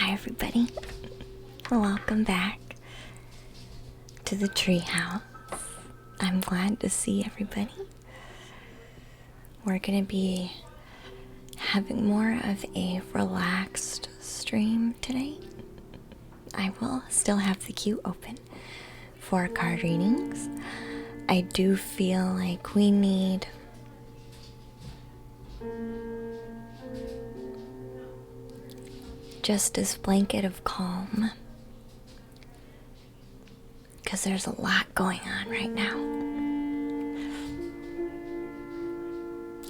Hi everybody, welcome back to the treehouse. I'm glad to see everybody. We're gonna be having more of a relaxed stream today. I will still have the queue open for card readings. I do feel like we need just this blanket of calm because there's a lot going on right now.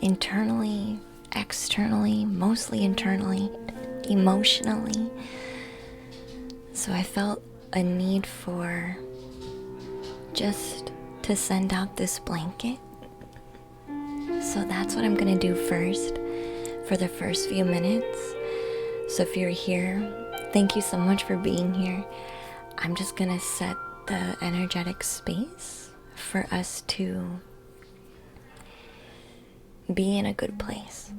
Internally, externally, mostly internally, emotionally. So I felt a need for just to send out this blanket. So that's what I'm gonna do first for the first few minutes. So if you're here, thank you so much for being here. I'm just gonna set the energetic space for us to be in a good place.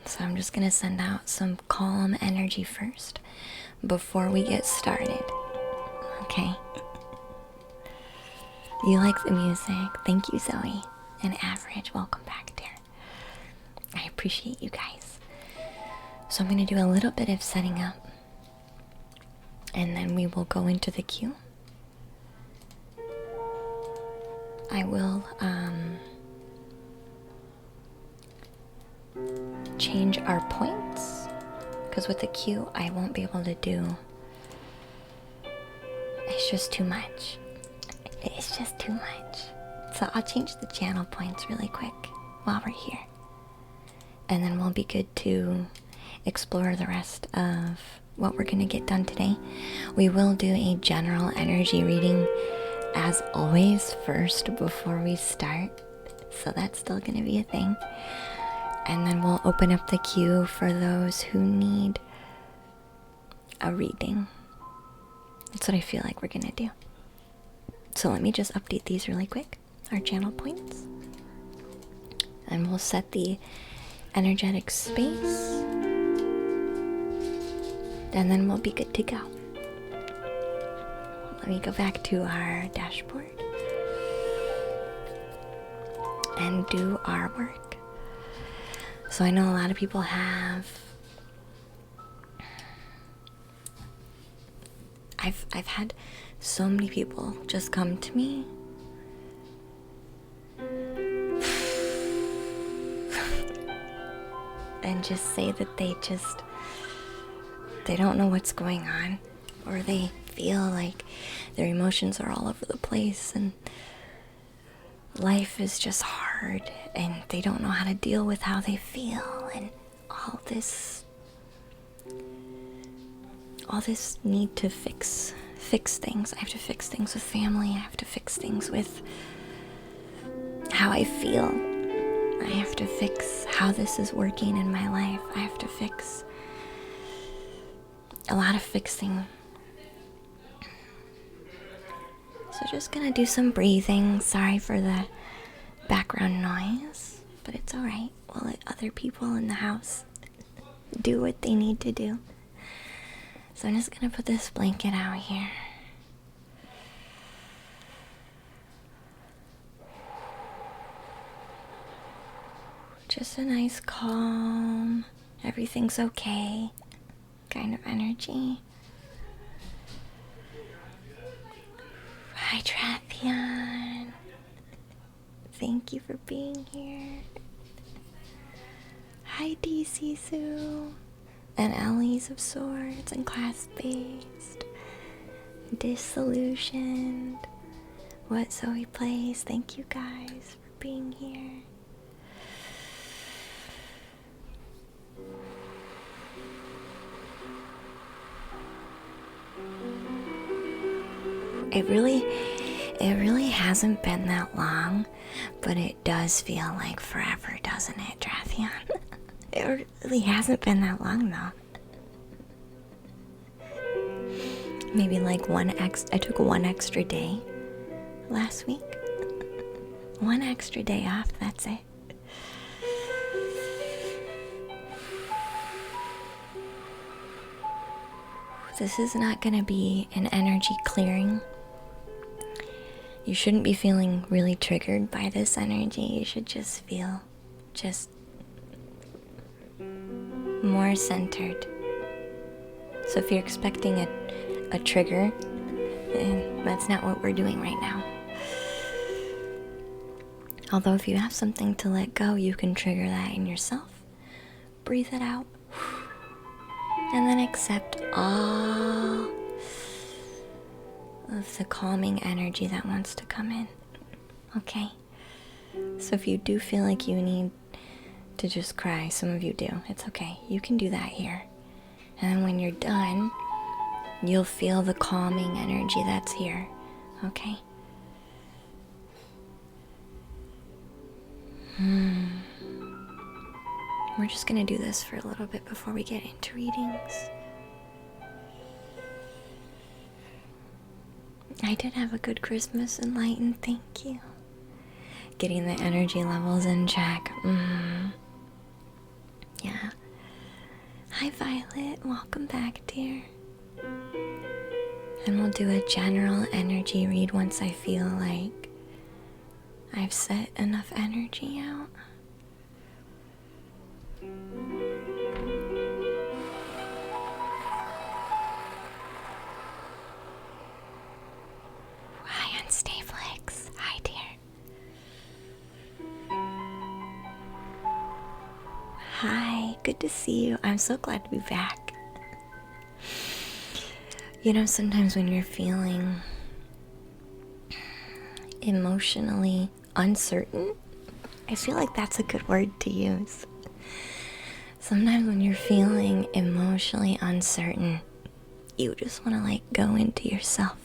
So I'm just gonna send out some calm energy first before we get started. Okay? You like the music? Thank you, Zoe. And Average, welcome back, dear. I appreciate you guys. So I'm going to do a little bit of setting up, and then we will go into the queue. I will change our points, because with the queue I won't be able to do. It's just too much. It's just too much. So I'll change the channel points really quick while we're here. And then we'll be good to explore the rest of what we're going to get done today. We will do a general energy reading as always first before we start. So that's still going to be a thing. And then we'll open up the queue for those who need a reading. That's what I feel like we're going to do. So let me just update these really quick, our channel points. And we'll set the energetic space. And then we'll be good to go. Let me go back to our dashboard and do our work. So I know a lot of people have... I've had so many people just come to me and just say that they don't know what's going on, or they feel like their emotions are all over the place and life is just hard and they don't know how to deal with how they feel, and all this need to fix things. I have to fix things with family. I have to fix things with how I feel. I have to fix how this is working in my life. I have to fix a lot of fixing. So just gonna do some breathing. Sorry for the background noise, but it's alright. We'll let other people in the house do what they need to do. So I'm just gonna put this blanket out here. Just a nice calm, everything's okay kind of energy. Hi, Trathion. Thank you for being here. Hi, DC Sue. And Ellie's of Swords and Class-Based. Disillusioned. What Zoe Plays. Thank you guys for being here. It really hasn't been that long, but it does feel like forever, doesn't it, Drathion? It really hasn't been that long, though. Maybe like I took one extra day last week. One extra day off, that's it. This is not going to be an energy clearing. You shouldn't be feeling really triggered by this energy. You should just feel just more centered. So if you're expecting a trigger, that's not what we're doing right now. Although if you have something to let go, you can trigger that in yourself. Breathe it out. And then accept all of the calming energy that wants to come in. Okay? So if you do feel like you need to just cry, some of you do, it's okay. You can do that here. And then when you're done, you'll feel the calming energy that's here. Okay? We're just gonna do this for a little bit before we get into readings. I did have a good Christmas, Enlightened, thank you. Getting the energy levels in check. Yeah. Hi Violet, welcome back, dear. And we'll do a general energy read once I feel like I've set enough energy out. Hi, Unstaflix. Hi, dear. Hi, good to see you. I'm so glad to be back. You know, sometimes when you're feeling emotionally uncertain, I feel like that's a good word to use. Sometimes when you're feeling emotionally uncertain, you just want to like go into yourself.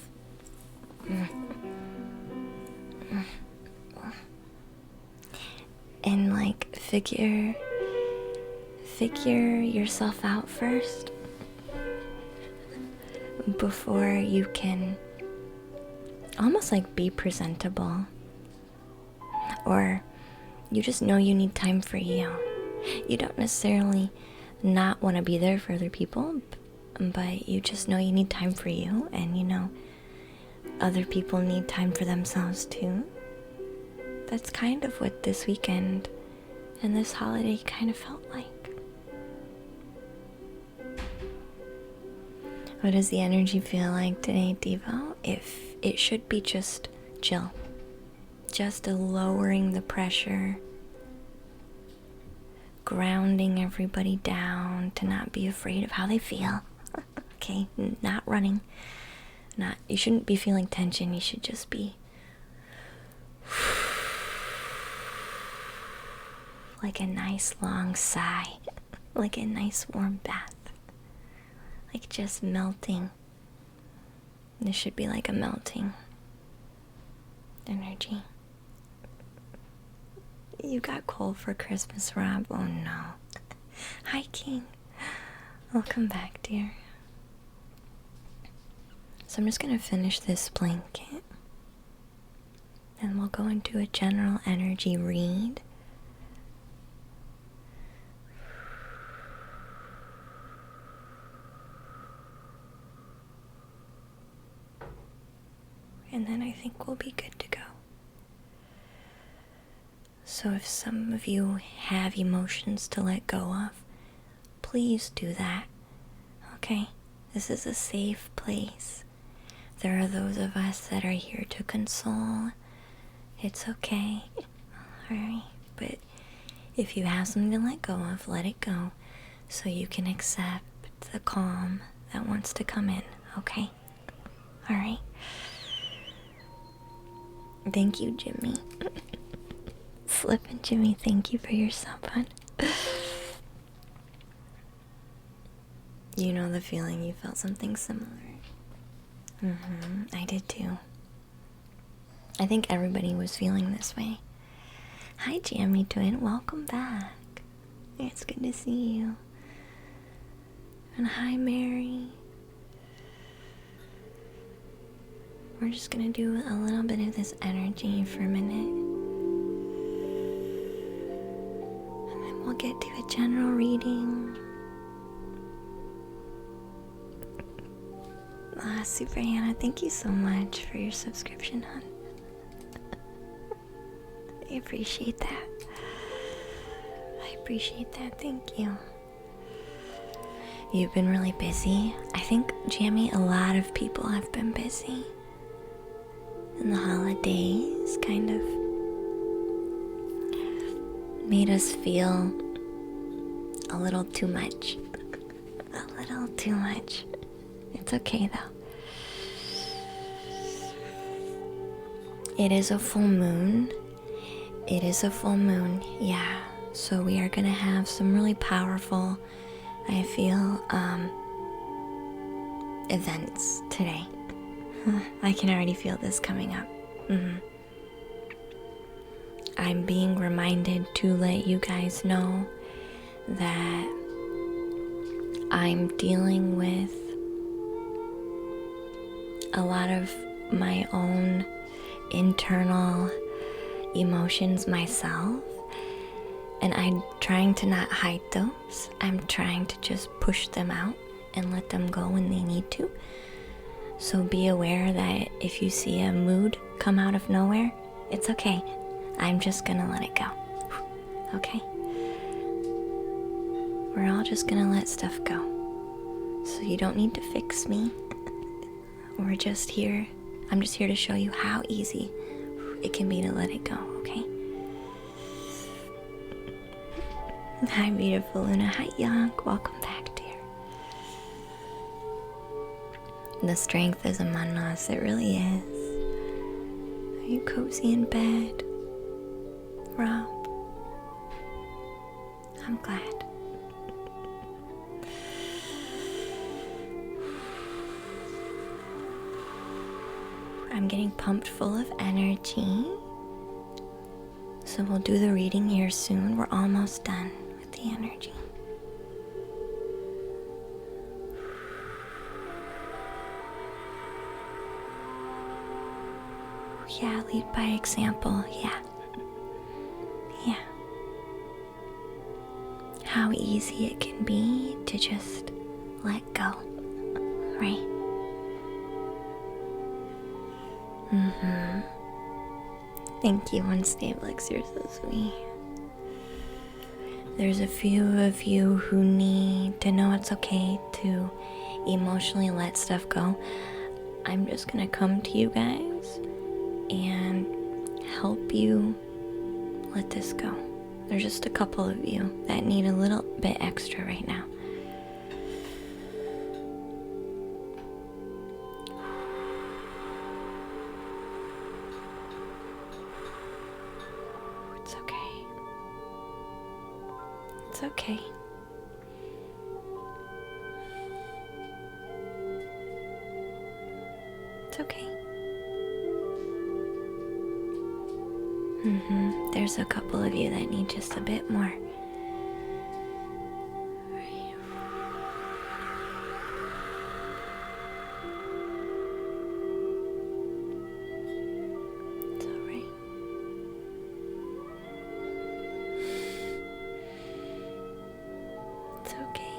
And like figure yourself out first before you can almost like be presentable, or you just know you need time for you. You don't necessarily not want to be there for other people, but you just know you need time for you, and you know other people need time for themselves too. That's kind of what this weekend and this holiday kind of felt like. What does the energy feel like today, Devo? If it should be just chill. Just a lowering the pressure, grounding everybody down to not be afraid of how they feel. Okay, not running. You shouldn't be feeling tension. You should just be like a nice long sigh, like a nice warm bath. Like just melting. This should be like a melting energy. You got cold for Christmas, Rob? Oh no. Hi, King. Welcome back, dear. So I'm just gonna finish this blanket, and we'll go into a general energy read. And then I think we'll be good to go. So if some of you have emotions to let go of, please do that. Okay? This is a safe place. There are those of us that are here to console. It's okay. Alright? But if you have something to let go of, let it go so you can accept the calm that wants to come in. Okay? Alright? Thank you, Jimmy. Slip and Jimmy, thank you for your sub, hon. You know the feeling, you felt something similar. I did too. I think everybody was feeling this way. Hi, Jammy Twin, welcome back. It's good to see you. And hi, Mary. We're just gonna do a little bit of this energy for a minute. And then we'll get to a general reading. Super Hannah, thank you so much for your subscription, hon. I appreciate that. I appreciate that. Thank you. You've been really busy. I think, Jamie, a lot of people have been busy. And the holidays kind of made us feel a little too much. A little too much. It's okay though. It is a full moon. It is a full moon, yeah. So we are gonna have some really powerful, I feel, events today. I can already feel this coming up. I'm being reminded to let you guys know that I'm dealing with a lot of my own internal emotions myself, and I'm trying to not hide those. I'm trying to just push them out and let them go when they need to. So be aware that if you see a mood come out of nowhere, it's okay. I'm just gonna let it go. Okay? We're all just gonna let stuff go. So you don't need to fix me. We're just here. I'm just here to show you how easy it can be to let it go, okay? Hi, beautiful Luna. Hi, Young. Welcome back, dear. The strength is among us. It really is. Are you cozy in bed, Rob? I'm glad. I'm getting pumped full of energy. So we'll do the reading here soon. We're almost done with the energy. Yeah, lead by example. Yeah. Yeah. How easy it can be to just let go, right? Thank you, Unstablix, you're so sweet. There's a few of you who need to know it's okay to emotionally let stuff go. I'm just gonna come to you guys and help you let this go. There's just a couple of you that need a little bit extra right now. It's okay. It's okay. It's okay. There's a couple of you that need just a bit more. It's all right. It's okay.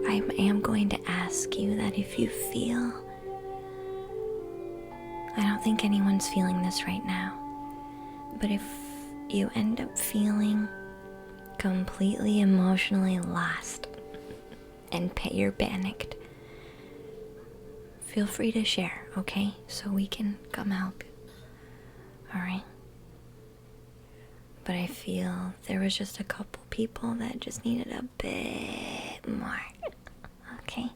I am going to ask you that if you feel, I don't think anyone's feeling this right now, but if you end up feeling completely emotionally lost and you're panicked, feel free to share, okay? So we can come help. Alright? But I feel there was just a couple people that just needed a bit more. Okay?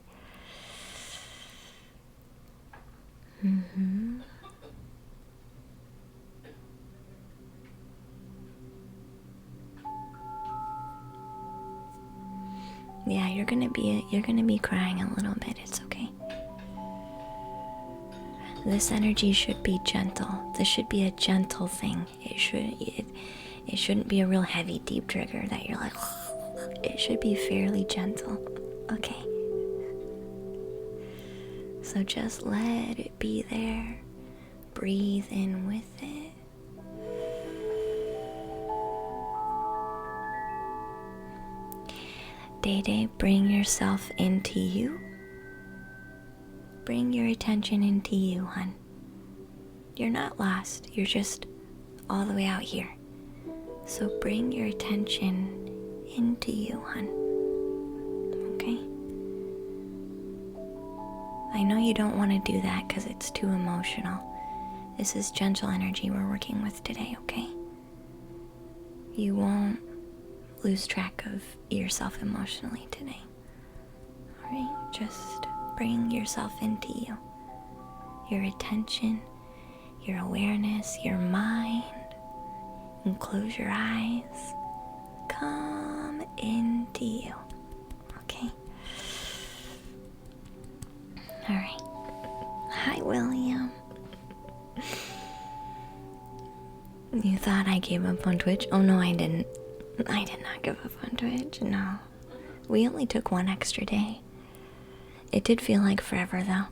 Yeah, you're gonna be crying a little bit. It's okay. This energy should be gentle. This should be a gentle thing. It shouldn't be a real heavy, deep trigger that you're like. It should be fairly gentle. Okay. So just let it be there. Breathe in with it. Day Day, bring yourself into you. Bring your attention into you, hun. You're not lost. You're just all the way out here. So bring your attention into you, hun. Okay? I know you don't want to do that because it's too emotional. This is gentle energy we're working with today, okay? You won't lose track of yourself emotionally today. Alright? Just bring yourself into you. Your attention, your awareness, your mind. And close your eyes. Come into you. Okay? Alright. Hi, William. You thought I gave up on Twitch? Oh no, I didn't. I did not give up on Twitch, no. We only took one extra day. It did feel like forever though.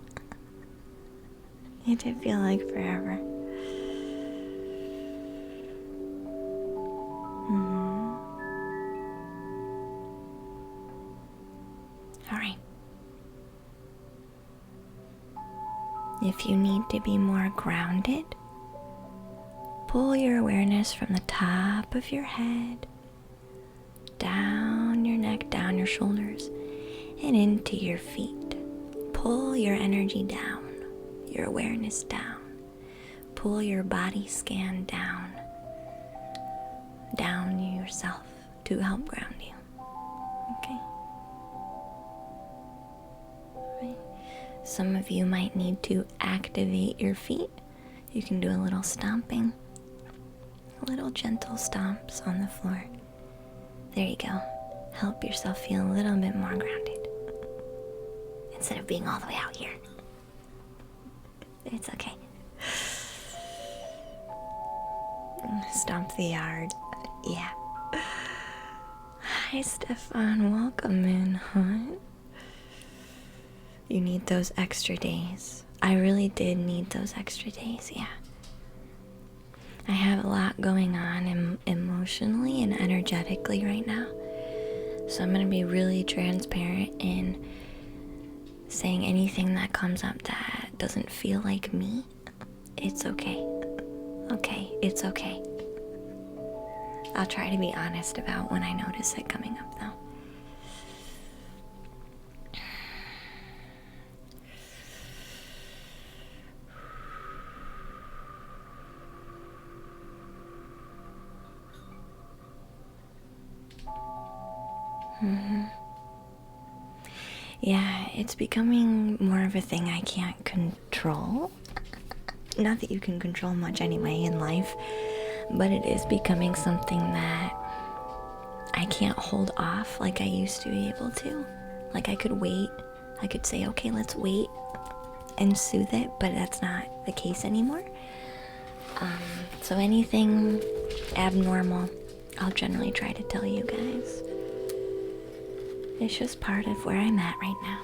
It did feel like forever. Alright. If you need to be more grounded, pull your awareness from the top of your head, down your neck, down your shoulders, and into your feet. Pull your energy down, your awareness down. Pull your body scan down yourself to help ground you. Okay? Right. Some of you might need to activate your feet. You can do a little stomping, little gentle stomps on the floor. There you go. Help yourself feel a little bit more grounded instead of being all the way out here. It's okay. Stomp the yard. Yeah. Hi, Stefan. Welcome in, hon. You need those extra days. I really did need those extra days, yeah. I have a lot going on emotionally and energetically right now. So I'm going to be really transparent in saying anything that comes up that doesn't feel like me. It's okay. Okay, it's okay. I'll try to be honest about when I notice it coming up though. Yeah, it's becoming more of a thing I can't control. Not that you can control much anyway in life, but it is becoming something that I can't hold off like I used to be able to. Like I could wait, I could say, okay, let's wait and soothe it, but that's not the case anymore. So anything abnormal, I'll generally try to tell you guys. It's just part of where I'm at right now.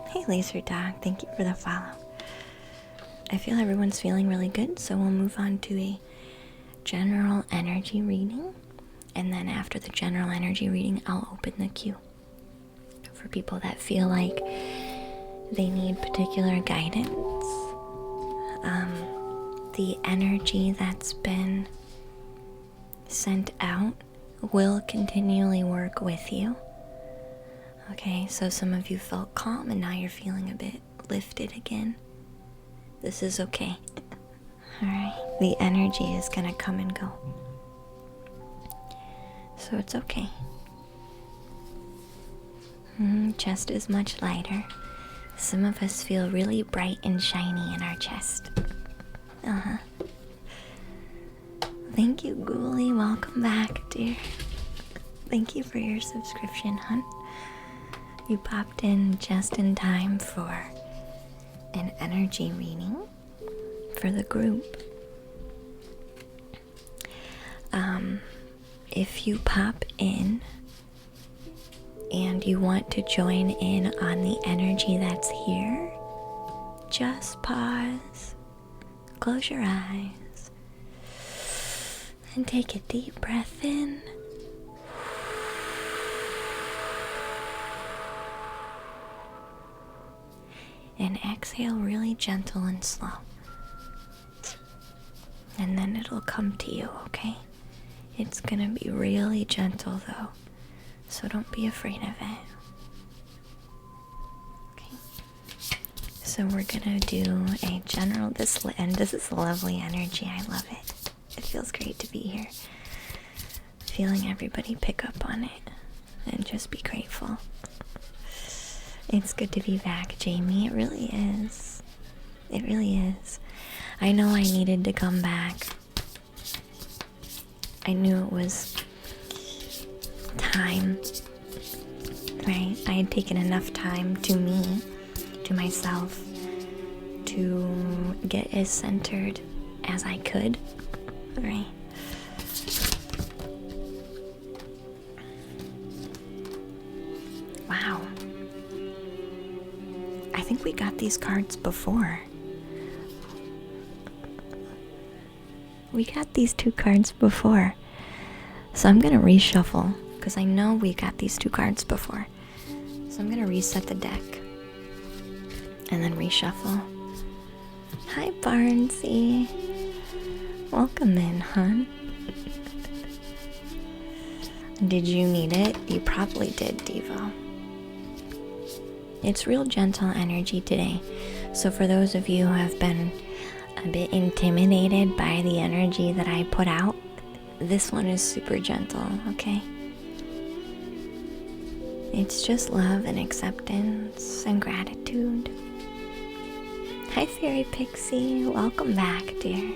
Hey, Laser Dog, thank you for the follow. I feel everyone's feeling really good, so we'll move on to a general energy reading. And then after the general energy reading, I'll open the queue for people that feel like they need particular guidance. The energy that's been sent out will continually work with you. Okay, so some of you felt calm and now you're feeling a bit lifted again. This is okay. Alright, the energy is gonna come and go. So it's okay. Chest is much lighter. Some of us feel really bright and shiny in our chest. Thank you, Ghoulie. Welcome back, dear. Thank you for your subscription, hun. You popped in just in time for an energy reading for the group. If you pop in and you want to join in on the energy that's here, just pause, close your eyes, and take a deep breath in And exhale really gentle and slow. And then it'll come to you, okay? It's gonna be really gentle though, so don't be afraid of it. Okay. So we're gonna do a general, and this is lovely energy, I love it. It feels great to be here. Feeling everybody pick up on it and just be grateful. It's good to be back, Jamie. It really is. It really is. I know I needed to come back. I knew it was time, right? I had taken enough time to me, to myself, to get as centered as I could, right? Wow. I think we got these cards before. We got these two cards before. So I'm gonna reshuffle, because I know we got these two cards before. So I'm gonna reset the deck and then reshuffle. Hi Barnsey. Welcome in, hon. Did you need it? You probably did, Devo. It's real gentle energy today. So for those of you who have been a bit intimidated by the energy that I put out, this one is super gentle, okay? It's just love and acceptance and gratitude. Hi Fairy Pixie, welcome back, dear.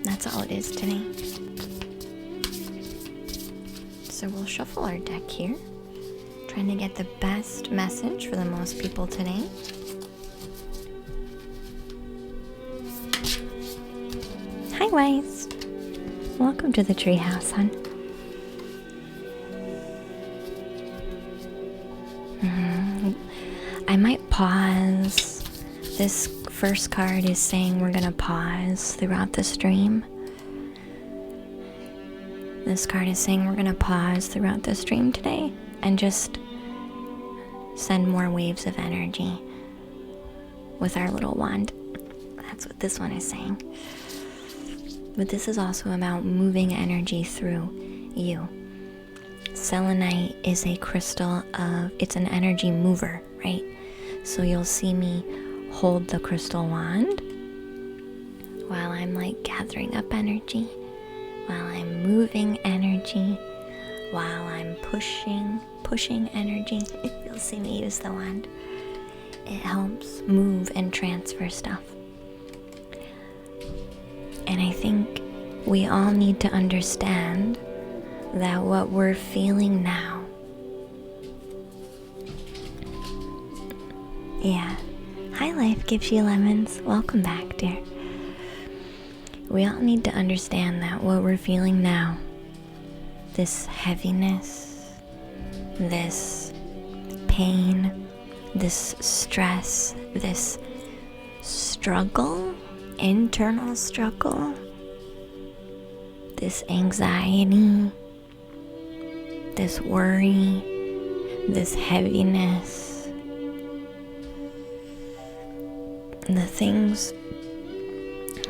That's all it is today. So we'll shuffle our deck here, trying to get the best message for the most people today. Hi Wise, welcome to the treehouse, hon. I might pause. This first card is saying we're gonna pause throughout the stream. This card is saying we're gonna pause throughout the stream today and just send more waves of energy with our little wand. That's what this one is saying. But this is also about moving energy through you. Selenite is a crystal it's an energy mover, right? So you'll see me hold the crystal wand while I'm like gathering up energy, while I'm moving energy, while I'm pushing energy. You'll see me use the wand. It helps move and transfer stuff. And I think we all need to understand that what we're feeling now, yeah. Hi Life Gives You Lemons, welcome back, dear. We all need to understand that what we're feeling now, this heaviness, this pain, this stress, this struggle, internal struggle, this anxiety, this worry, this heaviness, the things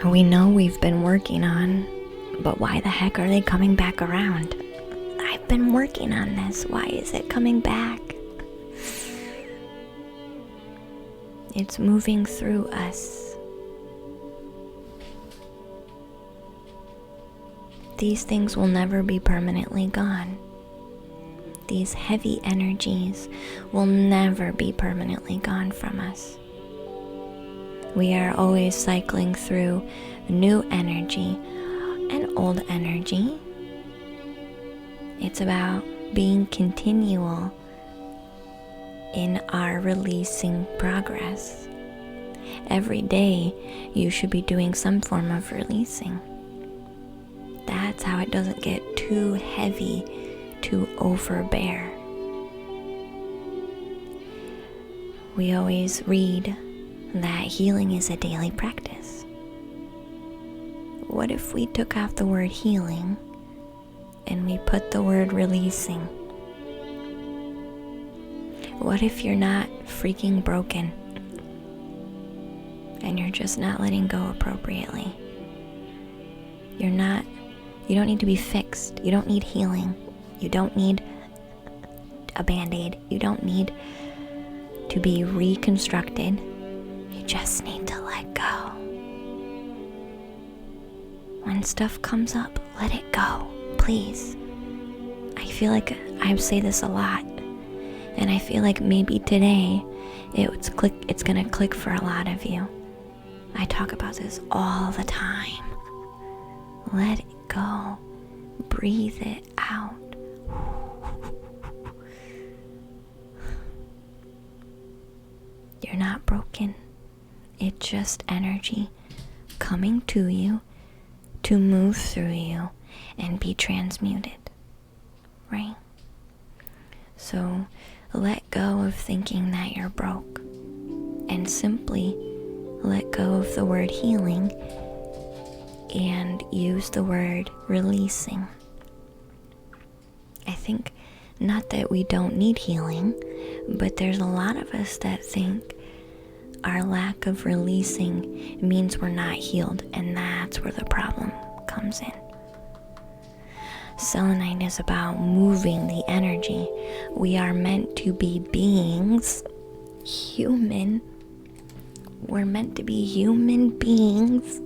we know we've been working on, but why the heck are they coming back around? I've been working on this. Why is it coming back? It's moving through us. These things will never be permanently gone. These heavy energies will never be permanently gone from us. We are always cycling through new energy and old energy. It's about being continual in our releasing progress. Every day you should be doing some form of releasing. That's how it doesn't get too heavy to overbear. We always read that healing is a daily practice. What if we took out the word healing and we put the word releasing? What if you're not freaking broken and you're just not letting go appropriately? You don't need to be fixed. You don't need healing. You don't need a band-aid. You don't need to be reconstructed. You just need to let go. When stuff comes up, let it go, please. I feel like I say this a lot, and I feel like maybe today it's gonna click for a lot of you. I talk about this all the time. Let it go. Breathe it out. You're not broken. It's just energy coming to you to move through you and be transmuted, right? So let go of thinking that you're broke and simply let go of the word healing and use the word releasing. I think not that we don't need healing, but there's a lot of us that think our lack of releasing means we're not healed, and that's where the problem comes in. Selenite is about moving the energy. We are meant to be beings, human. We're meant to be human beings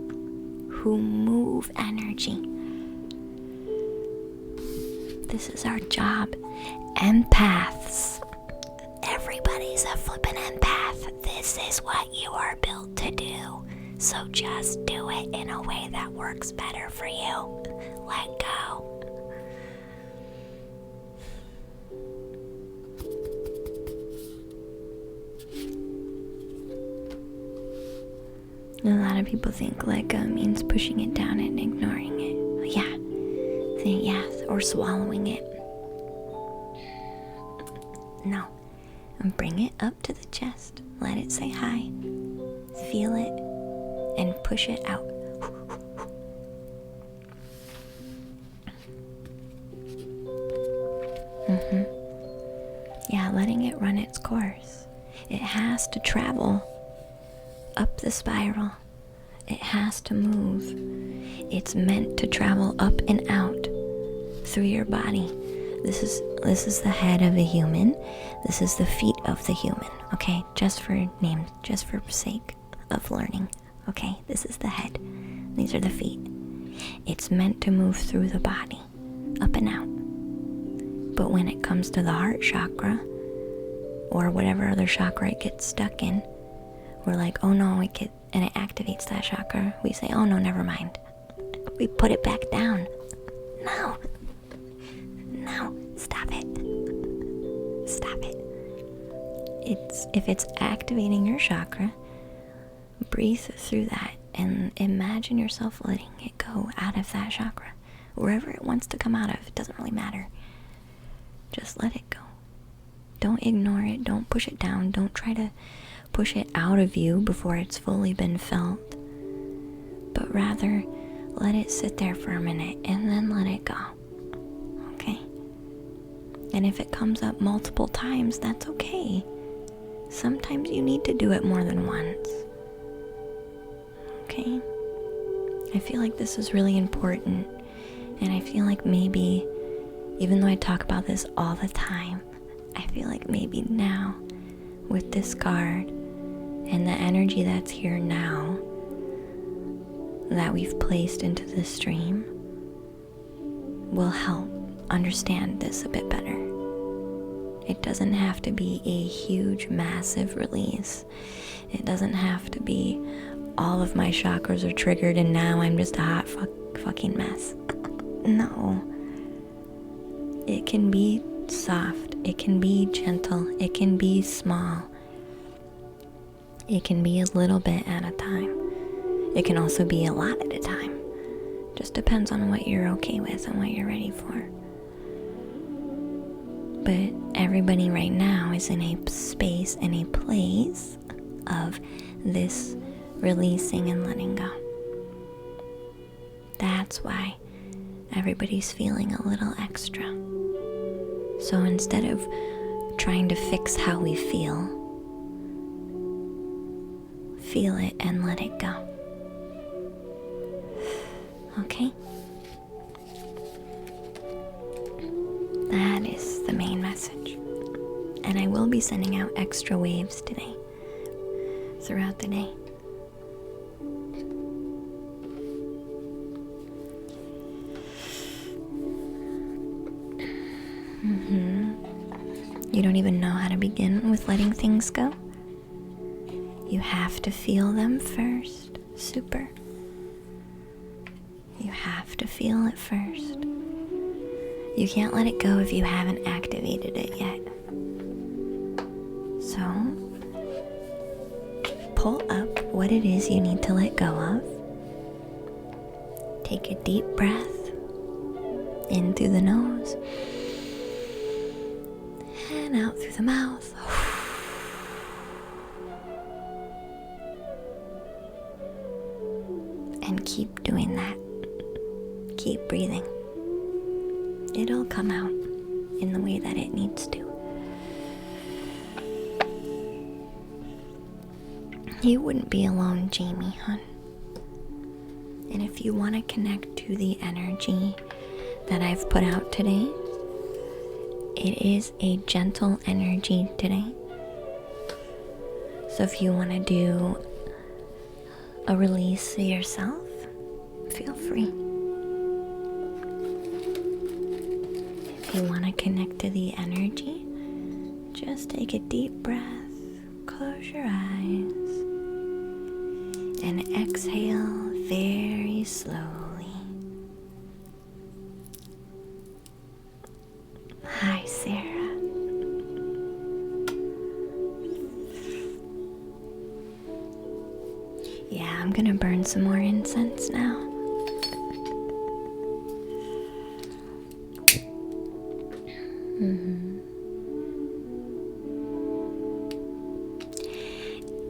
who move energy. This is our job. Empaths. Everybody's a flippin' empath. This is what you are built to do. So just do it in a way that works better for you. Let go. A lot of people think let go means pushing it down and ignoring it. Yeah, or swallowing it. No. Bring it up to the chest. Let it say hi. Feel it and push it out. Yeah, letting it run its course. It has to travel up the spiral. It has to move. It's meant to travel up and out through your body. This is the head of a human. This is the feet of the human. Okay, just for names, just for sake of learning. Okay, this is the head. These are the feet. It's meant to move through the body, up and out. But when it comes to the heart chakra, or whatever other chakra it gets stuck in, we're like, oh no, and it activates that chakra. We say, oh no, never mind. We put it back down. No, stop it. If it's activating your chakra, breathe through that and imagine yourself letting it go out of that chakra. Wherever it wants to come out of, it doesn't really matter. Just let it go. Don't ignore it. Don't push it down. Don't try to push it out of you before it's fully been felt. But rather, let it sit there for a minute and then let it go. Okay? And if it comes up multiple times, that's okay. Sometimes you need to do it more than once. Okay? I feel like this is really important. And I feel like maybe, even though I talk about this all the time, I feel like maybe now, with this card and the energy that's here now, that we've placed into the stream, will help understand this a bit better. It doesn't have to be a huge, massive release. It doesn't have to be all of my chakras are triggered and now I'm just a hot fucking mess. No. It can be soft. It can be gentle. It can be small. It can be a little bit at a time. It can also be a lot at a time. Just depends on what you're okay with and what you're ready for. But everybody right now is in a space, in a place of this releasing and letting go. That's why everybody's feeling a little extra. So instead of trying to fix how we feel. Feel it and let it go. Okay? That is the main message. And I will be sending out extra waves today, throughout the day. You don't even know how to begin with letting things go. You have to feel them first. Super. You have to feel it first. You can't let it go if you haven't activated it yet. So, pull up what it is you need to let go of. Take a deep breath in through the nose and out through the mouth. And keep doing that. Keep breathing. It'll come out in the way that it needs to. You wouldn't be alone, Jamie, hon. And if you want to connect to the energy that I've put out today, it is a gentle energy today. So if you want to do a release yourself, feel free. If you want to connect to the energy, just take a deep breath, close your eyes, and exhale very slowly. Hi, Sarah. Yeah, I'm gonna burn some more incense now.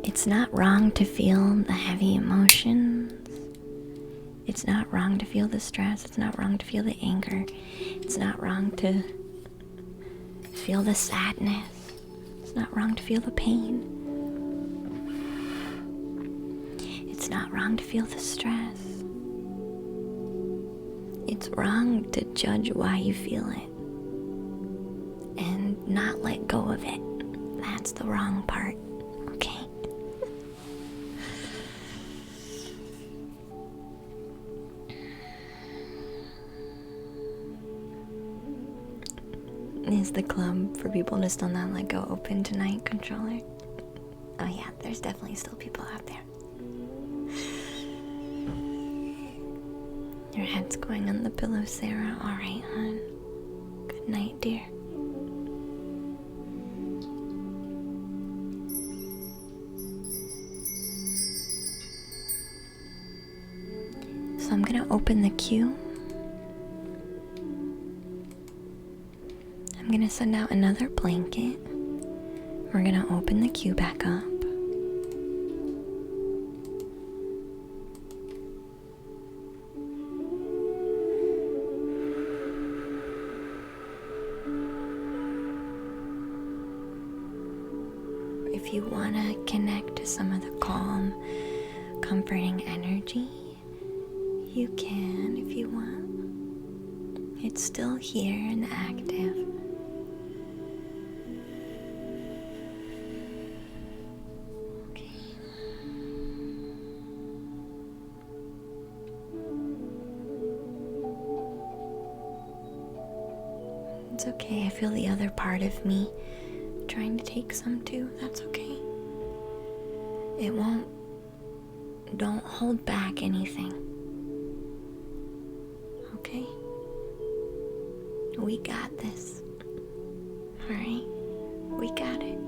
It's not wrong to feel the heavy emotions. It's not wrong to feel the stress. It's not wrong to feel the anger. It's not wrong to feel the sadness. It's not wrong to feel the pain. It's not wrong to feel the stress. It's wrong to judge why you feel it and not let go of it. That's the wrong part, okay? Is the club for people to still not let go open tonight, controller? Oh yeah, there's definitely still people out there. Your head's going on the pillow, Sarah. Alright, hon. Good night, dear. So I'm gonna open the queue. I'm gonna send out another blanket. We're gonna open the queue back up. If you wanna connect to some of the calm, comforting energy, you can if you want. It's still here and active. It's okay, I feel the other part of me trying to take some too. That's okay. It won't. Don't hold back anything. Okay? We got this. Alright? We got it.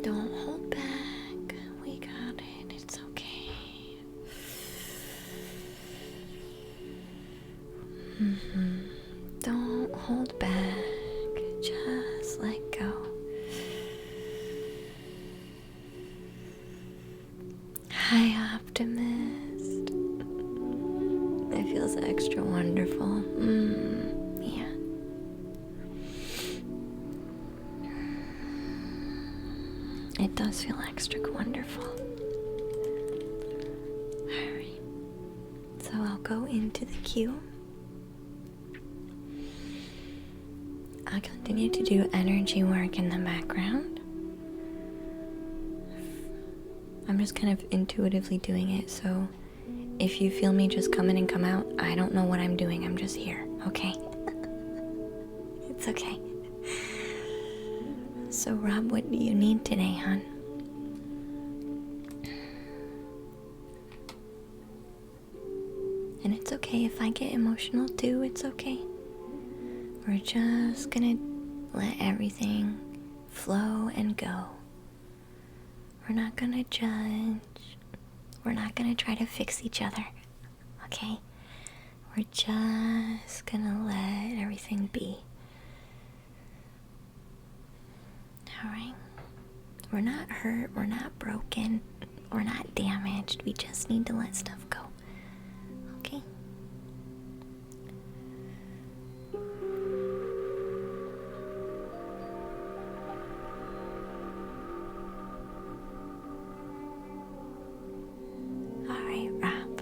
Don't hold back. We got it. It's okay. Don't hold back. Just let go. Hi, optimist. It feels extra wonderful. Yeah. It does feel extra wonderful. Alright. So I'll go into the queue. I'll continue to do energy work in the background. I'm just kind of intuitively doing it, so if you feel me just come in and come out, I don't know what I'm doing. I'm just here, okay? It's okay. So, Rob, what do you need today, hon? And it's okay if I get emotional too, it's okay. We're just gonna let everything flow and go. We're not gonna judge. We're not gonna try to fix each other, okay? We're just gonna let everything be. Alright? We're not hurt, we're not broken, we're not damaged. We just need to let stuff go. Okay? Alright, Rob.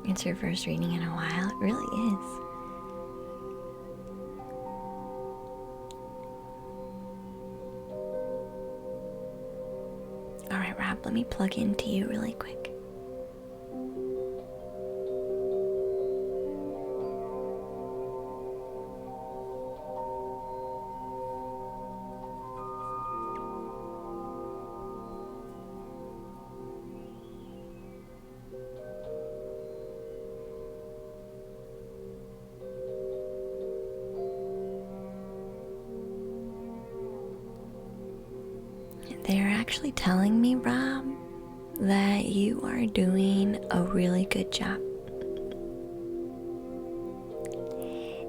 It's your first reading in a while. It really is. Alright, Rob, let me plug into you really quick. They're actually telling me, Rob, that you are doing a really good job.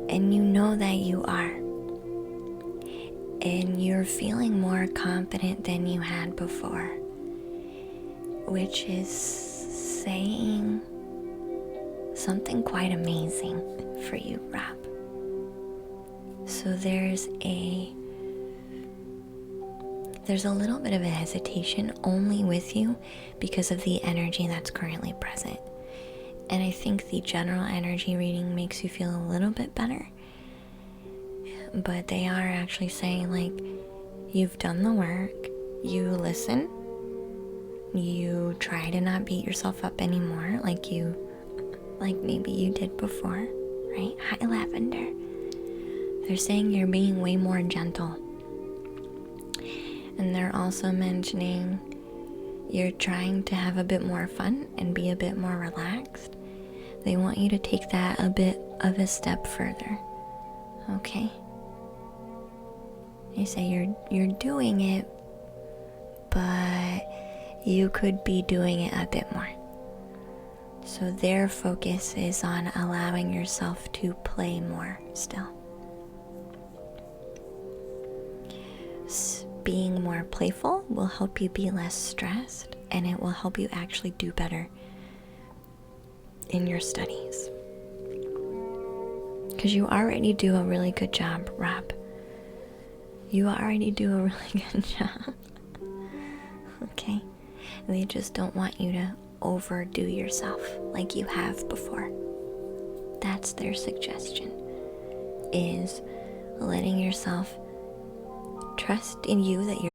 And you know that you are. And you're feeling more confident than you had before. Which is saying something quite amazing for you, Rob. So there's a little bit of a hesitation only with you because of the energy that's currently present. And I think the general energy reading makes you feel a little bit better. But they are actually saying, like, you've done the work, you listen, you try to not beat yourself up anymore like maybe you did before, right? Hi, Lavender. They're saying you're being way more gentle. And they're also mentioning you're trying to have a bit more fun and be a bit more relaxed. They want you to take that a bit of a step further. Okay? They say you're doing it, but you could be doing it a bit more. So their focus is on allowing yourself to play more still. Being more playful will help you be less stressed, and it will help you actually do better in your studies. Because you already do a really good job, Rob. You already do a really good job. Okay? They just don't want you to overdo yourself like you have before. That's their suggestion, is letting yourself trust in you that you're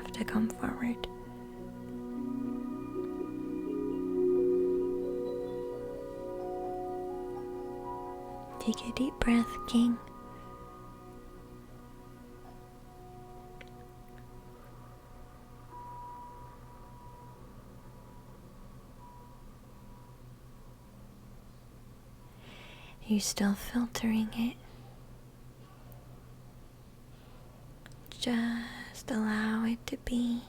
yourself to come forward. Take a deep breath, King. You're still filtering it. Just allow it to be.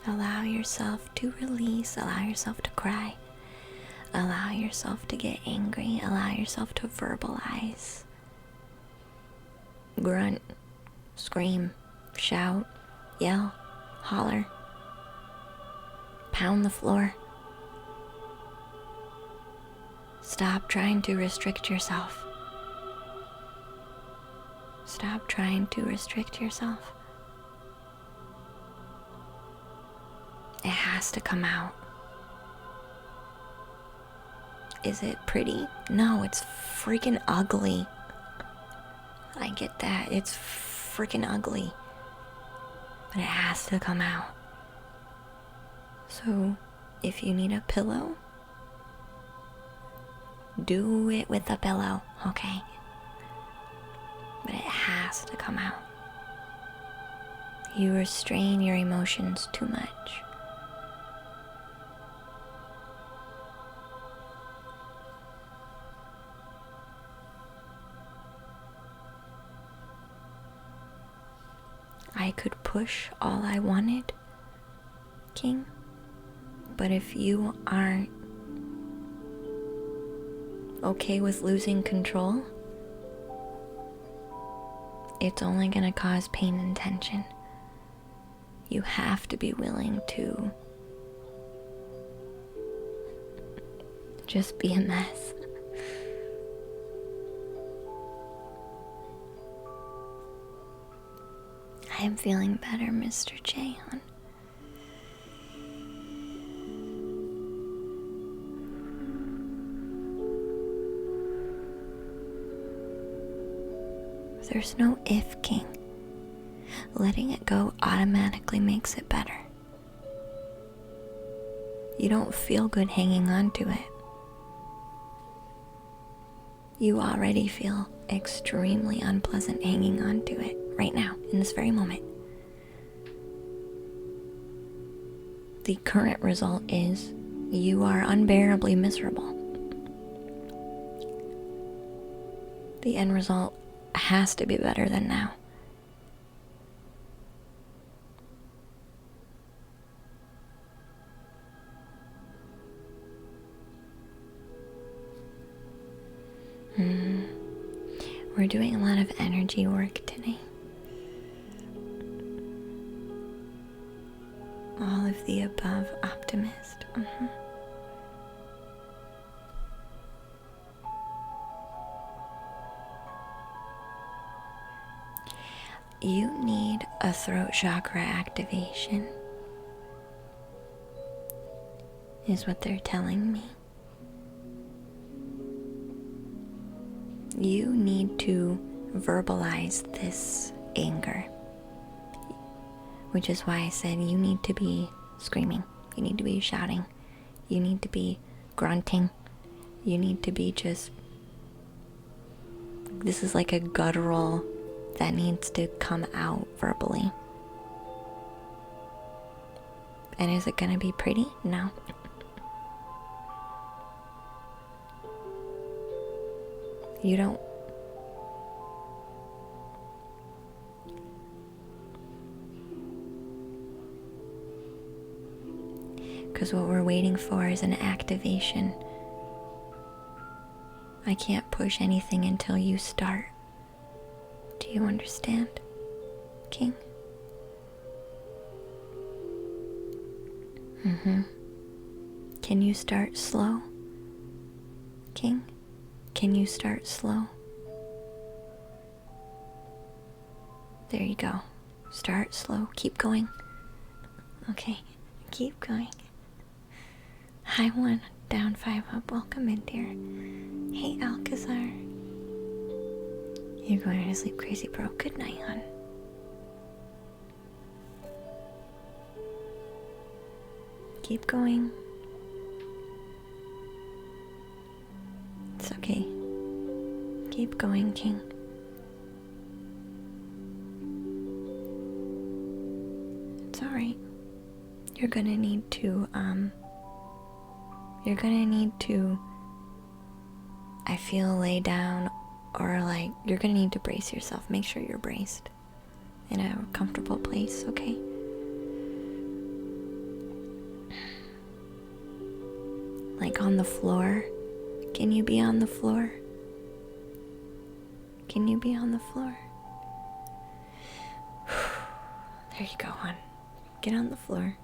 Allow yourself to release. Allow yourself to cry. Allow yourself to get angry. Allow yourself to verbalize. Grunt, scream, shout, yell, holler, pound the floor. Stop trying to restrict yourself. Stop trying to restrict yourself. It has to come out. Is it pretty? No, it's freaking ugly. I get that. It's freaking ugly. But it has to come out. So, if you need a pillow, do it with a pillow, okay? But it has to come out. You restrain your emotions too much. I could push all I wanted, King, but if you aren't okay with losing control, it's only gonna cause pain and tension. You have to be willing to just be a mess. I am feeling better, Mr. Jaehyun. There's no if, King. Letting it go automatically makes it better. You don't feel good hanging on to it. You already feel extremely unpleasant hanging on to it right now, in this very moment. The current result is you are unbearably miserable. The end result has to be better than now. We're doing a lot of energy work today. All of the above, optimist. You need a throat chakra activation, is what they're telling me. You need to verbalize this anger, which is why I said you need to be screaming, you need to be shouting, you need to be grunting, you need to be just, this is like a guttural that needs to come out verbally. And is it gonna be pretty? No. You don't. Because what we're waiting for is an activation. I can't push anything until you start. Do you understand, King? Can you start slow, King? Can you start slow? There you go. Start slow. Keep going. Okay, keep going. Hi, 1, down 5 up. Welcome in, dear. Hey, Alcazar. You're going to sleep, crazy bro. Good night, hon. Keep going. It's okay. Keep going, King. It's alright. You're gonna need to, I feel, lay down, or like, you're gonna need to brace yourself. Make sure you're braced in a comfortable place, okay? Like on the floor. Can you be on the floor? Can you be on the floor? There you go, hon. Get on the floor.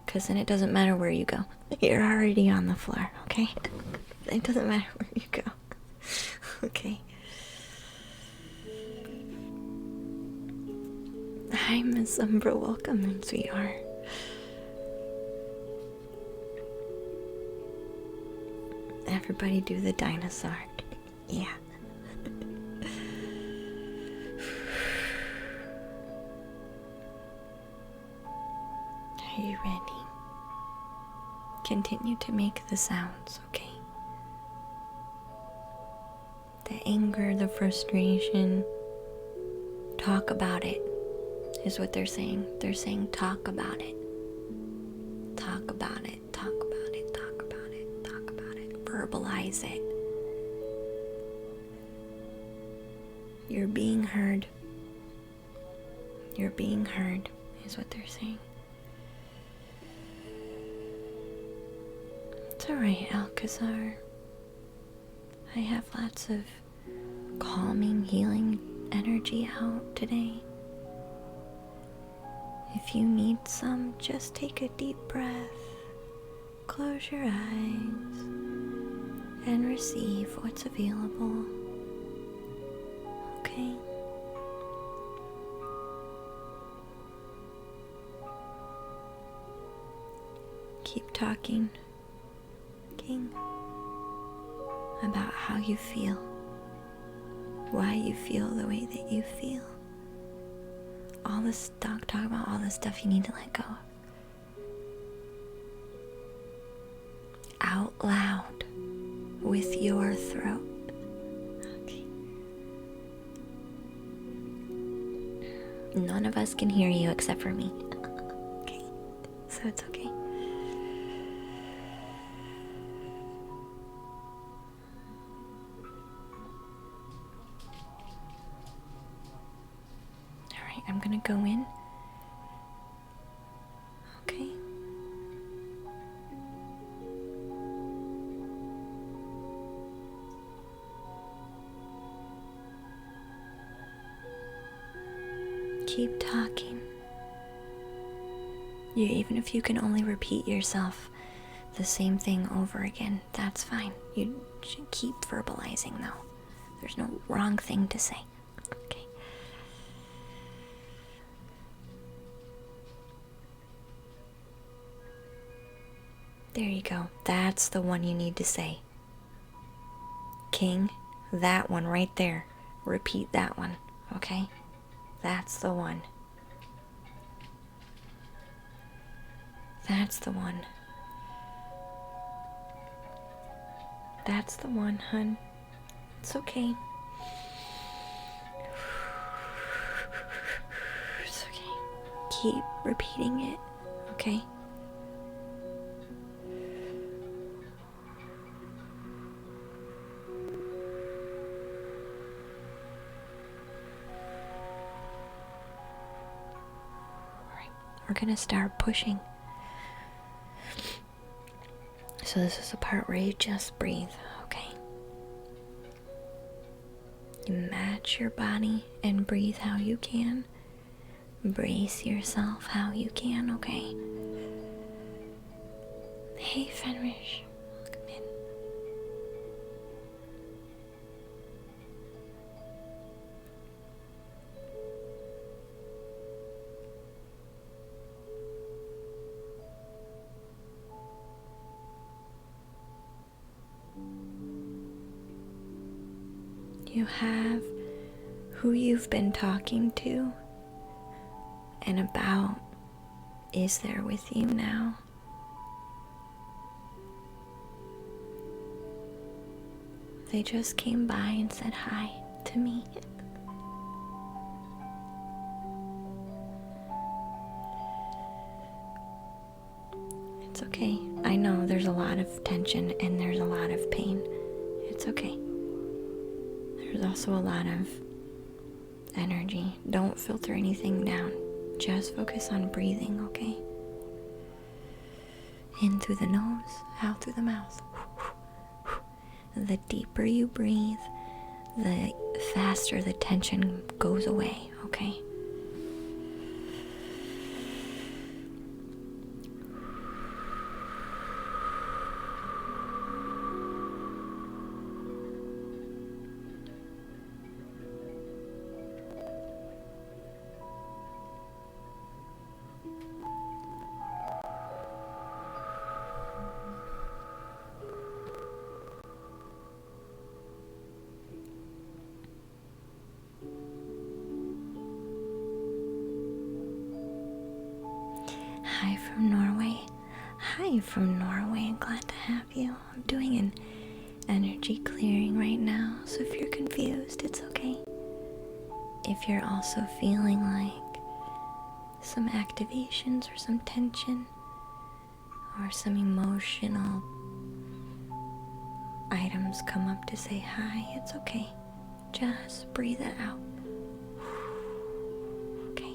Because then it doesn't matter where you go. You're already on the floor, okay? It doesn't matter where you go. Okay. Hi, Miss Umbra. Welcome, sweetheart. Everybody do the dinosaur. Yeah. Are you ready? Continue to make the sounds, okay? The anger, the frustration. Talk about it, is what they're saying. They're saying talk about it. Talk about it, talk about it, talk about it, talk about it. Verbalize it. You're being heard. You're being heard, is what they're saying. It's alright, Alcazar. I have lots of calming, healing energy out today. If you need some, just take a deep breath, close your eyes, and receive what's available. Okay? Keep talking, King, about how you feel, why you feel the way that you feel. All this talk about all the stuff you need to let go of. Out loud with your throat. Okay. None of us can hear you except for me. Okay. So it's okay. I'm gonna go in. Okay. Keep talking. Even if you can only repeat yourself the same thing over again, that's fine. You should keep verbalizing though. There's no wrong thing to say. Okay. There you go. That's the one you need to say. King, that one right there. Repeat that one, okay? That's the one. That's the one. That's the one, hun. It's okay. It's okay. Keep repeating it, okay? We're gonna start pushing. So this is the part where you just breathe, okay? You match your body and breathe how you can. Brace yourself how you can, okay? Hey, Fenrish. Welcome in. You have who you've been talking to and about is there with you now. They just came by and said hi to me. It's okay. I know there's a lot of tension and there's a lot of pain. It's okay. There's also a lot of energy. Don't filter anything down. Just focus on breathing, okay? In through the nose, out through the mouth. The deeper you breathe, the faster the tension goes away, okay? Hi from Norway. Hi from Norway. Glad to have you. I'm doing an energy clearing right now, so if you're confused, it's okay. If you're also feeling like some activations or some tension or some emotional items come up to say hi, it's okay. Just breathe it out. Okay.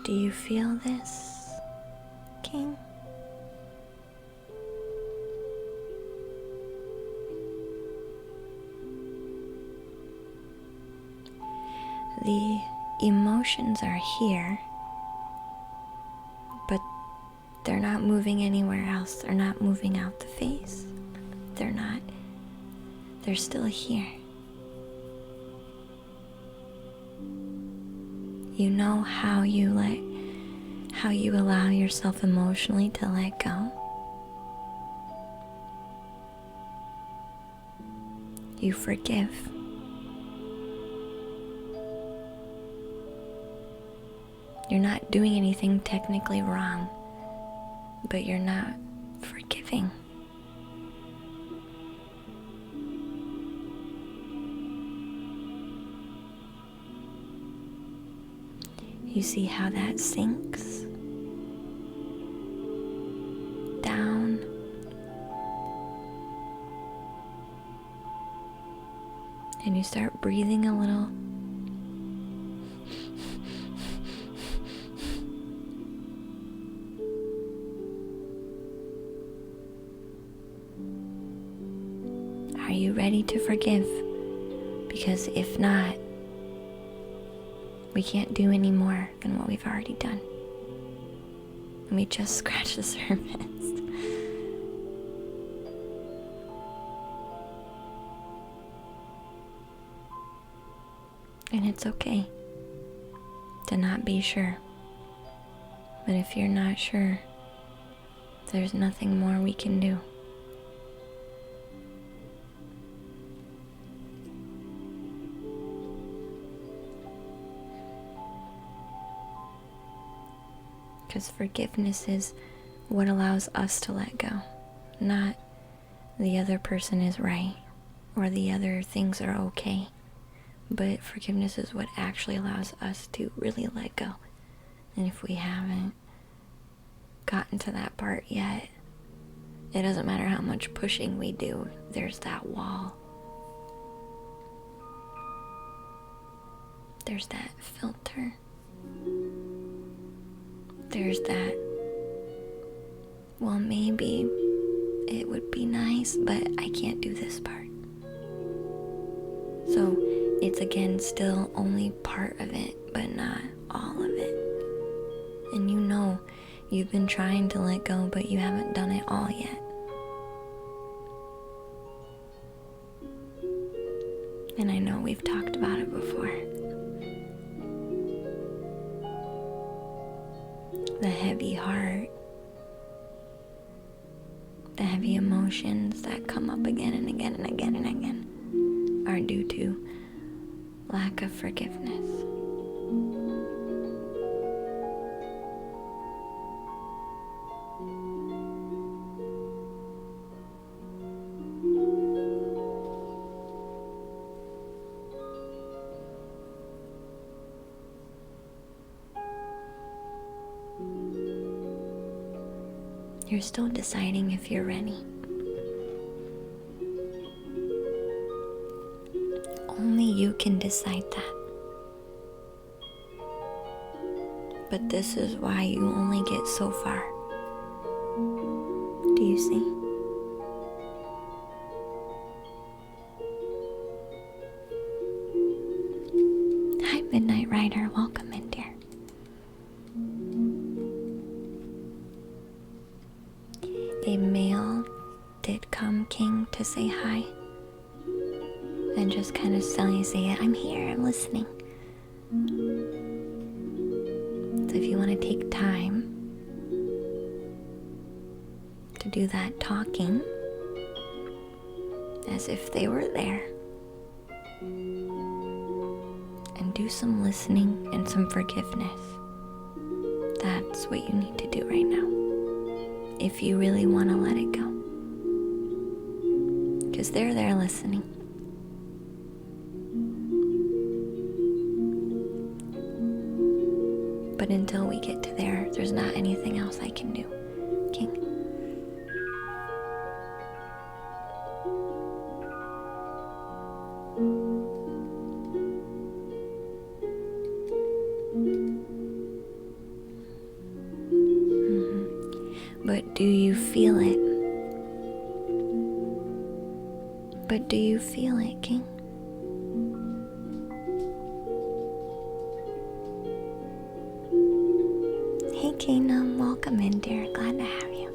Do you feel this, King? The emotions are here, but they're not moving anywhere else. They're not moving out the face. They're still here. You know how you allow yourself emotionally to let go. You forgive. You're not doing anything technically wrong, but you're not forgiving. You see how that sinks down, and you start breathing a little. Are you ready to forgive? Because if not, we can't do any more than what we've already done. And we just scratched the surface. And it's okay to not be sure. But if you're not sure, there's nothing more we can do. Because forgiveness is what allows us to let go, not the other person is right or the other things are okay. But forgiveness is what actually allows us to really let go. And if we haven't gotten to that part yet, it doesn't matter how much pushing we do, there's that wall. There's that filter. There's that, well, maybe it would be nice, but I can't do this part. So it's again still only part of it, but not all of it. And you know you've been trying to let go, but you haven't done it all yet. And I know we've talked about it before. The heavy heart, the heavy emotions that come up again and again and again and again are due to lack of forgiveness. You're still deciding if you're ready. Only you can decide that. But this is why you only get so far. Do you see? Hi, Midnight Rider. Welcome in, dear. A male did come, King, to say hi. And just kind of say, I'm here, I'm listening. So if you want to take time to do that talking as if they were there, and do some listening and some forgiveness, that's what you need to do right now. If you really want to let it go. Because they're there listening. But until we get to there, there's not anything else I can do, King. But do you feel it? But do you feel it, King? Hey, Kingdom, welcome in, dear. Glad to have you.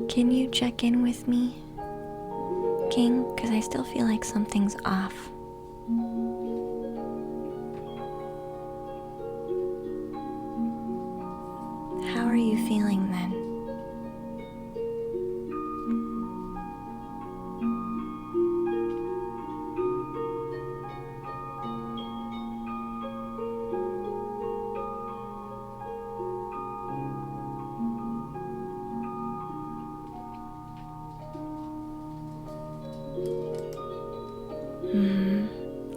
Can you check in with me, King? Because I still feel like something's off. How are you feeling then?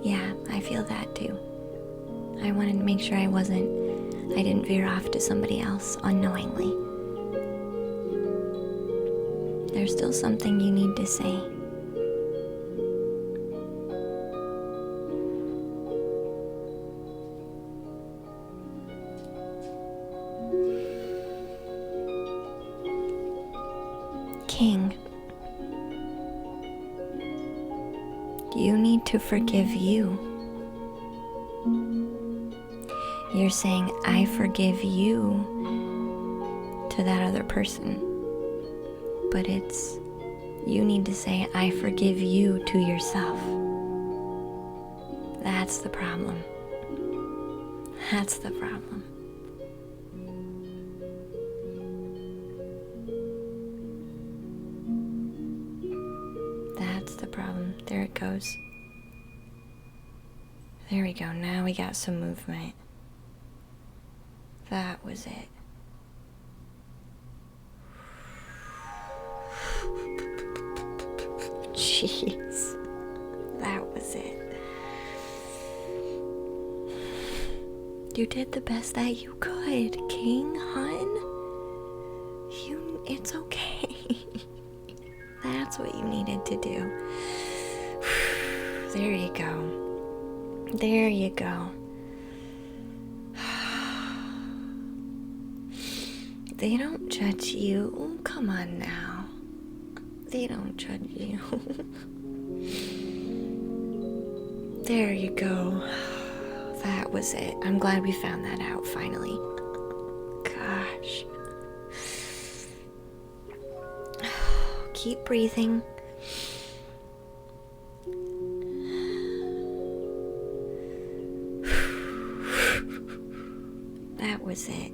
Yeah, I feel that too. I wanted to make sure I didn't veer off to somebody else unknowingly. There's still something you need to say. King, you need to forgive you. You're saying, I forgive you to that other person. But you need to say, I forgive you to yourself. That's the problem. That's the problem. That's the problem. There it goes. There we go. Now we got some movement. That was it. Jeez. That was it. You did the best that you could, King, hun. It's okay. That's what you needed to do. There you go. There you go. They don't judge you. Oh, come on now. They don't judge you. There you go. That was it. I'm glad we found that out finally. Gosh. Keep breathing. That was it.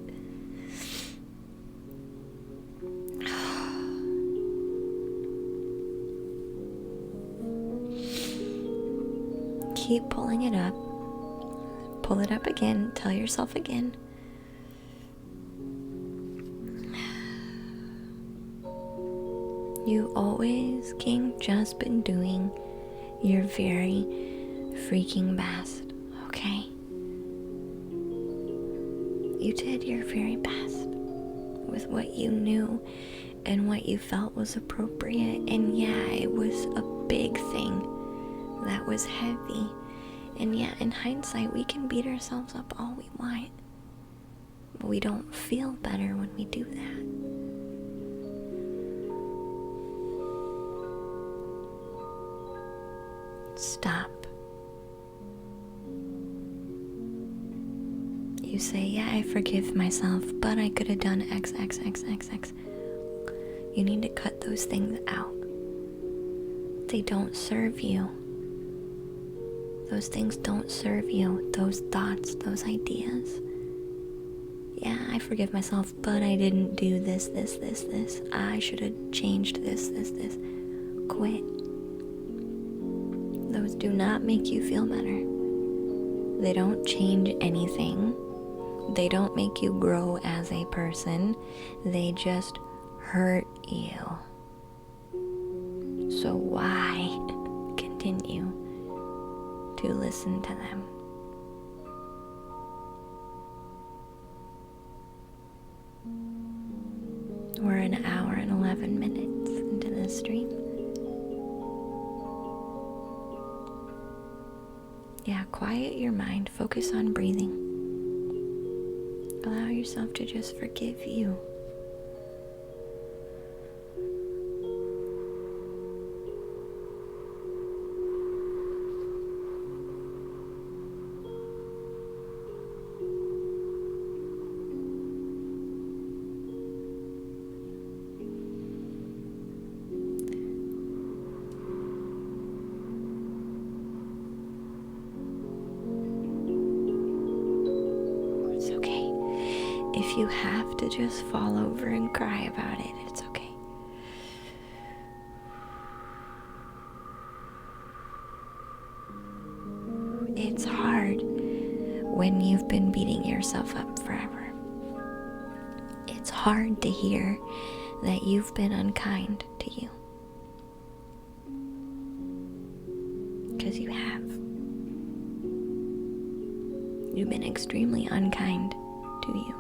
Keep pulling it up. Pull it up again. Tell yourself again. You always, King, just been doing your very freaking best, okay? You did your very best with what you knew and what you felt was appropriate. And yeah, it was a big thing that was heavy. And yeah, in hindsight, we can beat ourselves up all we want. But we don't feel better when we do that. Stop. You say, yeah, I forgive myself, but I could have done X, X, X, X, X. You need to cut those things out. They don't serve you. Those things don't serve you. Those thoughts, those ideas. Yeah, I forgive myself, but I didn't do this, this, this, this. I should have changed this, this, this. Quit. Those do not make you feel better. They don't change anything. They don't make you grow as a person. They just hurt you. So why continue to listen to them? We're an hour and 11 minutes into this stream. Yeah, quiet your mind. Focus on breathing. Allow yourself to just forgive you. If you have to just fall over and cry about it, it's okay. It's hard when you've been beating yourself up forever. It's hard to hear that you've been unkind to you. Because you have. You've been extremely unkind to you.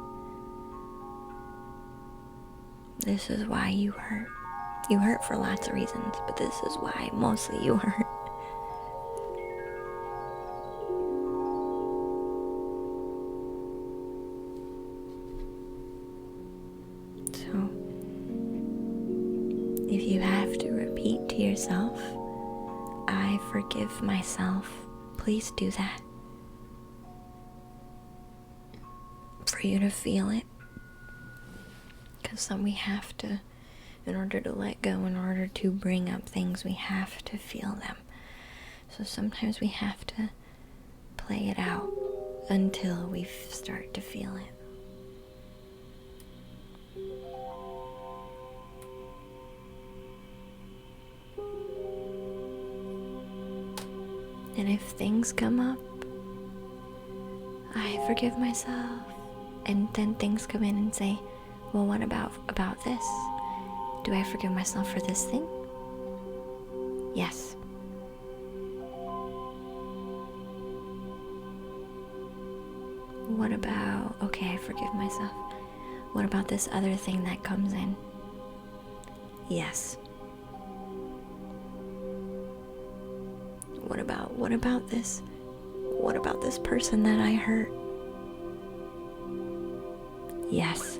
This is why you hurt. You hurt for lots of reasons, but this is why mostly you hurt. So, if you have to repeat to yourself, I forgive myself, please do that. For you to feel it. Because then we have to, in order to let go, in order to bring up things, we have to feel them. So sometimes we have to play it out until we start to feel it. And if things come up, I forgive myself. And then things come in and say, well, what about this? Do I forgive myself for this thing? Yes. What forgive myself. What about this other thing that comes in? Yes. What about this? What about this person that I hurt? Yes.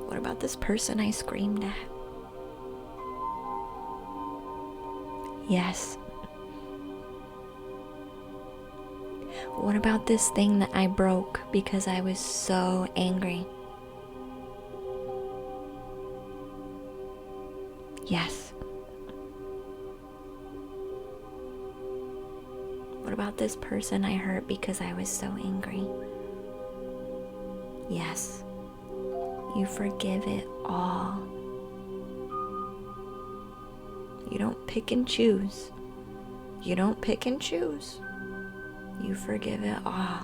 What about this person I screamed at? Yes. What about this thing that I broke because I was so angry? Yes. What about this person I hurt because I was so angry? Yes. You forgive it all. You don't pick and choose. You don't pick and choose. You forgive it all.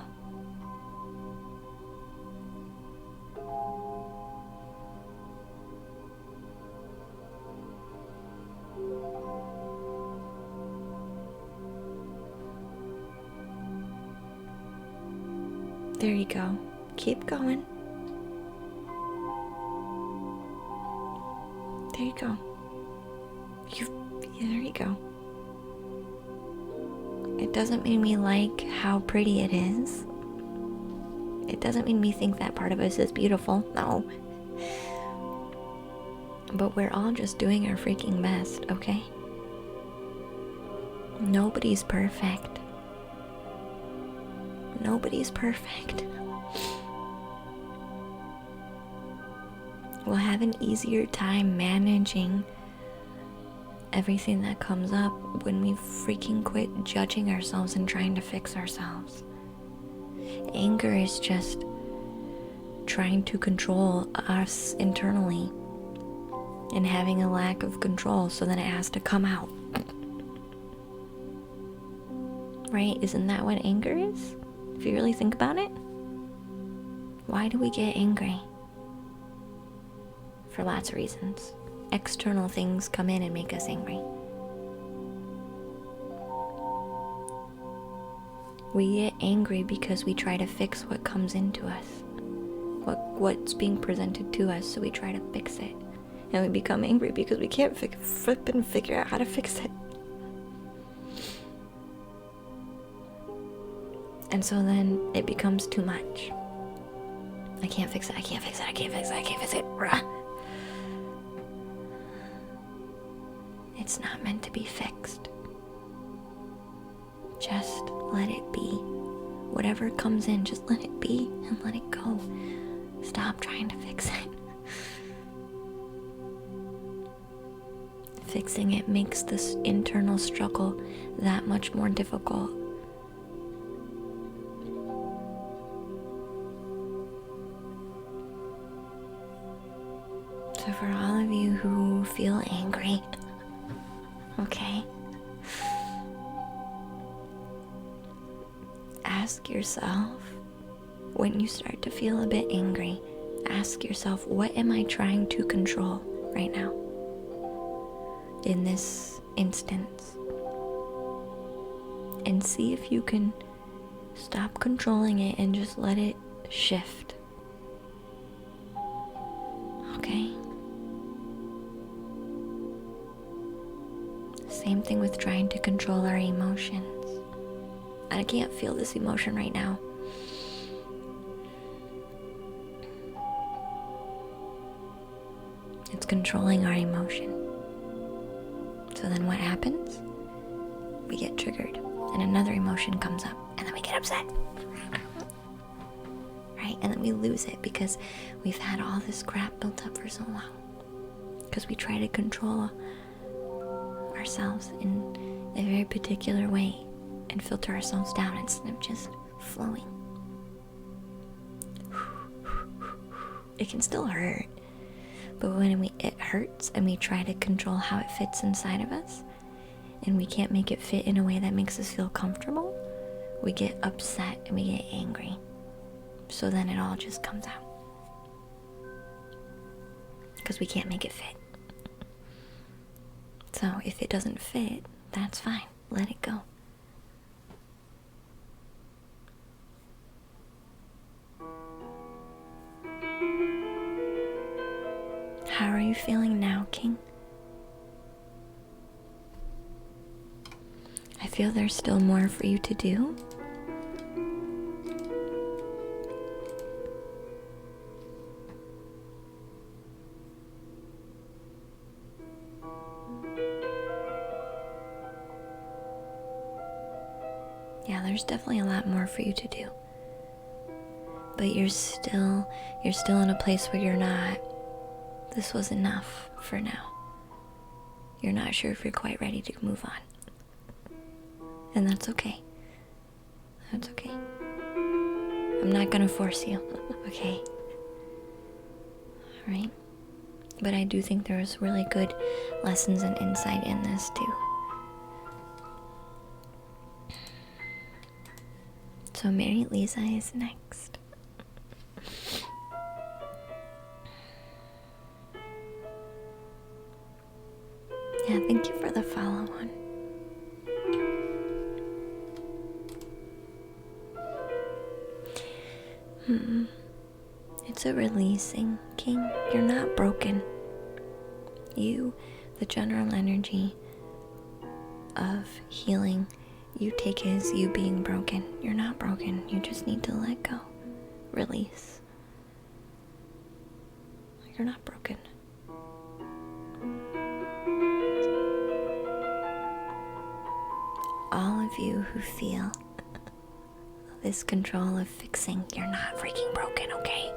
There you go. Keep going. There you go. There you go. It doesn't mean we like how pretty it is. It doesn't mean we think that part of us is beautiful. No. But we're all just doing our freaking best, okay? Nobody's perfect. Nobody's perfect. We'll have an easier time managing everything that comes up when we freaking quit judging ourselves and trying to fix ourselves. Anger is just trying to control us internally and having a lack of control, so then it has to come out. Right? Isn't that what anger is? If you really think about it? Why do we get angry? For lots of reasons. External things come in and make us angry. We get angry because we try to fix what comes into us, what's being presented to us, so we try to fix it. And we become angry because we can't figure out how to fix it. And so then it becomes too much. I can't fix it, I can't fix it, I can't fix it, I can't fix it. Rah. It's not meant to be fixed. Just let it be. Whatever comes in, just let it be and let it go. Stop trying to fix it. Fixing it makes this internal struggle that much more difficult. So for all of you who feel angry, okay, ask yourself, when you start to feel a bit angry, ask yourself, what am I trying to control right now? In this instance. And see if you can stop controlling it and just let it shift. Okay? Same thing with trying to control our emotions. I can't feel this emotion right now. It's controlling our emotion. So then what happens? We get triggered and another emotion comes up and then we get upset. Right? And then we lose it because we've had all this crap built up for so long. Because we try to control ourselves in a very particular way and filter ourselves down instead of just flowing. It can still hurt, but when it hurts and we try to control how it fits inside of us and we can't make it fit in a way that makes us feel comfortable, we get upset and we get angry. So then it all just comes out because we can't make it fit. So if it doesn't fit, that's fine. Let it go. you feeling now, King? I feel there's still more for you to do. Yeah, there's definitely a lot more for you to do. But you're still in a place where you're not, this was enough for now. You're not sure if you're quite ready to move on. And that's okay. That's okay. I'm not gonna force you, okay? Alright? But I do think there's really good lessons and insight in this too. So Mary Lisa is next. Yeah, thank you for the follow on. It's a releasing, King. You're not broken. You, the general energy of healing, you take as you being broken. You're not broken. You just need to let go. Release. You're not broken. All of you who feel this control of fixing, you're not freaking broken, okay?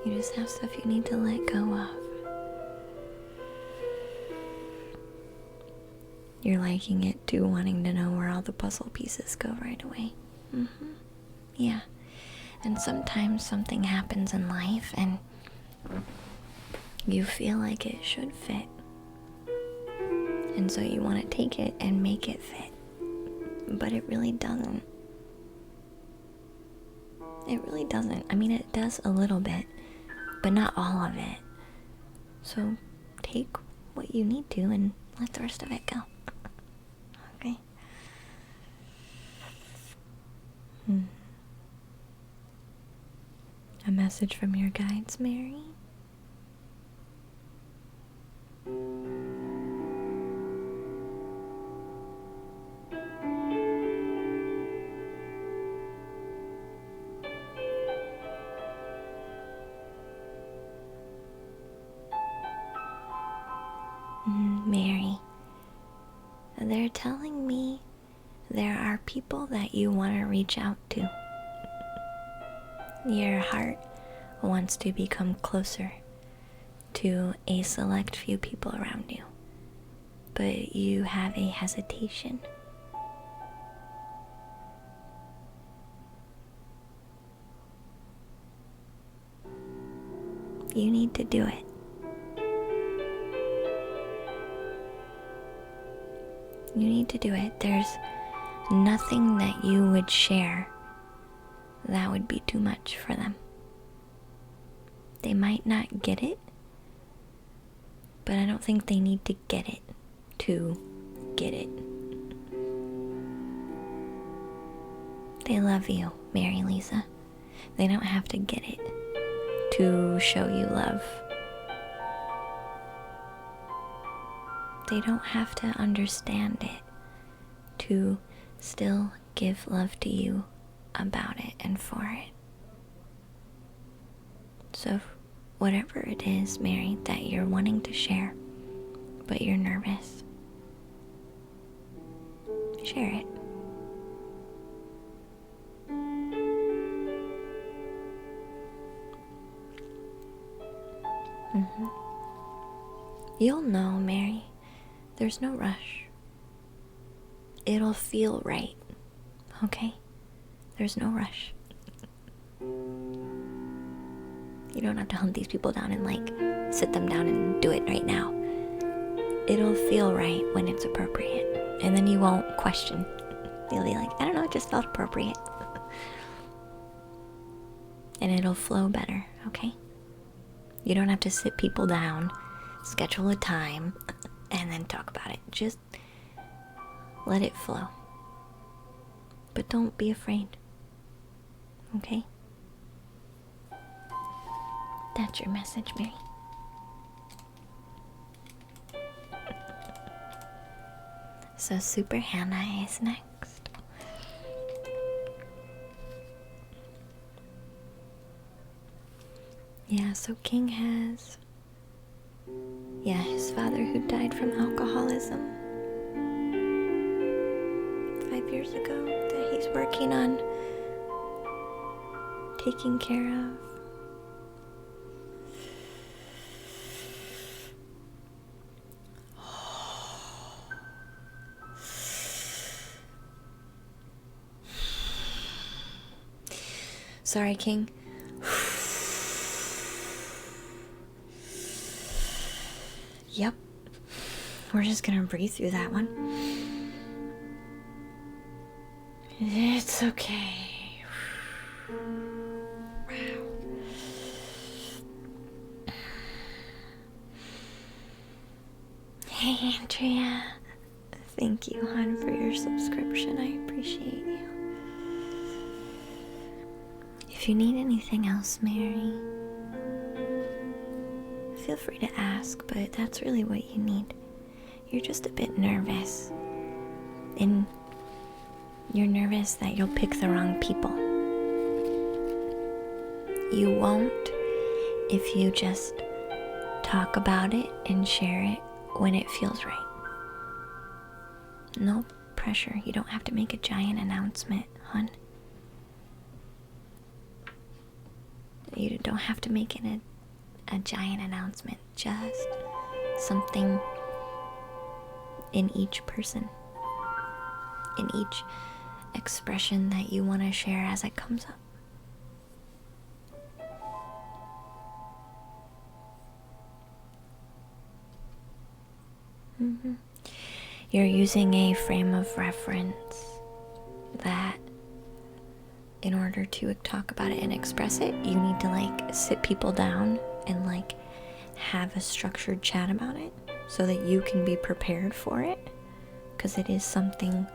You just have stuff you need to let go of. You're liking it too, wanting to know where all the puzzle pieces go right away. Yeah. And sometimes something happens in life and you feel like it should fit. And so you want to take it and make it fit. But it really doesn't. It really doesn't. I mean, it does a little bit, but not all of it. So take what you need to and let the rest of it go. Okay? A message from your guides, Mary? Mary, they're telling me there are people that you want to reach out to. Your heart wants to become closer to a select few people around you, but you have a hesitation. You need to do it. You need to do it. There's nothing that you would share that would be too much for them. They might not get it, but I don't think they need to get it to get it. They love you, Mary Lisa. They don't have to get it to show you love. They don't have to understand it to still give love to you about it and for it. So whatever it is, Mary, that you're wanting to share, but you're nervous, share it. You'll know, Mary. There's no rush. It'll feel right, okay? There's no rush. You don't have to hunt these people down and sit them down and do it right now. It'll feel right when it's appropriate. And then you won't question. You'll be like, I don't know, it just felt appropriate. And it'll flow better, okay? You don't have to sit people down, schedule a time, and then talk about it. Just let it flow. But don't be afraid. Okay? That's your message, Mary. So Super Hannah is next. Yeah, so King has, his father who died from alcoholism 5 years ago that he's working on taking care of. Sorry, King. Yep. We're just gonna breathe through that one. It's okay. Wow. Hey, Andrea. Thank you, hon, for your subscription. I appreciate you. If you need anything else, Mary, feel free to ask, but that's really what you need. You're just a bit nervous. And you're nervous that you'll pick the wrong people. You won't if you just talk about it and share it when it feels right. No pressure. You don't have to make a giant announcement, hon. You don't have to make it a giant announcement. Just something in each person, in each expression that you want to share as it comes up. You're using a frame of reference that in order to talk about it and express it, you need to sit people down and have a structured chat about it so that you can be prepared for it, because it is something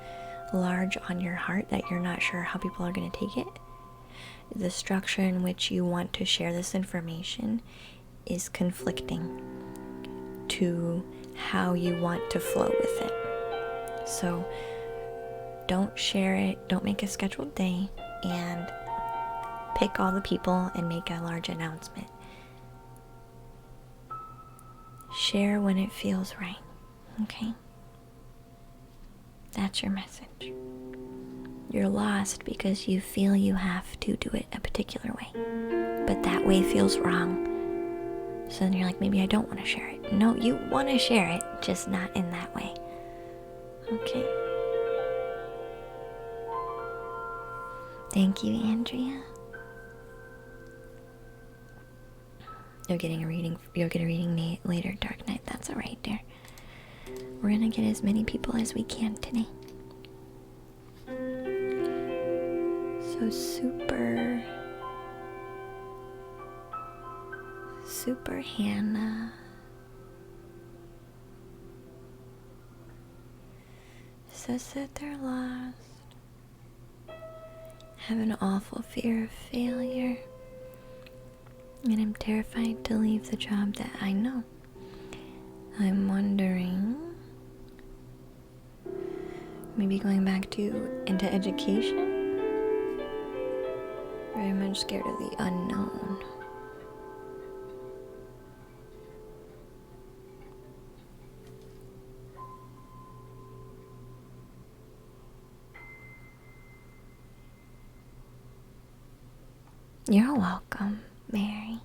large on your heart that you're not sure how people are going to take it. The structure in which you want to share this information is conflicting to how you want to flow with it. So don't share it, don't make a scheduled day and pick all the people and make a large announcement. Share when it feels right, okay? That's your message. You're lost because you feel you have to do it a particular way, but that way feels wrong. So then you're like, maybe I don't want to share it. No, you want to share it, just not in that way. Okay? Thank you, Andrea. You'll get a reading later, Dark Knight. That's alright, dear. We're gonna get as many people as we can today. So Super Hannah says that they're lost, have an awful fear of failure, and I'm terrified to leave the job that I know. I'm wondering, maybe going back into education? Very much scared of the unknown. You're welcome, Mary.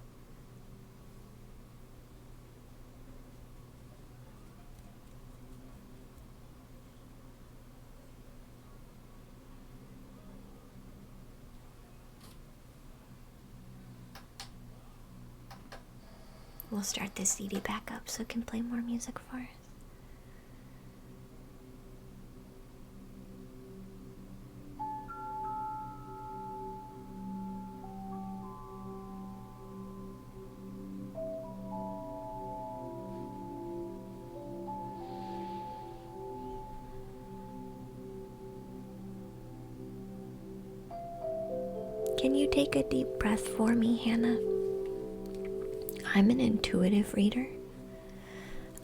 We'll start this CD back up so it can play more music for us. Can you take a deep breath for me, Hannah? I'm an intuitive reader.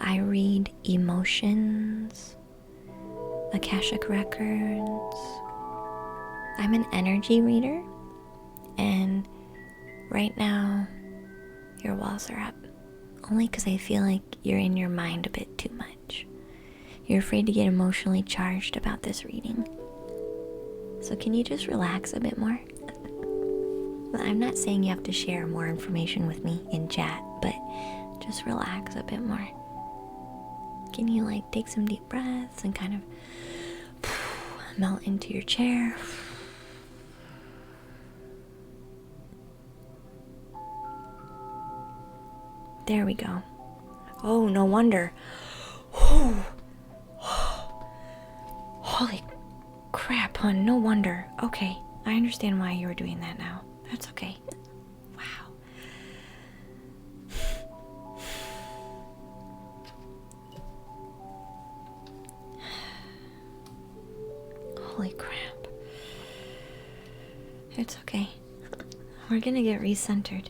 I read emotions, Akashic Records. I'm an energy reader, and right now your walls are up. Only because I feel like you're in your mind a bit too much. You're afraid to get emotionally charged about this reading. So can you just relax a bit more? I'm not saying you have to share more information with me in chat, but just relax a bit more. Can you like take some deep breaths and kind of melt into your chair? There we go. Oh, no wonder. Holy crap, hon, no wonder. Okay, I understand why you were doing that now. That's okay. Wow. Holy crap. It's okay. We're gonna get recentered.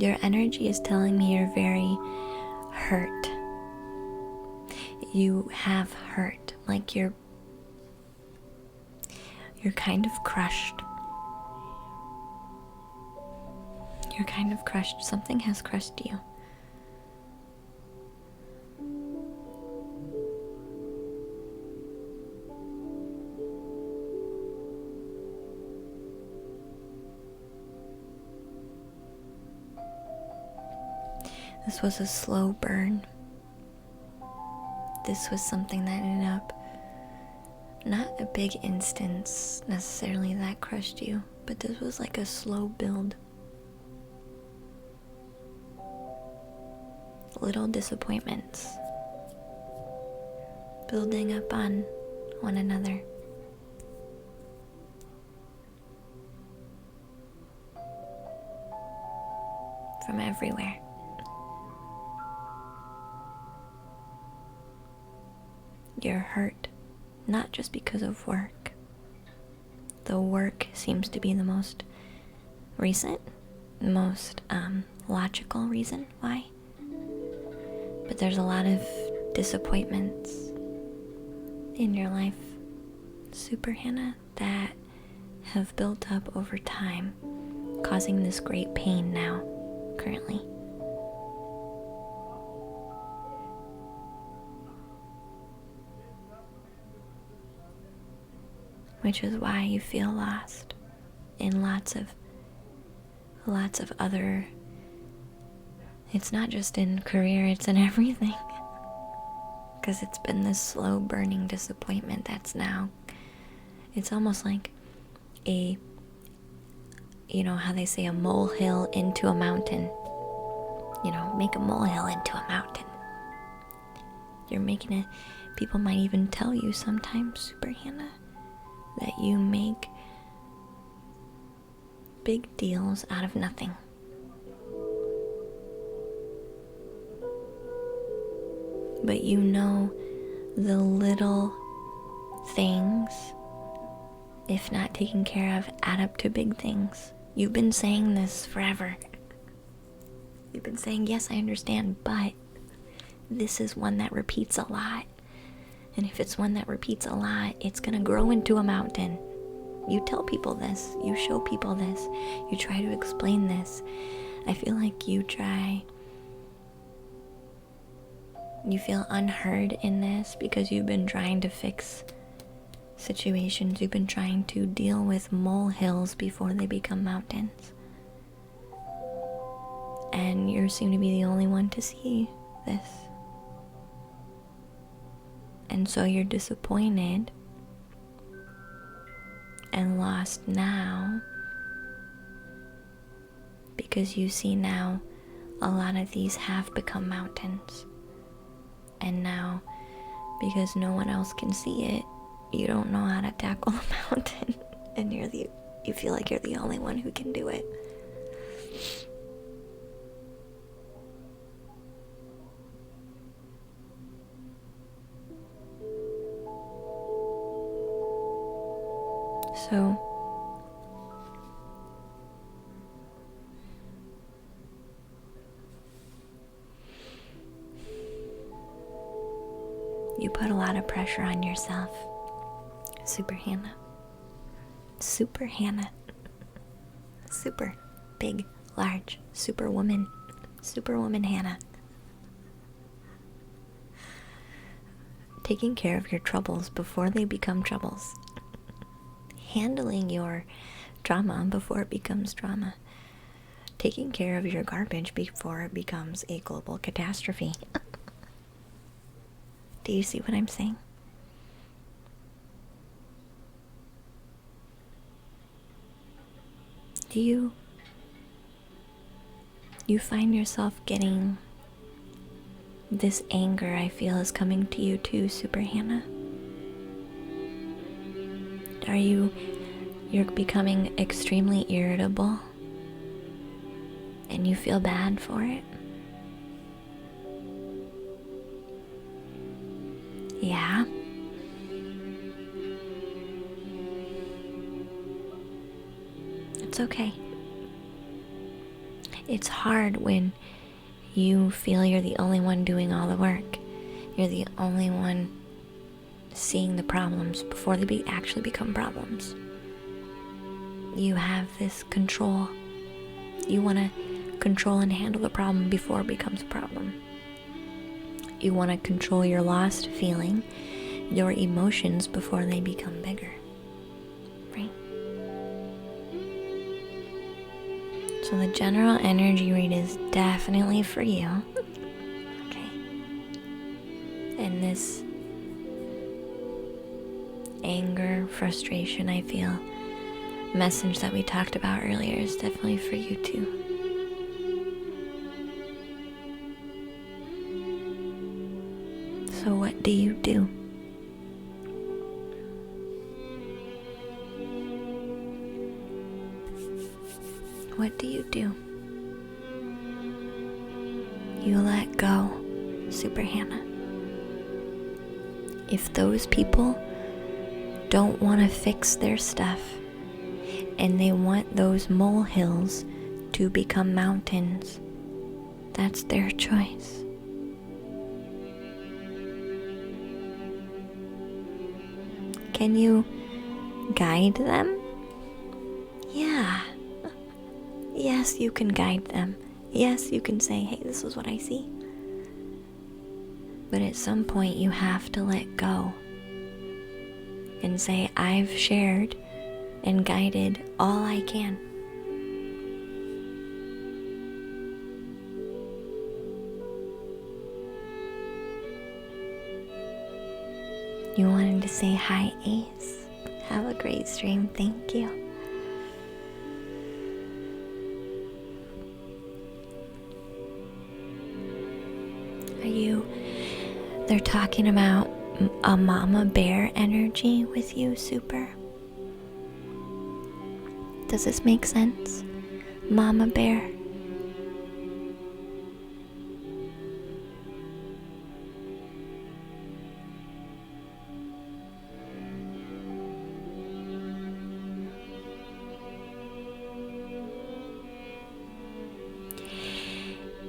Your energy is telling me you're very hurt. You have hurt, like you're kind of crushed. You're kind of crushed. Something has crushed you. This was a slow burn. This was something that ended up not a big instance necessarily that crushed you, but this was like a slow build. Little disappointments building up on one another. From everywhere. You're hurt, not just because of work. The work seems to be the most recent, most logical reason why. But there's a lot of disappointments in your life, Super Hannah, that have built up over time, causing this great pain now, currently. Which is why you feel lost in lots of other. It's not just in career, it's in everything. Because it's been this slow burning disappointment that's now, it's almost like a, you know how they say a molehill into a mountain. You know, make a molehill into a mountain. You're making it, people might even tell you sometimes, Super Hannah, that you make big deals out of nothing. But you know the little things, if not taken care of, add up to big things. You've been saying this forever. You've been saying, yes, I understand, but this is one that repeats a lot. And if it's one that repeats a lot, it's gonna grow into a mountain. You tell people this. You show people this. You try to explain this. I feel like you feel unheard in this because you've been trying to fix situations. You've been trying to deal with molehills before they become mountains. And you seem to be the only one to see this. And so you're disappointed and lost now because you see now a lot of these have become mountains. And now, because no one else can see it, you don't know how to tackle the mountain. And you feel like you're the only one who can do it. So You put a lot of pressure on yourself. Super Hannah. Super Hannah. Super. Big. Large. Superwoman. Superwoman Hannah. Taking care of your troubles before they become troubles. Handling your drama before it becomes drama. Taking care of your garbage before it becomes a global catastrophe. Do you see what I'm saying? Do you find yourself getting this anger I feel is coming to you too, Super Hannah? You're becoming extremely irritable and you feel bad for it? Yeah. It's okay. It's hard when you feel you're the only one doing all the work. You're the only one seeing the problems before they actually become problems. You have this control. You want to control and handle the problem before it becomes a problem. You want to control your lost feeling, your emotions before they become bigger. Right? So the general energy read is definitely for you. Okay. And this anger, frustration, I feel, message that we talked about earlier is definitely for you too. So what do you do? What do you do? You let go, Super Hannah. If those people don't want to fix their stuff and they want those molehills to become mountains, that's their choice. Can you guide them? Yeah. Yes, you can guide them. Yes, you can say, hey, this is what I see. But at some point you have to let go and say, I've shared and guided all I can. You wanted to say hi, Ace. Have a great stream. Thank you. They're talking about a mama bear energy with you, Super. Does this make sense? Mama bear.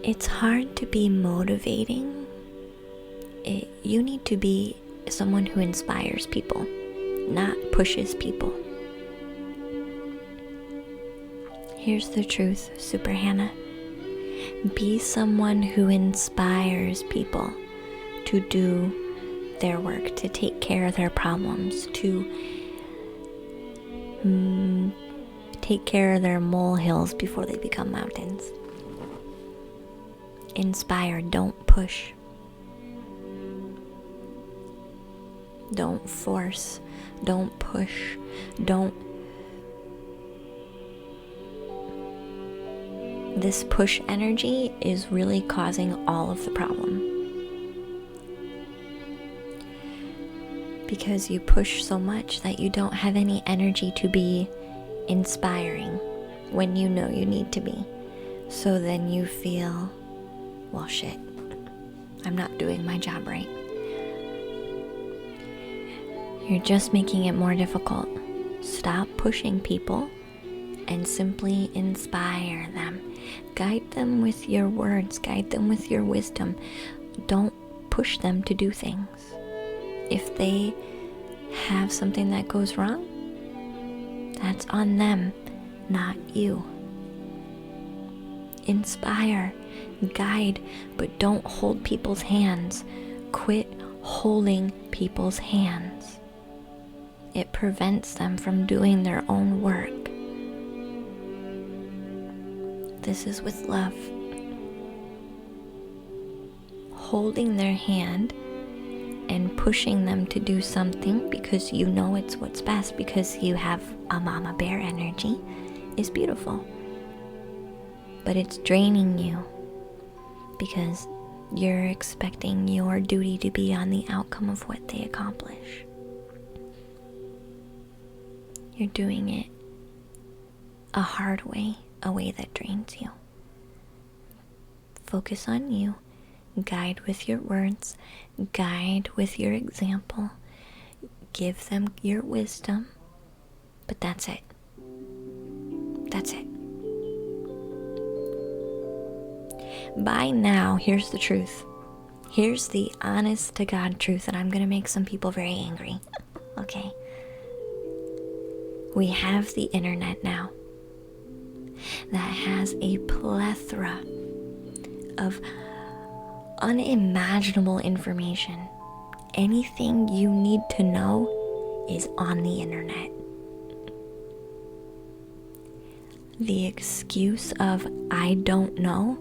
It's hard to be motivating. You need to be someone who inspires people, not pushes people. Here's the truth, Super Hannah. Be someone who inspires people to do their work, to take care of their problems, to take care of their molehills before they become mountains. Inspire, don't push. Don't force, don't push, don't. This push energy is really causing all of the problem. Because you push so much that you don't have any energy to be inspiring when you know you need to be. So then you feel, well, shit, I'm not doing my job right. You're just making it more difficult. Stop pushing people and simply inspire them. Guide them with your words. Guide them with your wisdom. Don't push them to do things. If they have something that goes wrong, that's on them, not you. Inspire, guide, but don't hold people's hands. Quit holding people's hands. It prevents them from doing their own work. This is with love. Holding their hand and pushing them to do something because you know it's what's best, because you have a mama bear energy, is beautiful. But it's draining you because you're expecting your duty to be on the outcome of what they accomplish. You're doing it a hard way, a way that drains you. Focus on you. Guide with your words. Guide with your example. Give them your wisdom. But that's it. That's it. By now, here's the truth. Here's the honest to God truth, and I'm going to make some people very angry. Okay? We have the internet now that has a plethora of unimaginable information. Anything you need to know is on the internet. The excuse of I don't know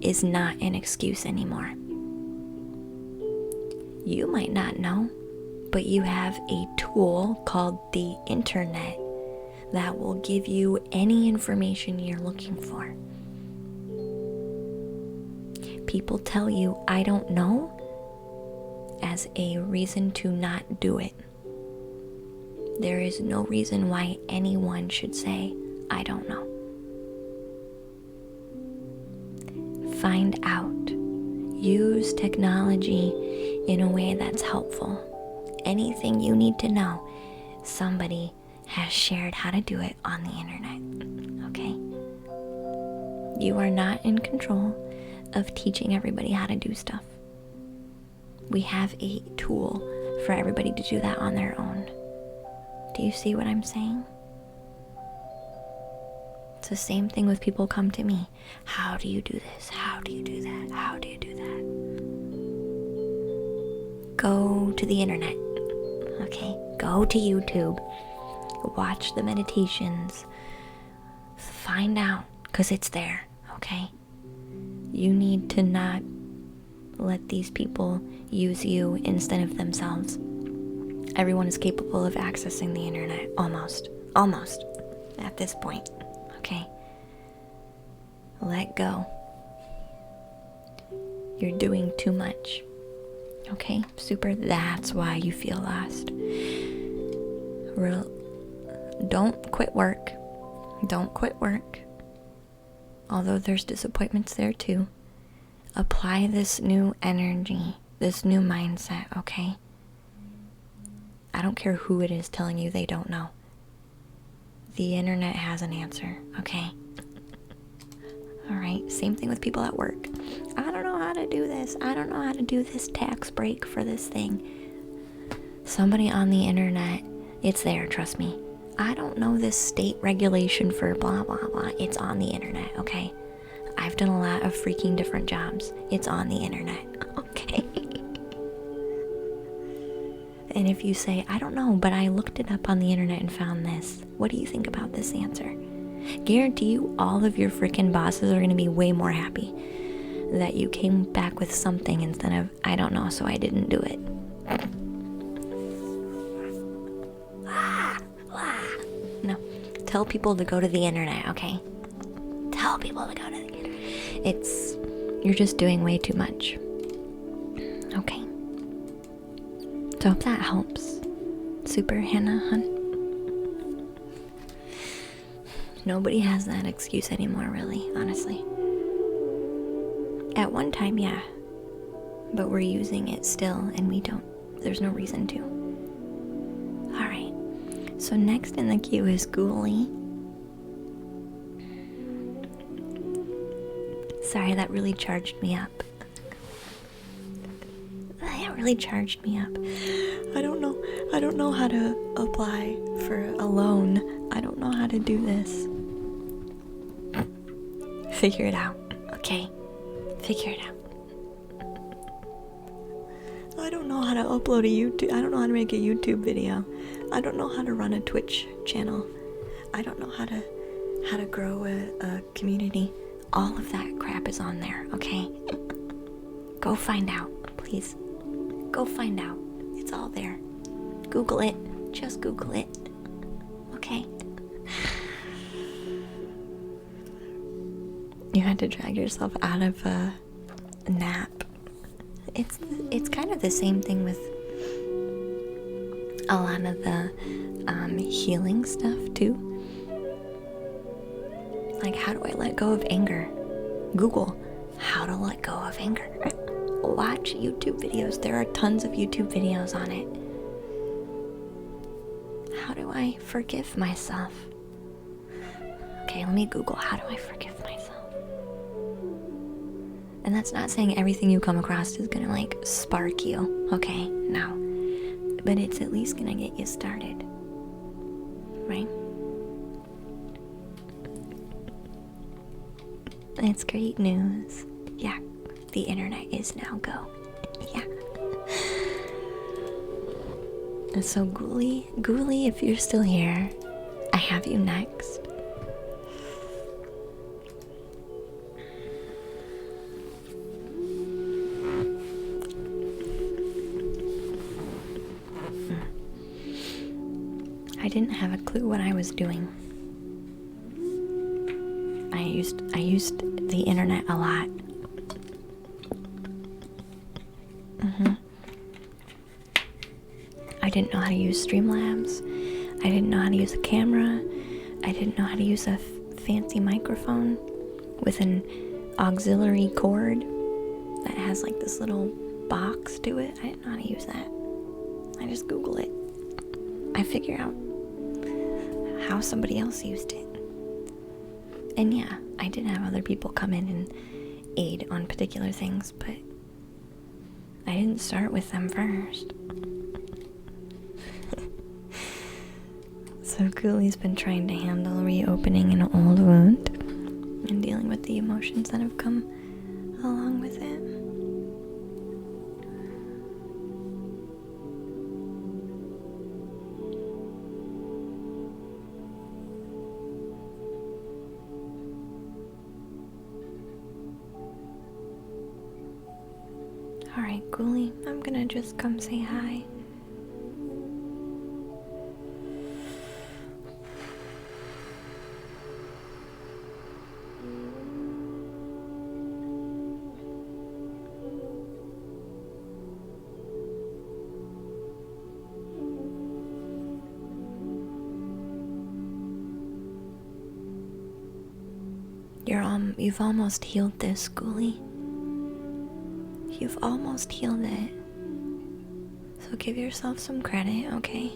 is not an excuse anymore. You might not know, but you have a tool called the internet that will give you any information you're looking for. People tell you, I don't know, as a reason to not do it. There is no reason why anyone should say, I don't know. Find out. Use technology in a way that's helpful. Anything you need to know, somebody has shared how to do it on the internet. Okay? You are not in control of teaching everybody how to do stuff. We have a tool for everybody to do that on their own. Do you see what I'm saying? It's the same thing with people come to me. How do you do this? How do you do that? How do you do that? Go to the internet. Okay? Go to YouTube. Watch the meditations. Find out, because it's there. Okay? You need to not let these people use you instead of themselves. Everyone is capable of accessing the internet. Almost at this point. Okay? Let go. You're doing too much. Okay? Super. That's why you feel lost. Don't quit work. Don't quit work. Although there's disappointments there too. Apply this new energy, this new mindset, okay? I don't care who it is telling you they don't know. The internet has an answer, okay? Alright, same thing with people at work. I don't know how to do this. I don't know how to do this tax break for this thing. Somebody on the internet, it's there, trust me. I don't know this state regulation for blah, blah, blah. It's on the internet, okay? I've done a lot of freaking different jobs. It's on the internet, okay? And if you say, I don't know, but I looked it up on the internet and found this, what do you think about this answer? Guarantee you all of your freaking bosses are going to be way more happy that you came back with something instead of, I don't know, so I didn't do it. No. Tell people to go to the internet, okay? Tell people to go to the internet. You're just doing way too much. Okay. So if that helps. Super Hannah, hun. Nobody has that excuse anymore, really, honestly. At one time, yeah. But we're using it still, and we don't. There's no reason to. Alright. So next in the queue is Ghoulie. Sorry, that really charged me up. That really charged me up. I don't know how to apply for a loan. I don't know how to do this. Figure it out, okay? Figure it out. I don't know how to upload a YouTube. I don't know how to make a YouTube video. I don't know how to run a Twitch channel. I don't know how to grow a community. All of that crap is on there, okay? Go find out, please. Go find out. It's all there. Google it. Just Google it. Okay? You had to drag yourself out of a nap. It's kind of the same thing with a lot of the healing stuff too. Like, how do I let go of anger? Google how to let go of anger. Watch YouTube videos. There are tons of YouTube videos on it. How do I forgive myself? Okay, let me Google how do I forgive myself. And that's not saying everything you come across is gonna like spark you, okay? No. But it's at least gonna get you started. Right? It's great news. Yeah, the internet is now go. Yeah. And so Ghoulie, if you're still here, I have you next. I didn't have a clue what I was doing. I used the internet a lot. I didn't know how to use Streamlabs. I didn't know how to use a camera. I didn't know how to use a fancy microphone with an auxiliary cord that has like this little box to it. I didn't know how to use that. I just Google it. I figure out how somebody else used it. And yeah, I did have other people come in and aid on particular things, but I didn't start with them first. So Ghoulie's been trying to handle reopening an old wound and dealing with the emotions that have come along with it. Alright, Ghoulie, I'm gonna just come say hi. You've almost healed this, Ghoulie. You've almost healed it. So give yourself some credit, okay?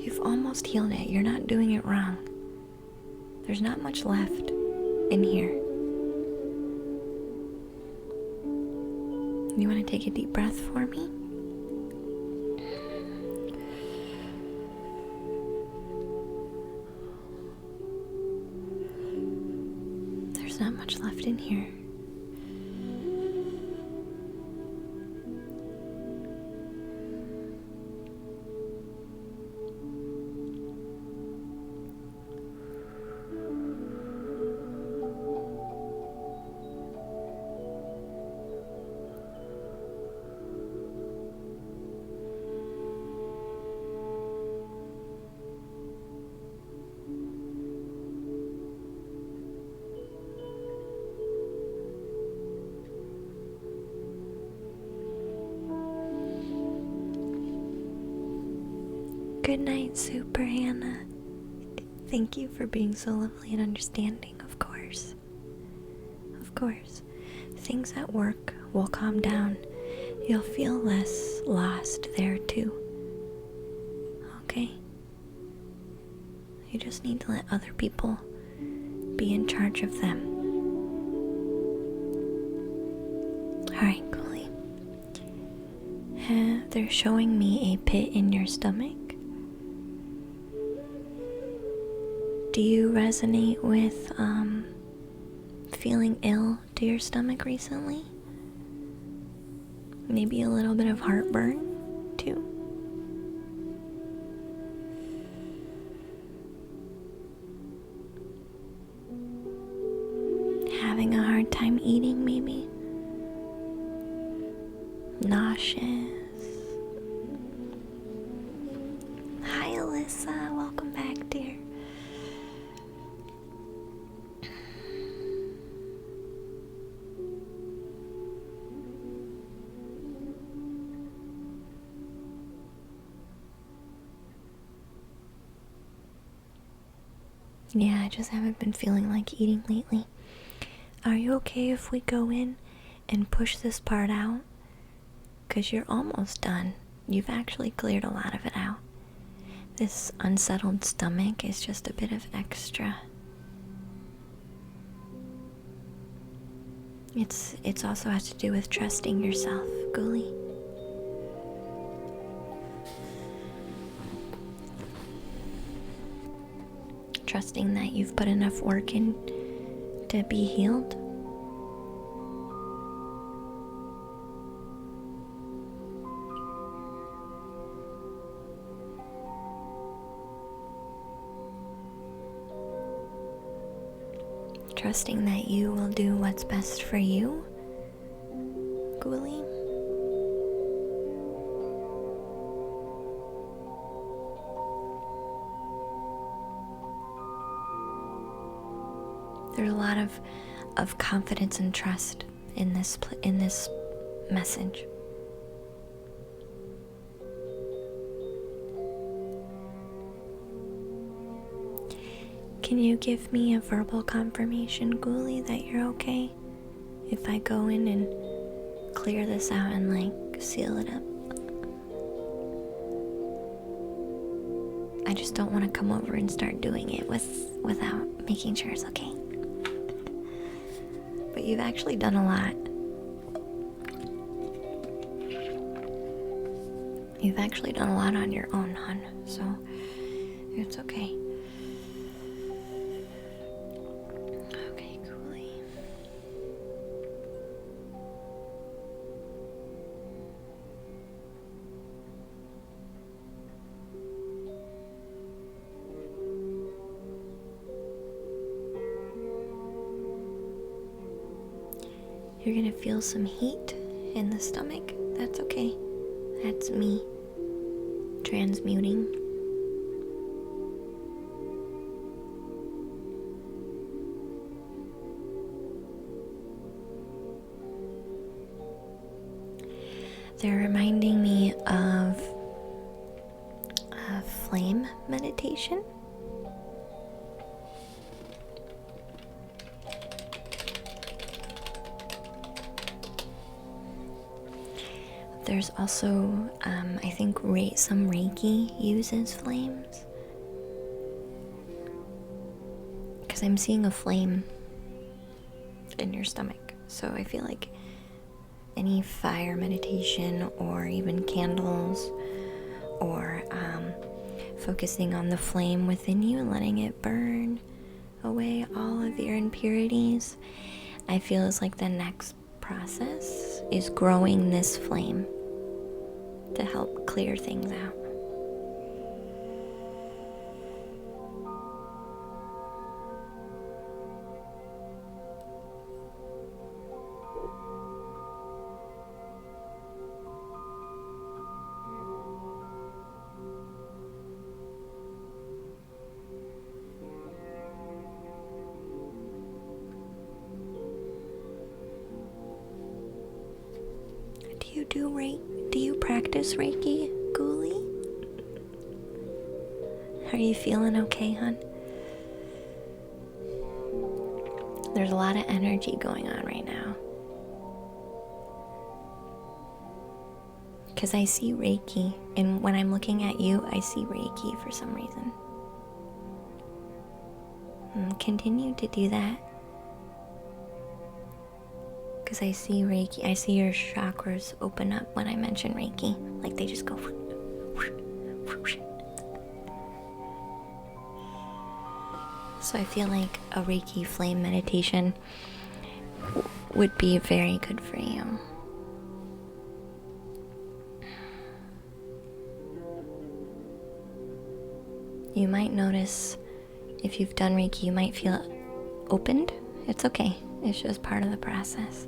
You've almost healed it. You're not doing it wrong. There's not much left in here. You want to take a deep breath for me? Not much left in here. Good night, Super Hannah. Thank you for being so lovely and understanding, of course. Of course. Things at work will calm down. You'll feel less lost there too. Okay? You just need to let other people be in charge of them. Alright, Ghoulie. They're showing me a pit in your stomach. Do you resonate with feeling ill to your stomach recently? Maybe a little bit of heartburn too? Having a hard time eating, maybe? Nauseous? Hi, Alyssa. Welcome back, dear. Yeah, I just haven't been feeling like eating lately. Are you okay if we go in and push this part out? 'Cause you're almost done. You've actually cleared a lot of it out. This unsettled stomach is just a bit of extra. It's also has to do with trusting yourself, Ghoulie. Trusting that you've put enough work in to be healed. Trusting that you will do what's best for you, Ghoulie. There's a lot of confidence and trust in this message. Can you give me a verbal confirmation, Ghoulie, that you're okay if I go in and clear this out and like seal it up? I just don't want to come over and start doing it without making sure it's okay. But you've actually done a lot. You've actually done a lot on your own, hon, so it's okay. Okay, Ghoulie. You're gonna feel some heat in the stomach. That's okay. That's me transmuting. They're reminding me of a flame meditation. There's also, I think, some Reiki uses flames. Because I'm seeing a flame in your stomach. So I feel like any fire meditation or even candles or focusing on the flame within you and letting it burn away all of your impurities, I feel is like the next process is growing this flame to help clear things out. Do you practice Reiki, Ghoulie? Are you feeling okay, hon? There's a lot of energy going on right now. Because I see Reiki, and when I'm looking at you, I see Reiki for some reason. Continue to do that. Because I see Reiki, I see your chakras open up when I mention Reiki. Like they just go. So I feel like a Reiki flame meditation would be very good for you. You might notice if you've done Reiki, you might feel opened. It's okay. It's just part of the process.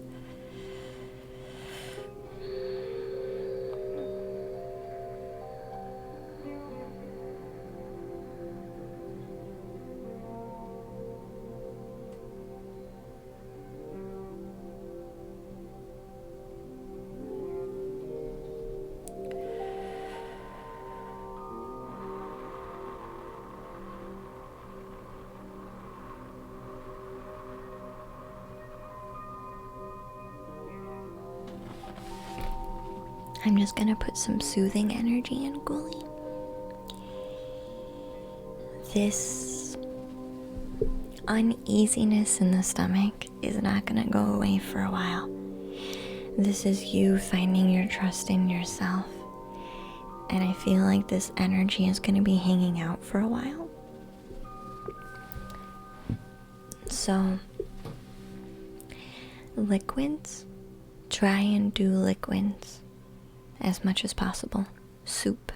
I'm just gonna put some soothing energy in, Ghoulie. This uneasiness in the stomach is not gonna go away for a while. This is you finding your trust in yourself. And I feel like this energy is gonna be hanging out for a while. So, liquids, try and do liquids as much as possible. Soup,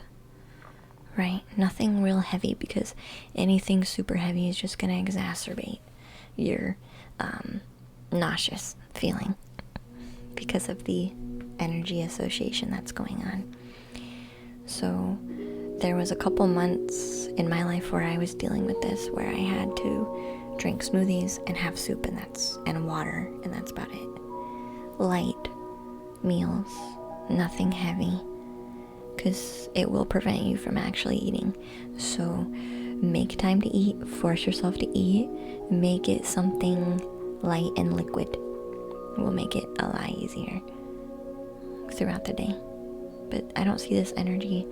right? Nothing real heavy, because anything super heavy is just going to exacerbate your nauseous feeling because of the energy association that's going on. So there was a couple months in my life where I was dealing with this, where I had to drink smoothies and have soup and water, and that's about it. Light meals, nothing heavy, because it will prevent you from actually eating. So make time to eat, force yourself to eat, make it something light and liquid. It will make it a lot easier throughout the day. But I don't see this energy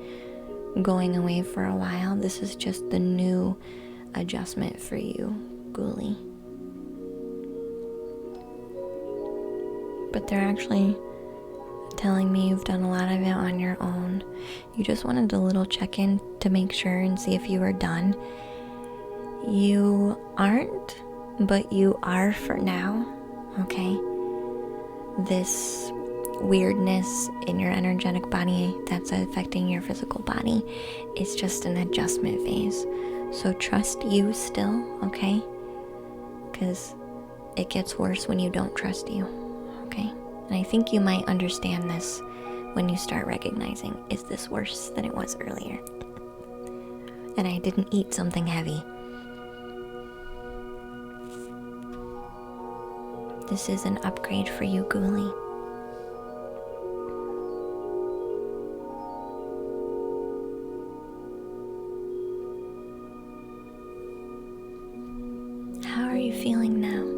going away for a while. This is just the new adjustment for you, Ghoulie. But they're actually telling me you've done a lot of it on your own. You just wanted a little check-in to make sure and see if you were done. You aren't, but you are for now, okay? This weirdness in your energetic body that's affecting your physical body is just an adjustment phase. So trust you still, okay? Because it gets worse when you don't trust you, okay? And I think you might understand this when you start recognizing, is this worse than it was earlier? And I didn't eat something heavy. This is an upgrade for you, Ghoulie. How are you feeling now?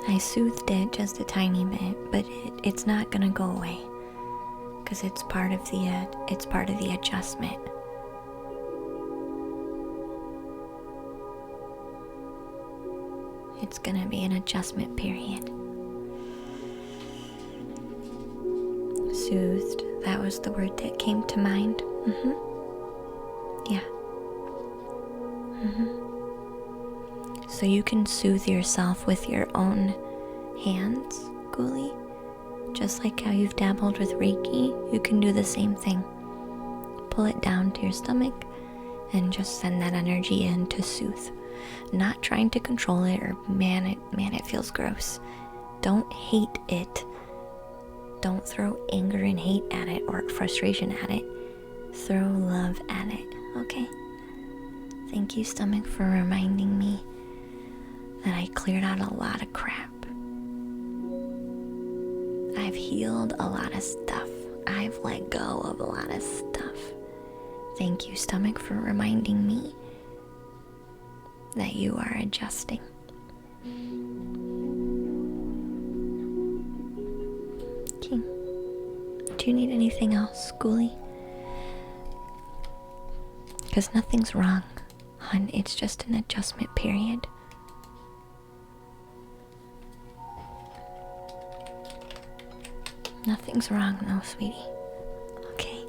I soothed it just a tiny bit, but it's not gonna go away because it's part of the adjustment. It's gonna be an adjustment period. Soothed, that was the word that came to mind. Yeah. So you can soothe yourself with your own hands, Ghoulie. Just like how you've dabbled with Reiki, you can do the same thing. Pull it down to your stomach and just send that energy in to soothe. Not trying to control it or man, it feels gross. Don't hate it. Don't throw anger and hate at it or frustration at it. Throw love at it, okay? Thank you, stomach, for reminding me that I cleared out a lot of crap. I've healed a lot of stuff. I've let go of a lot of stuff. Thank you, stomach, for reminding me that you are adjusting. Okay. Do you need anything else, Ghoulie? Because nothing's wrong, Hun, it's just an adjustment period. Nothing's wrong, though, sweetie. Okay.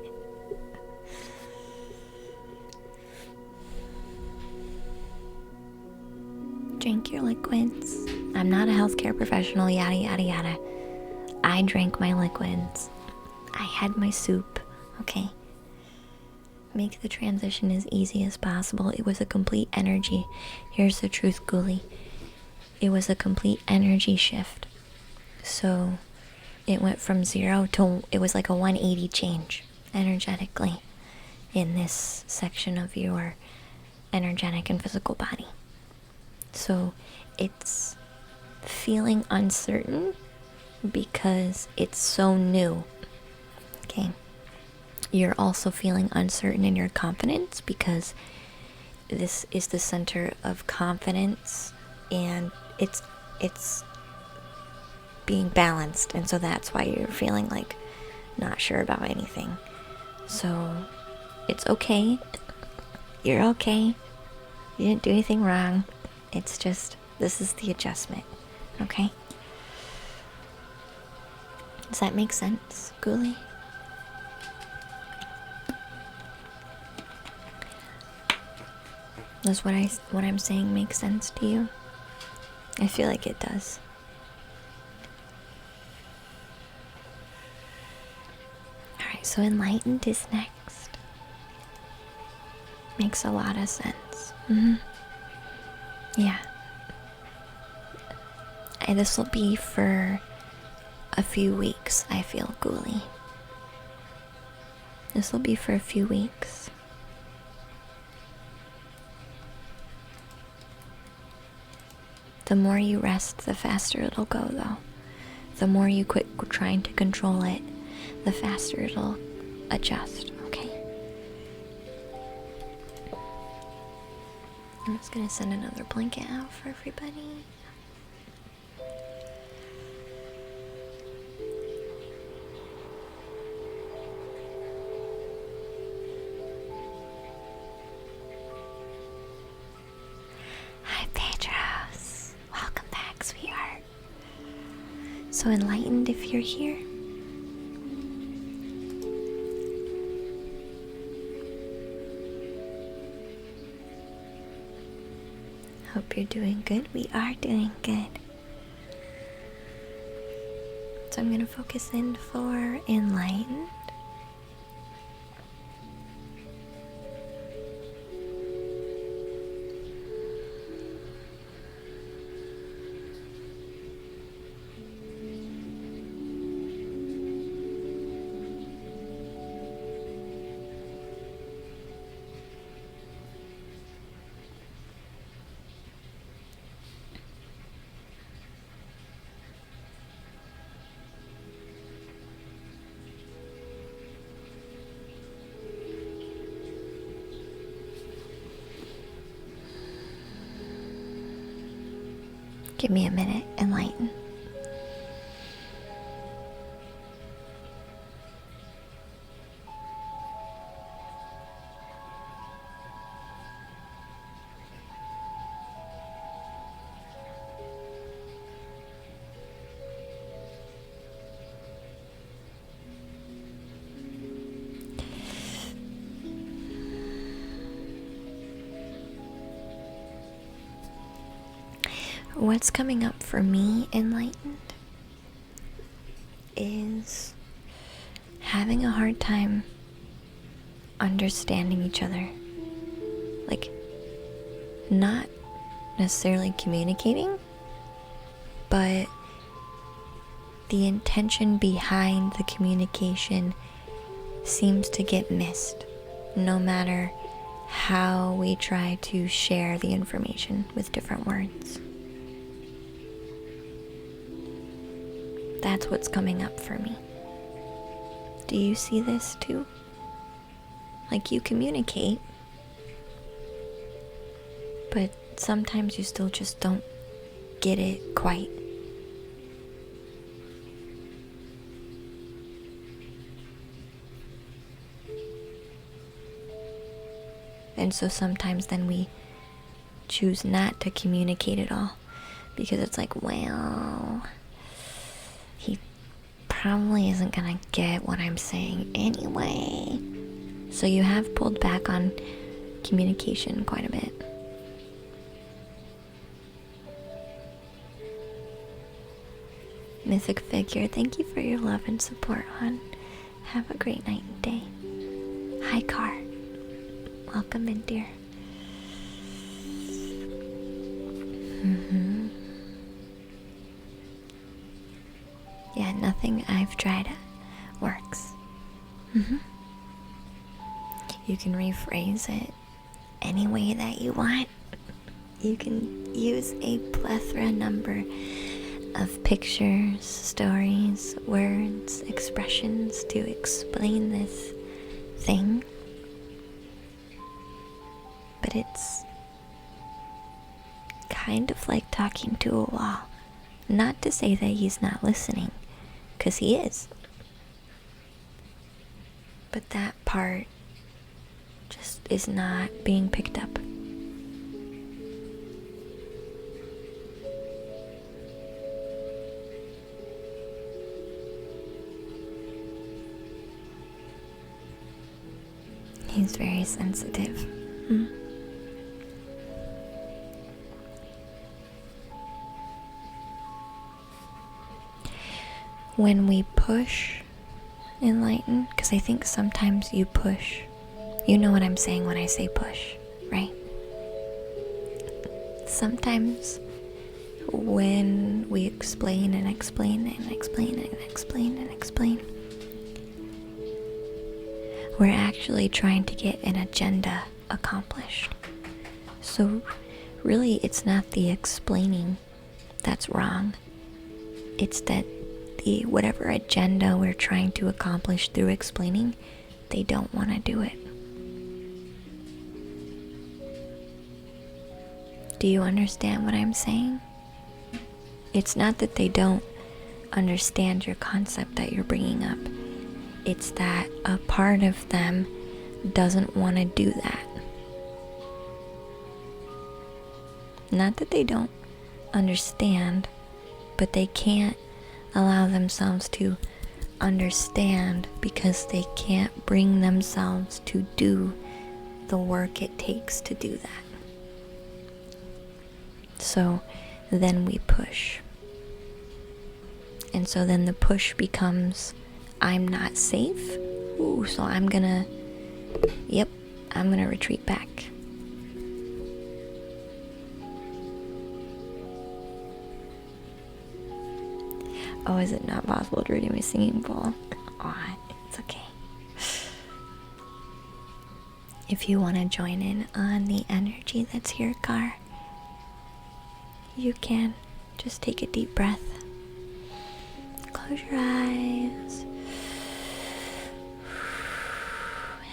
Drink your liquids. I'm not a healthcare professional, yada yada yada. I drank my liquids. I had my soup, okay? Make the transition as easy as possible. It was a complete energy. Here's the truth, Ghoulie. It was a complete energy shift. So it went from 0 to, it was like a 180 change energetically in this section of your energetic and physical body. So it's feeling uncertain because it's so new. Okay. You're also feeling uncertain in your confidence because this is the center of confidence, and it's being balanced, and so that's why you're feeling like not sure about anything. So it's okay. You're okay. You didn't do anything wrong. It's just, this is the adjustment. Okay? Does that make sense, Ghoulie? Does what I'm saying make sense to you? I feel like it does. Alright, so enlightened is next. Makes a lot of sense. Yeah. And this will be for a few weeks, I feel, Ghoulie. This will be for a few weeks. The more you rest, the faster it'll go, though. The more you quit trying to control it, the faster it'll adjust, okay? I'm just gonna send another blanket out for everybody. Hi, Pedros. Welcome back, sweetheart. So enlightened if you're here. Hope you're doing good. We are doing good. So I'm going to focus in for enlightened. Give me a minute, enlighten. What's coming up for me, enlightened, is having a hard time understanding each other. Like, not necessarily communicating, but the intention behind the communication seems to get missed, no matter how we try to share the information with different words. That's what's coming up for me. Do you see this too? Like, you communicate, but sometimes you still just don't get it quite. And so sometimes then we choose not to communicate at all, because it's like, well, he probably isn't gonna get what I'm saying anyway. So you have pulled back on communication quite a bit. Mythic Figure, thank you for your love and support, hon. Have a great night and day. Hi, Car. Welcome in, dear. Yeah, nothing I've tried works. You can rephrase it any way that you want. You can use a plethora number of pictures, stories, words, expressions to explain this thing. But it's kind of like talking to a wall. Not to say that he's not listening, because he is. But that part just is not being picked up. He's very sensitive. When we push enlighten, because I think sometimes you push. You know what I'm saying when I say push, right? Sometimes when we explain and explain and explain and explain and explain, we're actually trying to get an agenda accomplished. So really, it's not the explaining that's wrong. It's that the whatever agenda we're trying to accomplish through explaining, they don't want to do it. Do you understand what I'm saying? It's not that they don't understand your concept that you're bringing up. It's that a part of them doesn't want to do that. Not that they don't understand, but they can't allow themselves to understand because they can't bring themselves to do the work it takes to do that. So then we push. And so then the push becomes, I'm not safe. Ooh, so I'm gonna retreat back. Oh, is it not possible to redeem a singing bowl? Aw, it's okay. If you want to join in on the energy that's here, Car, you can. Just take a deep breath. Close your eyes.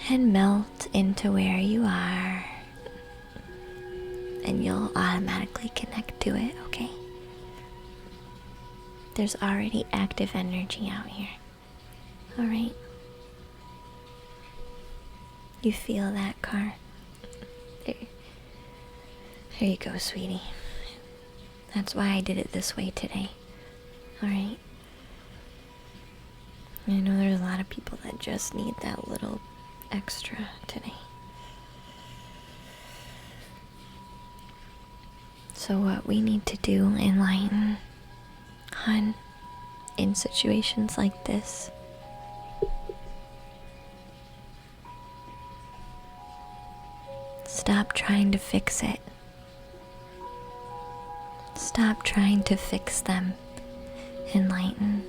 And melt into where you are. And you'll automatically connect to it, okay? There's already active energy out here. Alright? You feel that, Car? There you go, sweetie. That's why I did it this way today. Alright? I know there's a lot of people that just need that little extra today. So what we need to do, enlighten, hon, in situations like this, stop trying to fix it. Stop trying to fix them. Enlighten.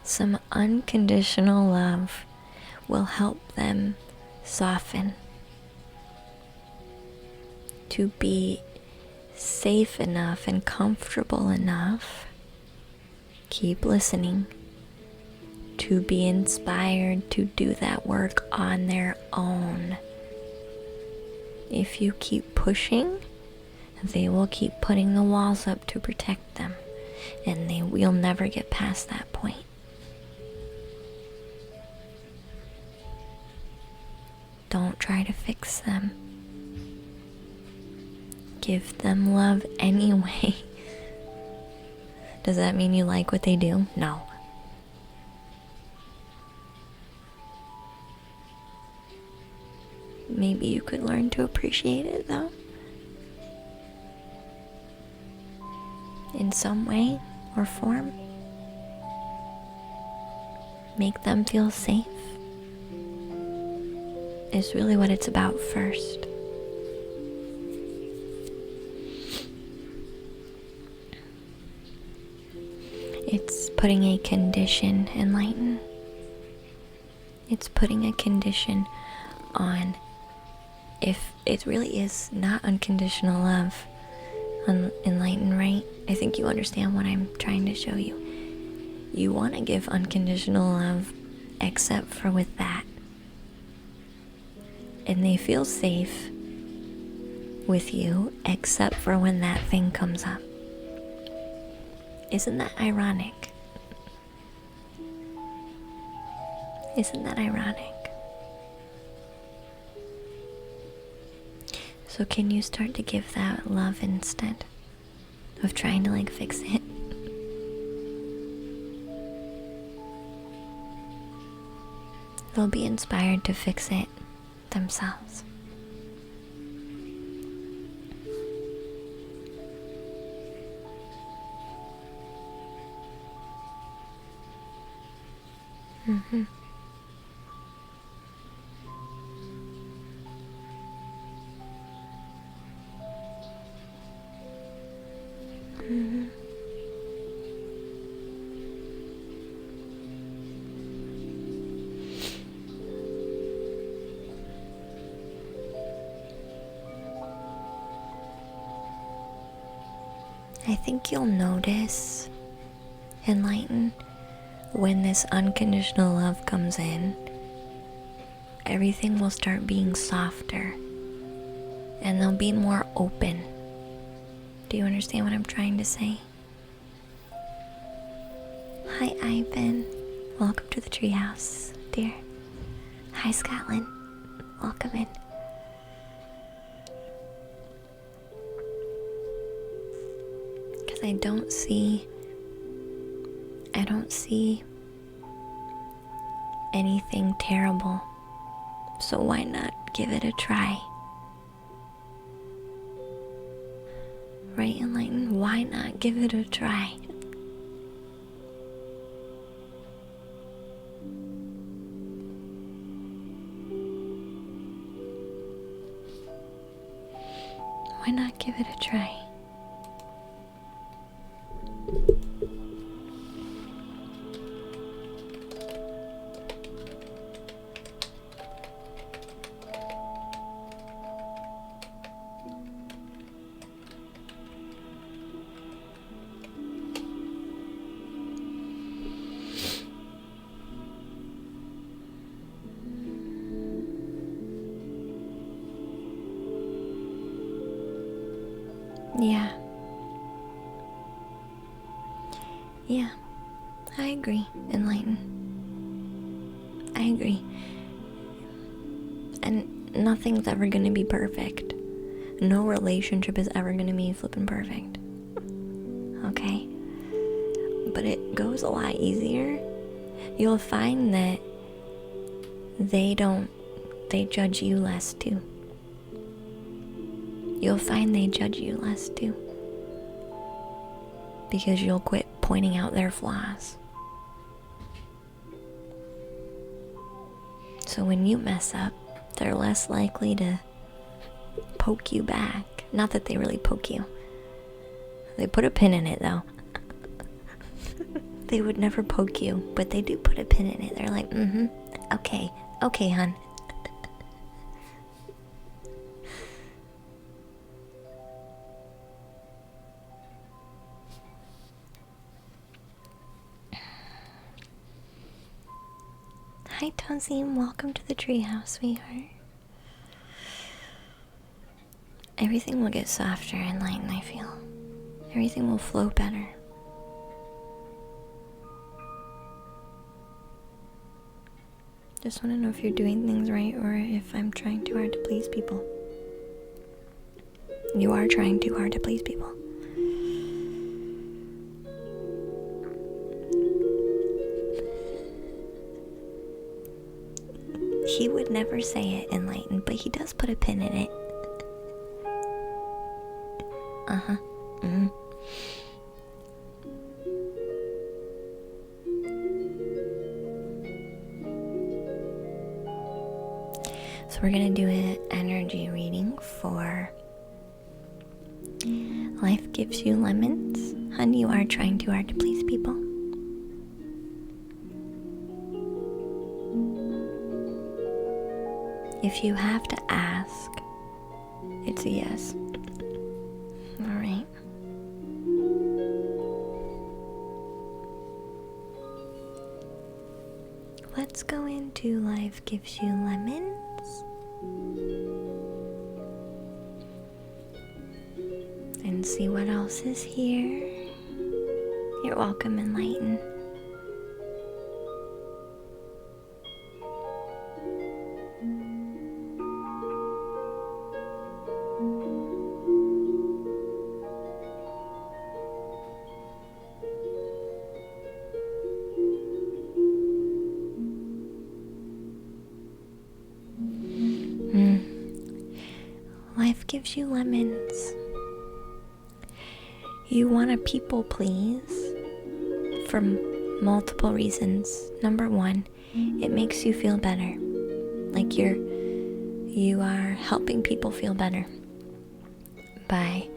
Some unconditional love will help them soften, to be safe enough and comfortable enough. Keep listening. To be inspired to do that work on their own. If you keep pushing, they will keep putting the walls up to protect them. and we'll never get past that point. Don't try to fix them. Give them love anyway. Does that mean you like what they do? No. Maybe you could learn to appreciate it though. In some way or form. Make them feel safe. Is really what it's about first. It's putting a condition, Enlighten. It's putting a condition on, if it really is not unconditional love, Enlighten, right? I think you understand what I'm trying to show you. You want to give unconditional love, except for with that. And they feel safe with you, except for when that thing comes up. Isn't that ironic? Isn't that ironic? So can you start to give that love instead of trying to like fix it? They'll be inspired to fix it themselves. Mm-hmm. Mm-hmm. I think you'll notice, Enlighten, when this unconditional love comes in, everything will start being softer and they'll be more open. Do you understand what I'm trying to say? Hi, Ivan. Welcome to the treehouse, dear. Hi, Scotland. Welcome in. Because I don't see anything terrible. So why not give it a try? Right, Enlighten? Why not give it a try? Why not give it a try? Yeah, I agree, Enlighten. I agree. And nothing's ever gonna be perfect. No relationship is ever gonna be flippin' perfect. Okay? But it goes a lot easier. You'll find that they judge you less too. You'll find they judge you less too. Because you'll quit pointing out their flaws. So when you mess up, they're less likely to poke you back. Not that they really poke you. They put a pin in it though. They would never poke you, but they do put a pin in it. They're like, okay, hun. Hi, Tozim. Welcome to the treehouse, sweetheart. Everything will get softer and light, I feel. Everything will flow better. Just want to know if you're doing things right or if I'm trying too hard to please people. You are trying too hard to please people. He would never say it, Enlightened, but he does put a pin in it. Uh-huh. Mm-hmm. So we're gonna do an energy reading for Life Gives You Lemons. Honey, you are trying too hard to please people. If you have to ask, it's a yes. Alright. Let's go into Life Gives You Lemons. And see what else is here. You're welcome, Enlighten. Life gives you lemons. You want to people please for multiple reasons. Number one, it makes you feel better. Like you are helping people feel better by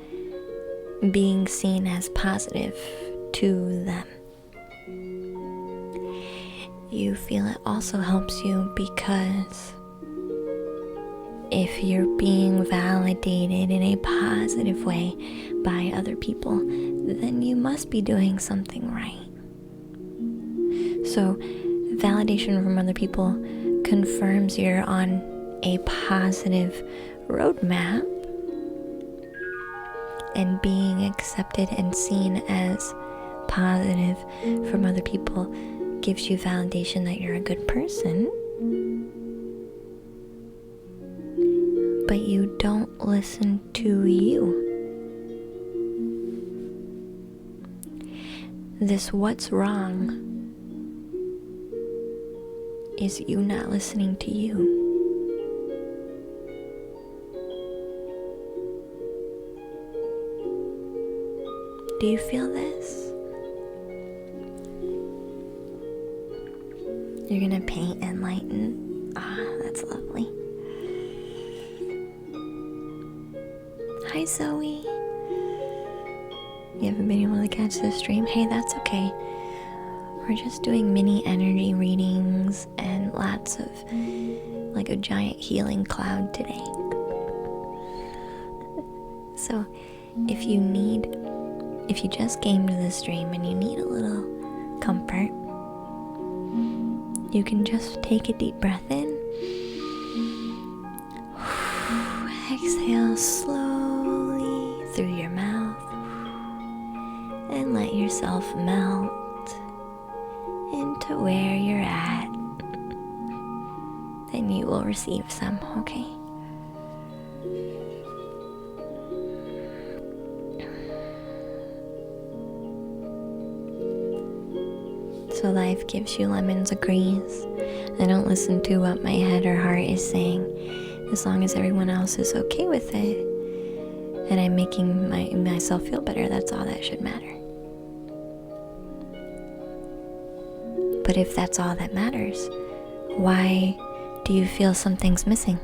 being seen as positive to them. You feel it also helps you because if you're being validated in a positive way by other people, then you must be doing something right. So, validation from other people confirms you're on a positive roadmap, and being accepted and seen as positive from other people gives you validation that you're a good person. But you don't listen to you. This what's wrong is you not listening to you. Do you feel this? You're gonna paint and lighten. That's lovely. Hi Zoe. You haven't been able to catch this stream? Hey, that's okay. We're just doing mini energy readings and lots of like a giant healing cloud today. So if you just came to this stream and you need a little comfort, you can just take a deep breath in. Exhale slowly through your mouth and let yourself melt into where you're at. Then you will receive some, okay? So life gives you lemons agrees. I don't listen to what my head or heart is saying. As long as everyone else is okay with it and I'm making myself feel better, that's all that should matter. But if that's all that matters, why do you feel something's missing?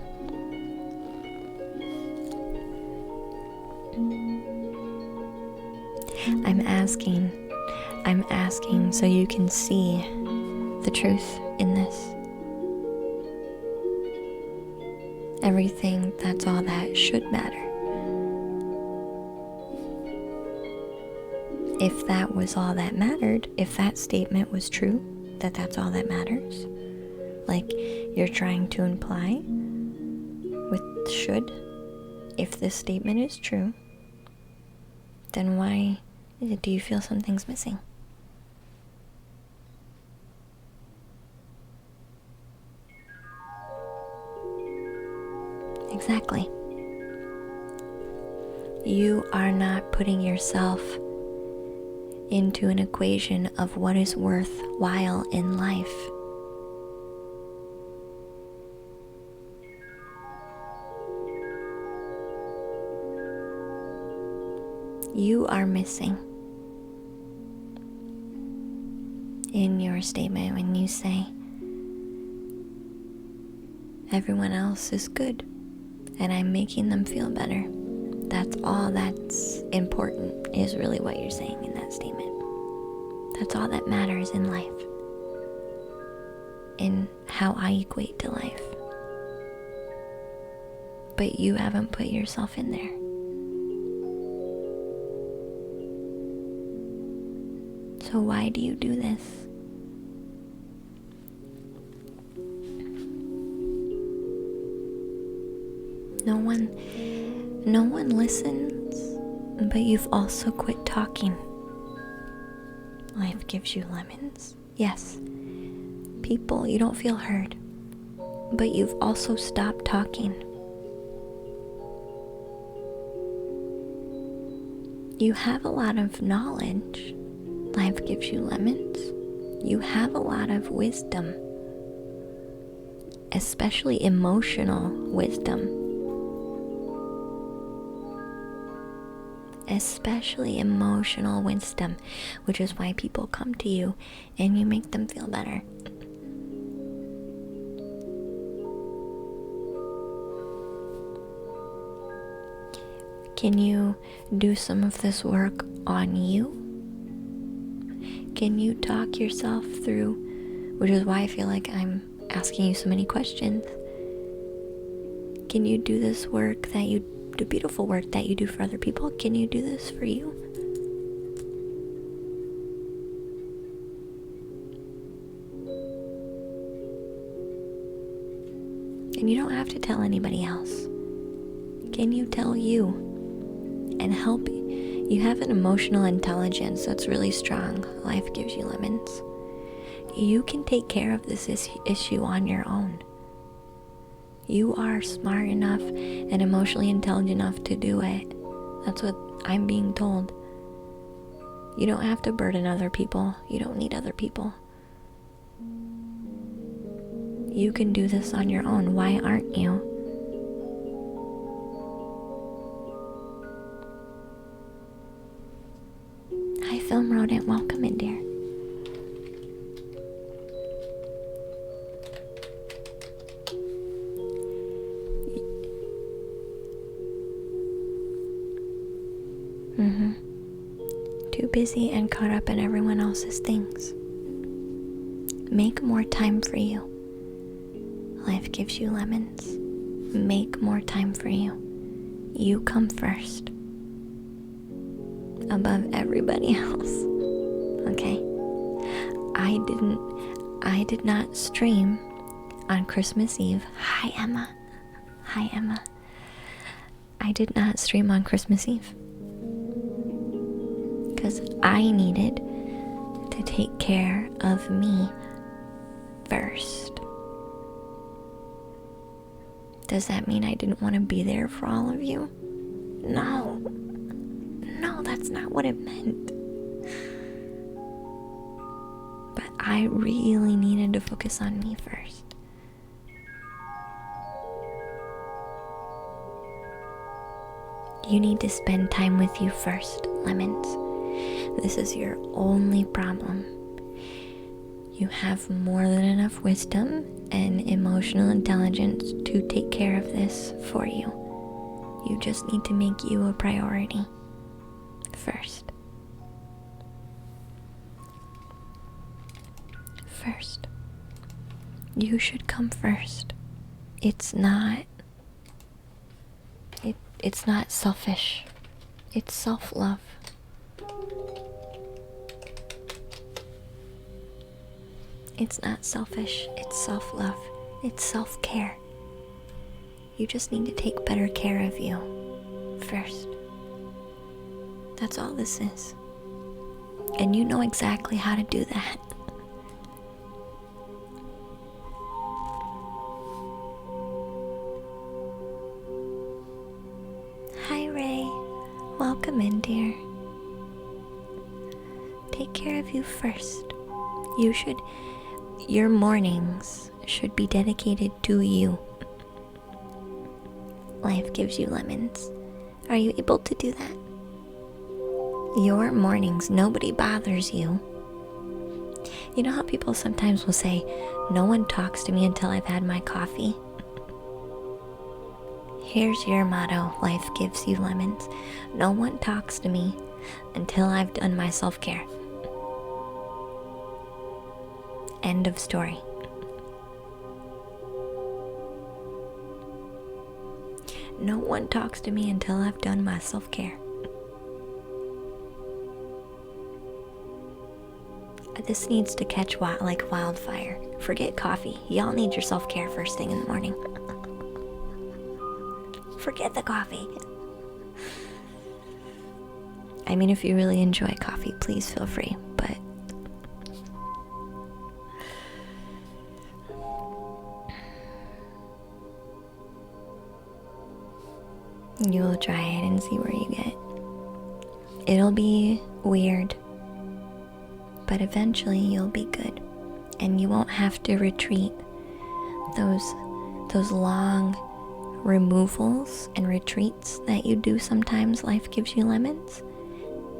I'm asking so you can see the truth in this. Everything, that's all that should matter. If that was all that mattered, if that statement was true, that that's all that matters, like you're trying to imply with should, if this statement is true, then why do you feel something's missing? Exactly. You are not putting yourself into an equation of what is worthwhile in life. You are missing in your statement when you say everyone else is good and I'm making them feel better. That's all that's important, is really what you're saying in that statement. That's all that matters in life, in how I equate to life. But you haven't put yourself in there. So why do you do this? No one listens, but you've also quit talking. Life gives you lemons. Yes, people, you don't feel heard, but you've also stopped talking. You have a lot of knowledge. Life gives you lemons. You have a lot of wisdom, especially emotional wisdom. Especially emotional wisdom, which is why people come to you and you make them feel better. Can you do some of this work on you? Can you talk yourself through, which is why I feel like I'm asking you so many questions. Can you do this work that you do, beautiful work that you do for other people? Can you do this for you? And you don't have to tell anybody else. Can you tell you and help? You have an emotional intelligence that's really strong. Life gives you lemons. You can take care of this issue on your own. You are smart enough and emotionally intelligent enough to do it. That's what I'm being told. You don't have to burden other people. You don't need other people. You can do this on your own. Why aren't you? Hi, Film Rodent. Welcome in, dear. Too busy and caught up in everyone else's things. Make more time for you. Life gives you lemons. Make more time for you. You come first. Above everybody else. Okay? I did not stream on Christmas Eve. Hi, Emma. Hi, Emma. I did not stream on Christmas Eve. Because I needed to take care of me first. Does that mean I didn't want to be there for all of you? No, that's not what it meant. But I really needed to focus on me first. You need to spend time with you first, lemons. This is your only problem. You have more than enough wisdom and emotional intelligence to take care of this for you. You just need to make you a priority first. First. You should come first. It's not selfish. It's self-love. It's not selfish, it's self-love. It's self-care. You just need to take better care of you first. That's all this is. And you know exactly how to do that. Ray. Welcome in, dear. Take care of you first. Your mornings should be dedicated to you. Life gives you lemons. Are you able to do that? Your mornings, nobody bothers you. You know how people sometimes will say, no one talks to me until I've had my coffee? Here's your motto, life gives you lemons. No one talks to me until I've done my self-care. End of story. No one talks to me until I've done my self-care. This needs to catch like wildfire. Forget coffee. Y'all need your self-care first thing in the morning. Forget the coffee. I mean, if you really enjoy coffee, please feel free, but you will try it and see where you get. It'll be weird, but eventually you'll be good, and you won't have to retreat. Those long removals and retreats that you do sometimes, life gives you lemons.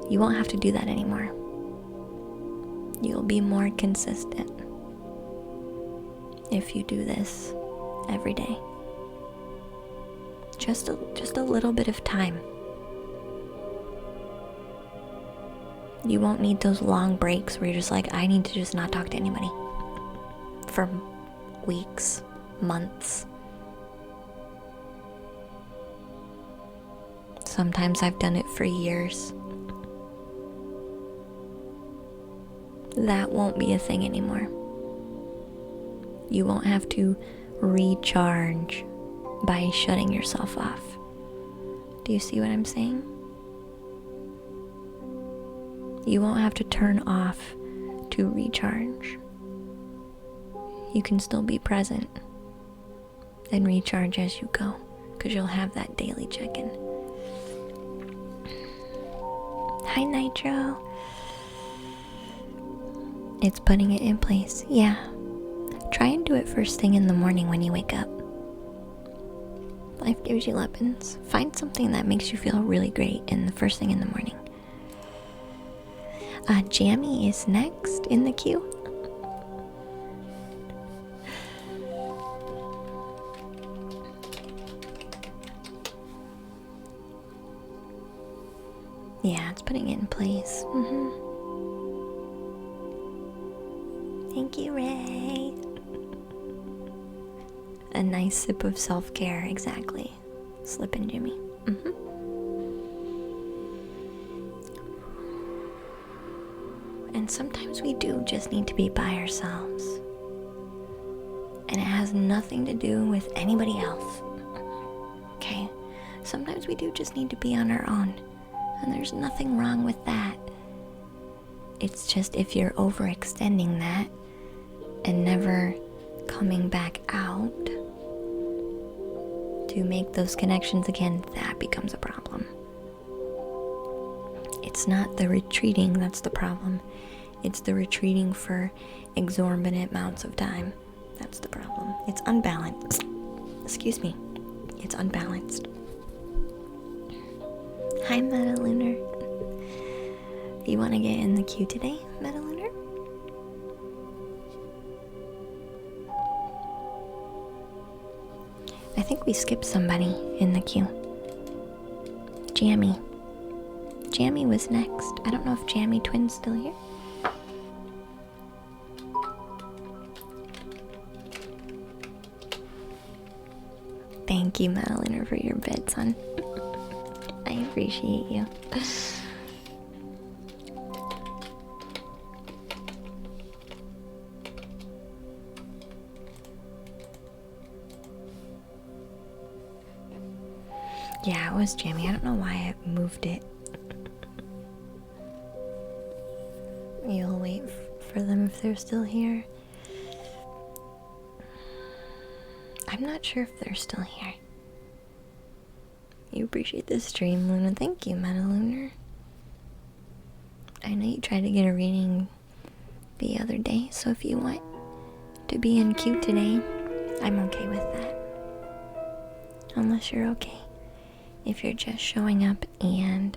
You won't have to do that anymore. You'll be more consistent if you do this every day. Just a little bit of time. You won't need those long breaks where you're just like, I need to just not talk to anybody for weeks, months. Sometimes I've done it for years. That won't be a thing anymore. You won't have to recharge by shutting yourself off. Do you see what I'm saying? You won't have to turn off to recharge. You can still be present and recharge as you go, because you'll have that daily check-in. Hi, Nitro. It's putting it in place. Yeah. Try and do it first thing in the morning when you wake up. Life gives you lemons. Find something that makes you feel really great in the first thing in the morning. Jammy is next in the queue. Yeah, it's putting it in place. Thank you, Ray. A nice sip of self-care, exactly. Slippin' Jimmy. And sometimes we do just need to be by ourselves. And it has nothing to do with anybody else. Okay? Sometimes we do just need to be on our own. And there's nothing wrong with that. It's just if you're overextending that and never coming back out to make those connections again, that becomes a problem. It's not the retreating that's the problem. It's the retreating for exorbitant amounts of time. That's the problem. It's unbalanced. Excuse me. It's unbalanced. Hi, Metalunar. You want to get in the queue today, Metalunar? I think we skipped somebody in the queue. Jammy. Jammy was next. I don't know if Jammy Twin's still here. Thank you, Madeline, for your bits, hon. I appreciate you. Yeah, it was Jammy. I don't know why I moved it. You'll wait for them if they're still here. I'm not sure if they're still here. You appreciate the stream, Luna. Thank you, Metalunar. I know you tried to get a reading the other day, so if you want to be in queue today, I'm okay with that. Unless you're okay. If you're just showing up and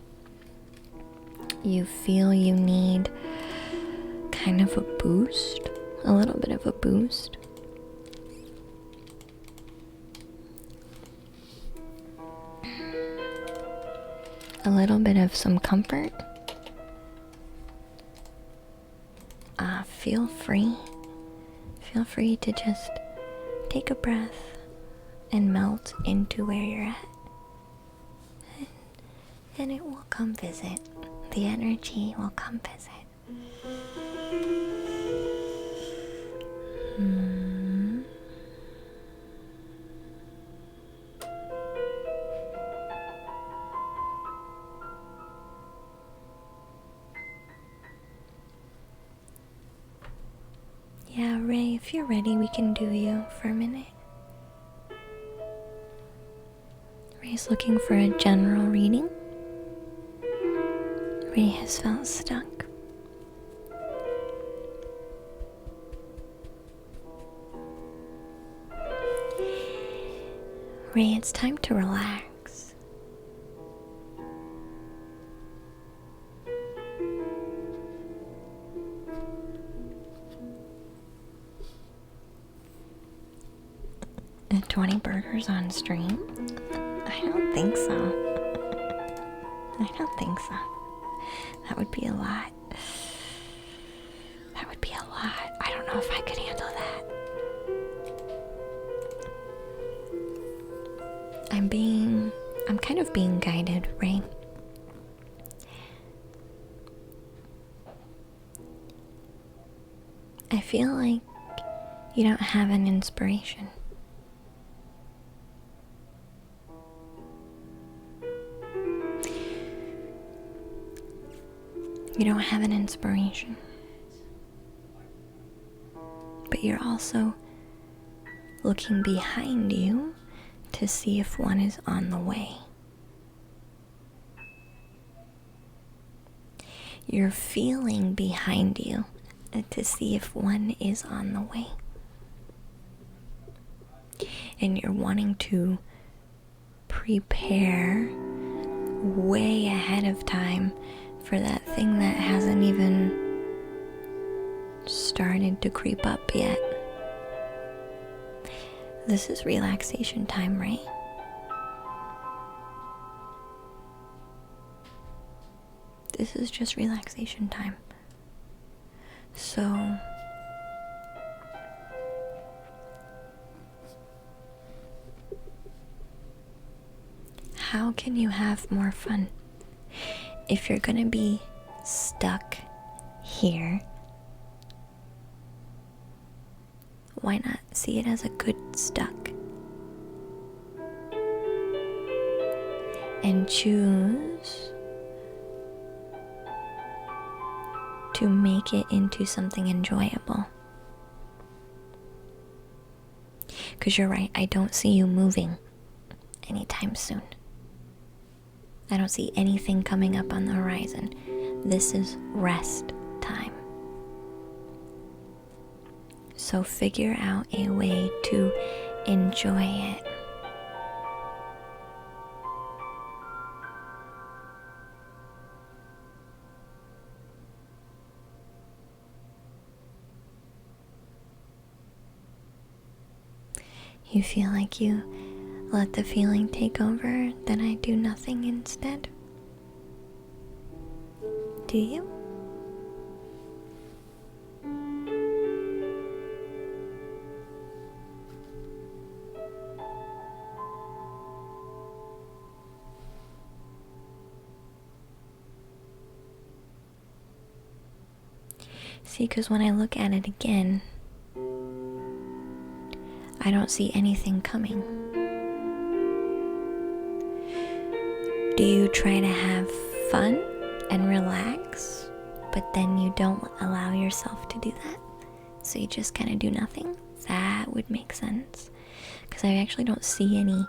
you feel you need kind of a boost, a little bit of a boost, a little bit of some comfort, feel free to just take a breath and melt into where you're at, and it will come visit. The energy will come visit. Yeah, Ray, if you're ready, we can do you for a minute. Ray's looking for a general reading. Ray has felt stuck. Ray, it's time to relax. And 20 burgers on stream? I don't think so. I don't think so. That would be a lot. That would be a lot. I don't know if I could handle that. I'm kind of being guided, Ray. I feel like you don't have an inspiration. You don't have an inspiration. But you're also looking behind you to see if one is on the way. You're feeling behind you to see if one is on the way. And you're wanting to prepare way ahead of time for that thing that hasn't even started to creep up yet. This is relaxation time, right? This is just relaxation time. So how can you have more fun? If you're gonna be stuck here, why not see it as a good stuck? And choose to make it into something enjoyable. Because you're right, I don't see you moving anytime soon. I don't see anything coming up on the horizon. This is rest time. So figure out a way to enjoy it. You feel like you let the feeling take over, then I do nothing instead? Do you? See, because when I look at it again, I don't see anything coming. Do you try to have fun and relax, but then you don't allow yourself to do that? So you just kind of do nothing? That would make sense. because I actually don't see any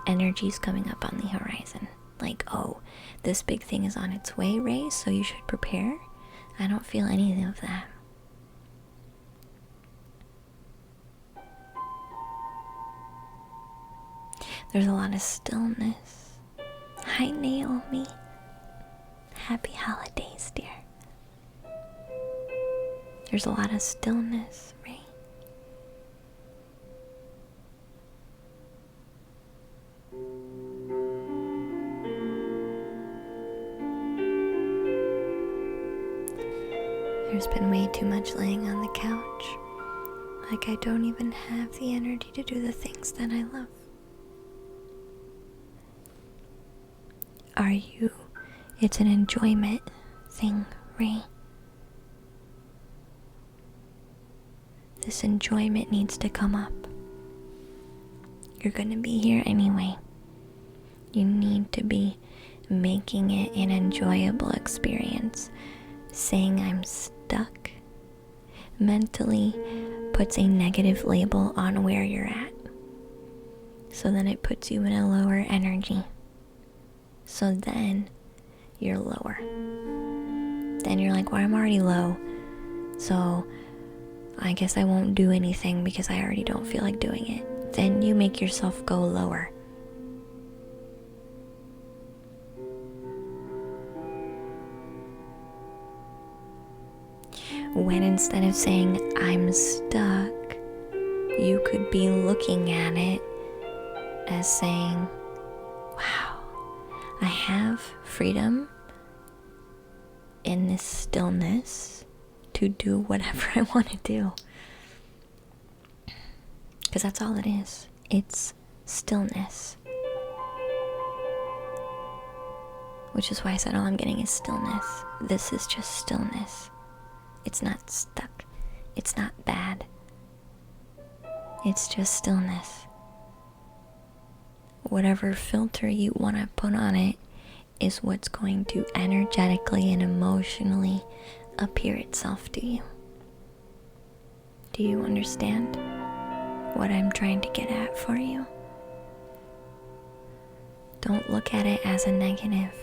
energies coming up on the horizon. Like, oh, this big thing is on its way, Ray, so you should prepare. I don't feel any of that. There's a lot of stillness. Hi, Naomi. Happy holidays, dear. There's a lot of stillness, Ray. There's been way too much laying on the couch. Like I don't even have the energy to do the things that I love. Are you? It's an enjoyment thing, Ray. This enjoyment needs to come up. You're gonna be here anyway. You need to be making it an enjoyable experience. Saying I'm stuck mentally puts a negative label on where you're at. So then it puts you in a lower energy. So then you're lower. Then you're like, well, I'm already low. So I guess I won't do anything because I already don't feel like doing it. Then you make yourself go lower. When instead of saying, I'm stuck, you could be looking at it as saying, wow, I have freedom in this stillness to do whatever I want to do. Because that's all it is. It's stillness. Which is why I said all I'm getting is stillness. This is just stillness. It's not stuck. It's not bad. It's just stillness. Whatever filter you want to put on it is what's going to energetically and emotionally appear itself to you. Do you understand what I'm trying to get at for you? Don't look at it as a negative.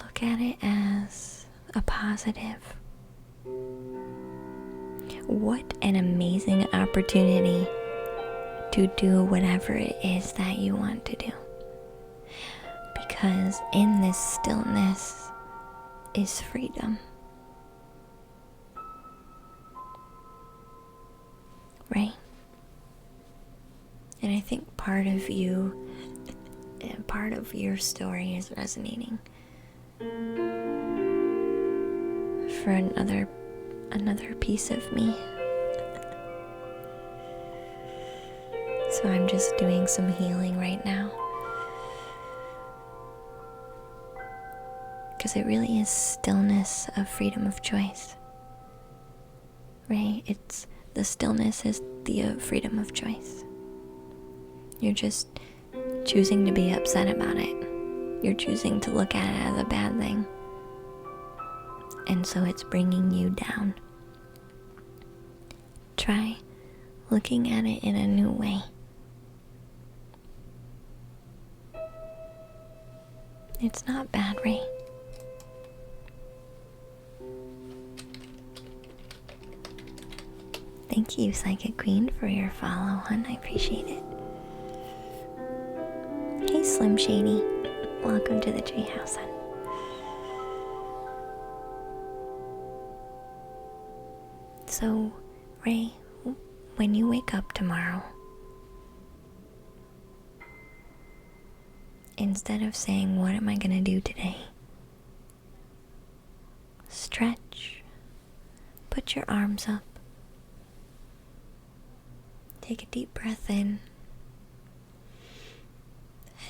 Look at it as a positive. What an amazing opportunity to do whatever it is that you want to do. Because in this stillness is freedom. Right? And I think part of you, part of your story is resonating for another piece of me. So I'm just doing some healing right now. Because it really is stillness of freedom of choice. Right? It's the stillness is the freedom of choice. You're just choosing to be upset about it. You're choosing to look at it as a bad thing. And so it's bringing you down. Try looking at it in a new way. It's not bad, Ray. Thank you, Psychic Queen, for your follow, hon. I appreciate it. Hey, Slim Shady. Welcome to the treehouse, hon. So, Ray, when you wake up tomorrow, instead of saying, what am I gonna do today? Stretch. Put your arms up. Take a deep breath in.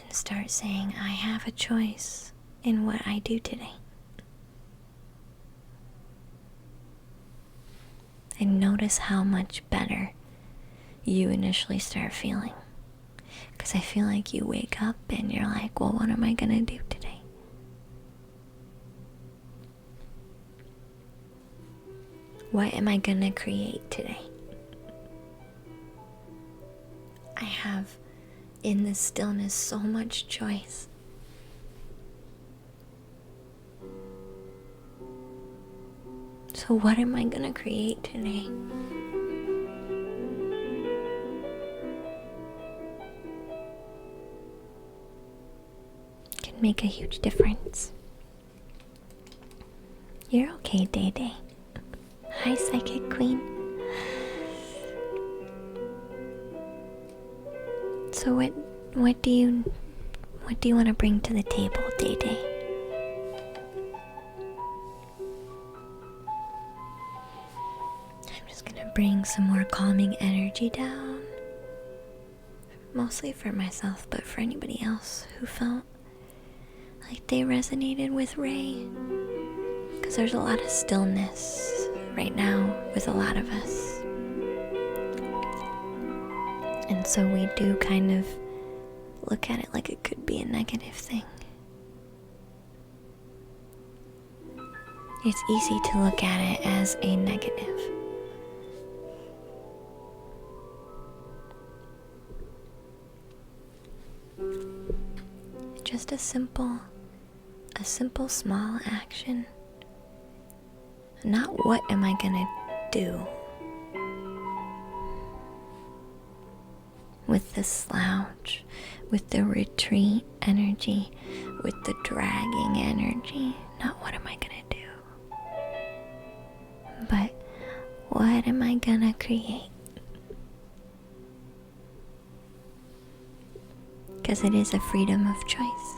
And start saying, I have a choice in what I do today. And notice how much better you initially start feeling. Because I feel like you wake up and you're like, well, what am I gonna do today? What am I gonna create today? I have in this stillness so much choice. So, what am I gonna create today? Can make a huge difference. You're okay, Day Day. Hi, Psychic Queen. So what do you want to bring to the table, Day Day? I'm just gonna bring some more calming energy down. Mostly for myself, but for anybody else who felt like they resonated with Ray. Because there's a lot of stillness right now with a lot of us. And so we do kind of look at it like it could be a negative thing. It's easy to look at it as a negative. Just a simple small action. Not what am I gonna do with the slouch, with the retreat energy, with the dragging energy. Not what am I gonna do, but what am I gonna create? Because it is a freedom of choice.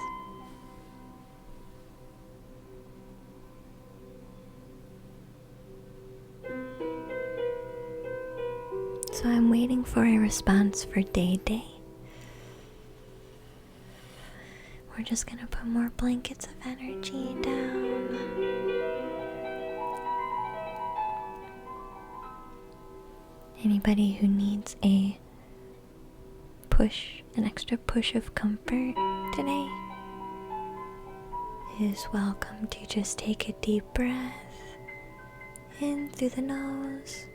So I'm waiting for a response for Day Day. We're just gonna put more blankets of energy down. Anybody who needs a push, an extra push of comfort today is welcome to just take a deep breath in through the nose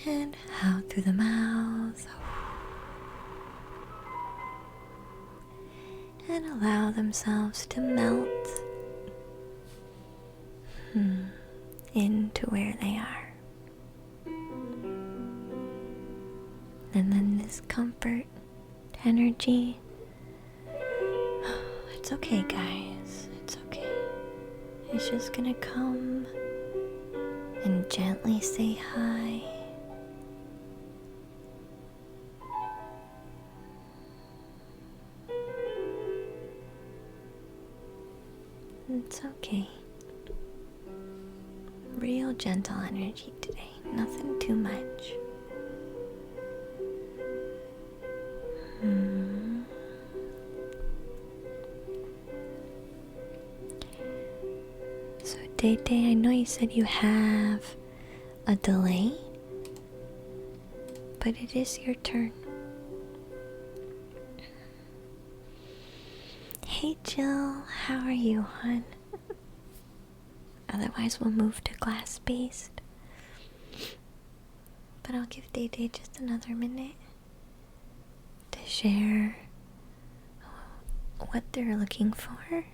and out through the mouth, and allow themselves to melt into where they are. And then this comfort energy, it's okay, guys, it's okay. It's just gonna come and gently say hi. It's okay. Real gentle energy today, nothing too much. So Day Day, I know you said you have a delay, but it is your turn. Hey Jill, how are you, hon? Otherwise we'll move to glass-based. But I'll give Day Day just another minute to share what they're looking for.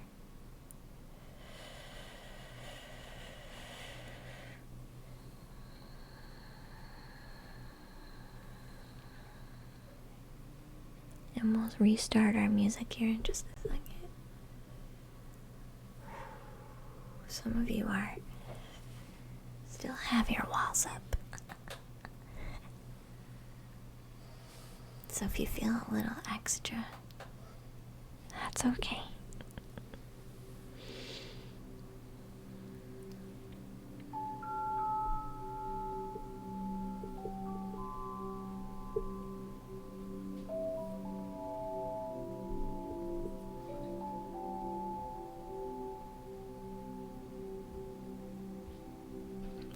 And we'll restart our music here in just a second. Some of you still have your walls up. So if you feel a little extra, that's okay.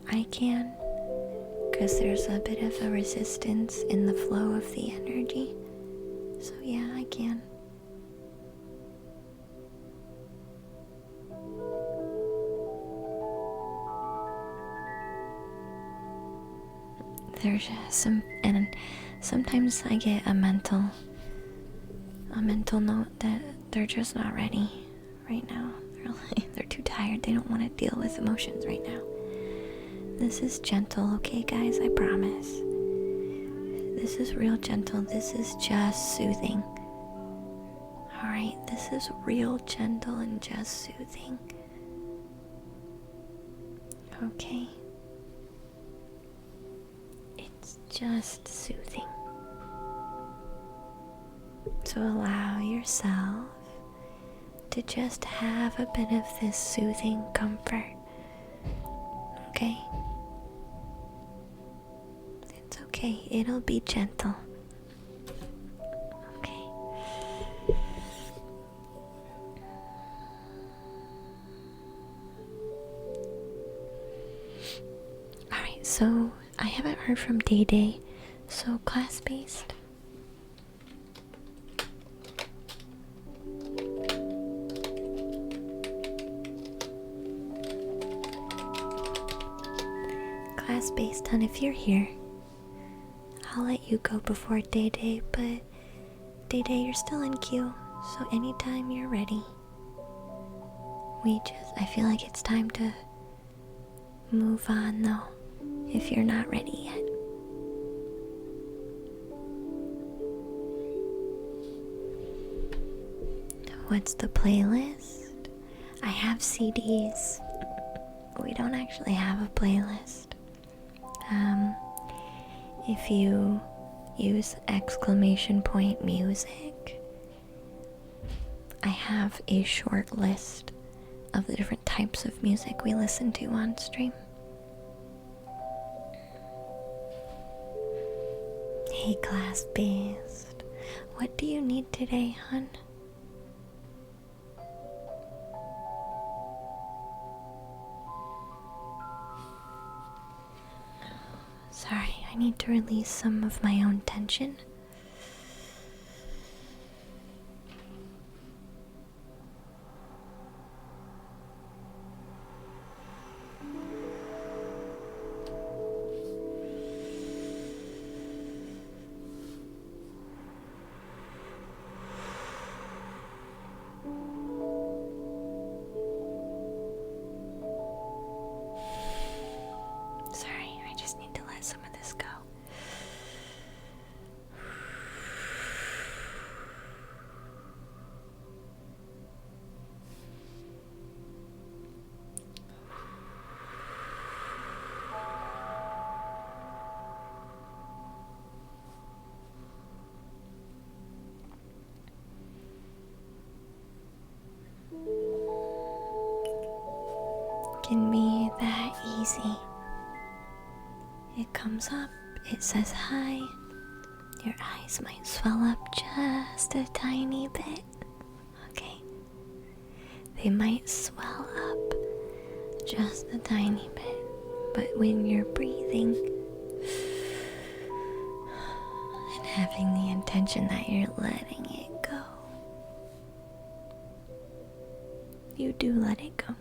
I can, because there's a bit of a resistance in the flow of the energy. So yeah, I can. there's some, and sometimes I get a mental note that they're just not ready right now. They're too tired. They don't want to deal with emotions right now. This is gentle, okay, guys? I promise. This is real gentle. This is just soothing. Alright, this is real gentle and just soothing. Okay. It's just soothing. So allow yourself to just have a bit of this soothing comfort. Okay? It's okay. It'll be gentle. Okay. Alright, so I haven't heard from Day Day. So class-based. Class-based, and if you're here, I'll let you go before Day Day, but Day Day, you're still in queue, so anytime you're ready. I feel like it's time to move on though, if you're not ready yet. What's the playlist? I have CDs. We don't actually have a playlist. If you use !music, I have a short list of the different types of music we listen to on stream. Hey, class-based. What do you need today, hun? Sorry, I need to release some of my own tension. Sorry, I just need to let some of this go. Can be that easy. It comes up, it says hi. Your eyes might swell up just a tiny bit. Okay. They might swell up just a tiny bit. But when you're breathing and having the intention that you're letting it go, you do let it go.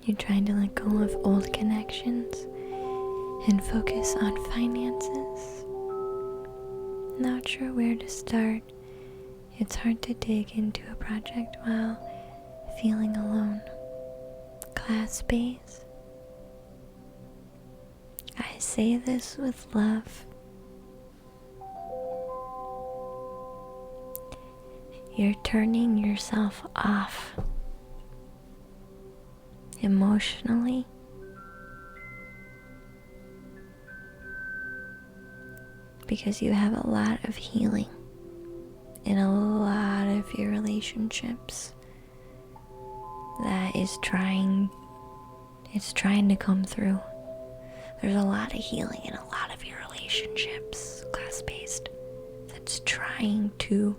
You're trying to let go of old connections and focus on finances. Not sure where to start. It's hard to dig into a project while feeling alone. Class-based. I say this with love. You're turning yourself off emotionally because you have a lot of healing in a lot of your relationships that is trying to come through. There's a lot of healing in a lot of your relationships, class-based, that's trying to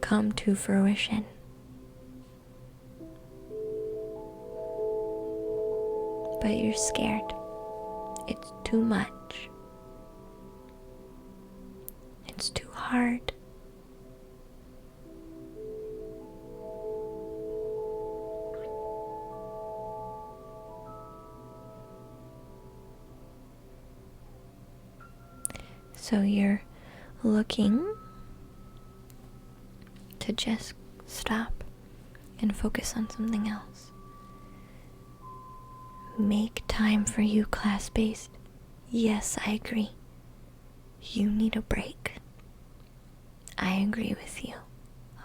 come to fruition. But you're scared. It's too much. It's too hard. So you're looking to just stop and focus on something else. Make time for you, class-based. Yes, I agree. You need a break. I agree with you,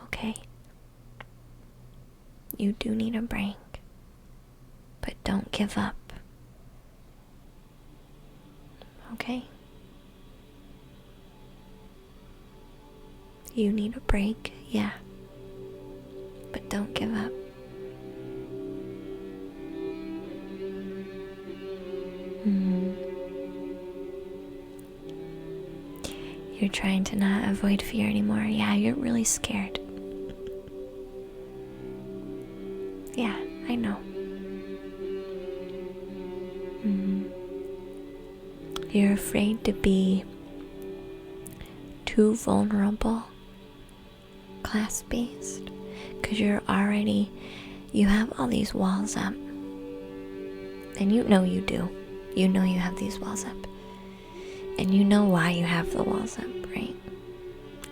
okay? You do need a break, but don't give up, okay? You need a break, yeah, but don't give up. You're trying to not avoid fear anymore. Yeah, you're really scared. Yeah, I know. You're afraid to be too vulnerable, class-based, because you have all these walls up. And you know you do. You know you have these walls up. And you know why you have the walls up, right?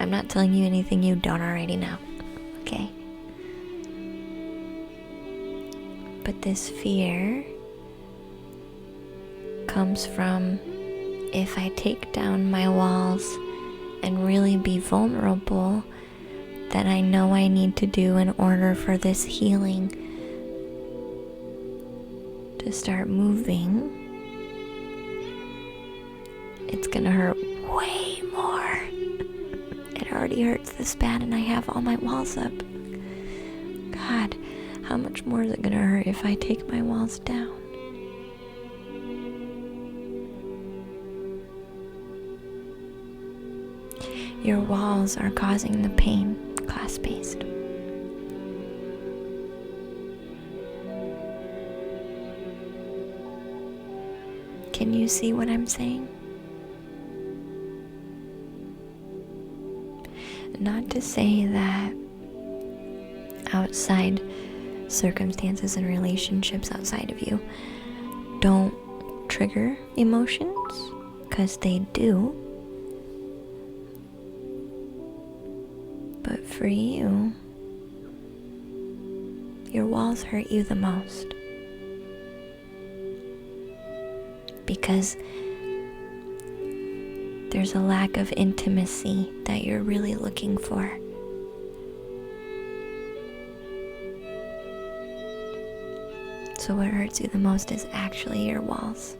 I'm not telling you anything you don't already know, okay? But this fear comes from, if I take down my walls and really be vulnerable, that I know I need to do in order for this healing to start moving, it's gonna hurt way more. It already hurts this bad and I have all my walls up. God, how much more is it gonna hurt if I take my walls down? Your walls are causing the pain, class-based. Can you see what I'm saying? Not to say that outside circumstances and relationships outside of you don't trigger emotions, because they do. But for you, your walls hurt you the most. Because there's a lack of intimacy that you're really looking for. So what hurts you the most is actually your walls.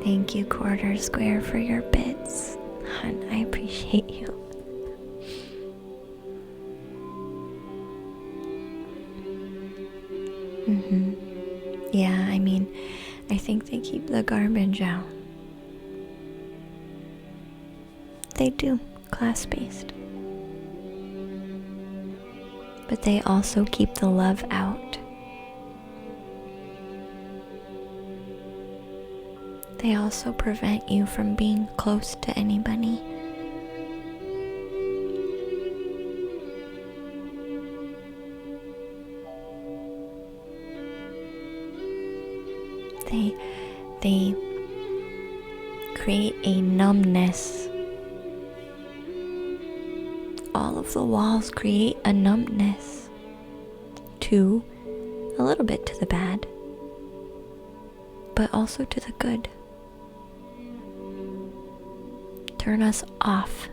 Thank you, Quarter Square, for your bits. Hun, I appreciate you. Yeah, I mean, I think they keep the garbage out. They do, class-based. But they also keep the love out. They also prevent you from being close to anybody. They create a numbness. All of the walls create a numbness to a little bit to the bad, but also to the good. Turn us off.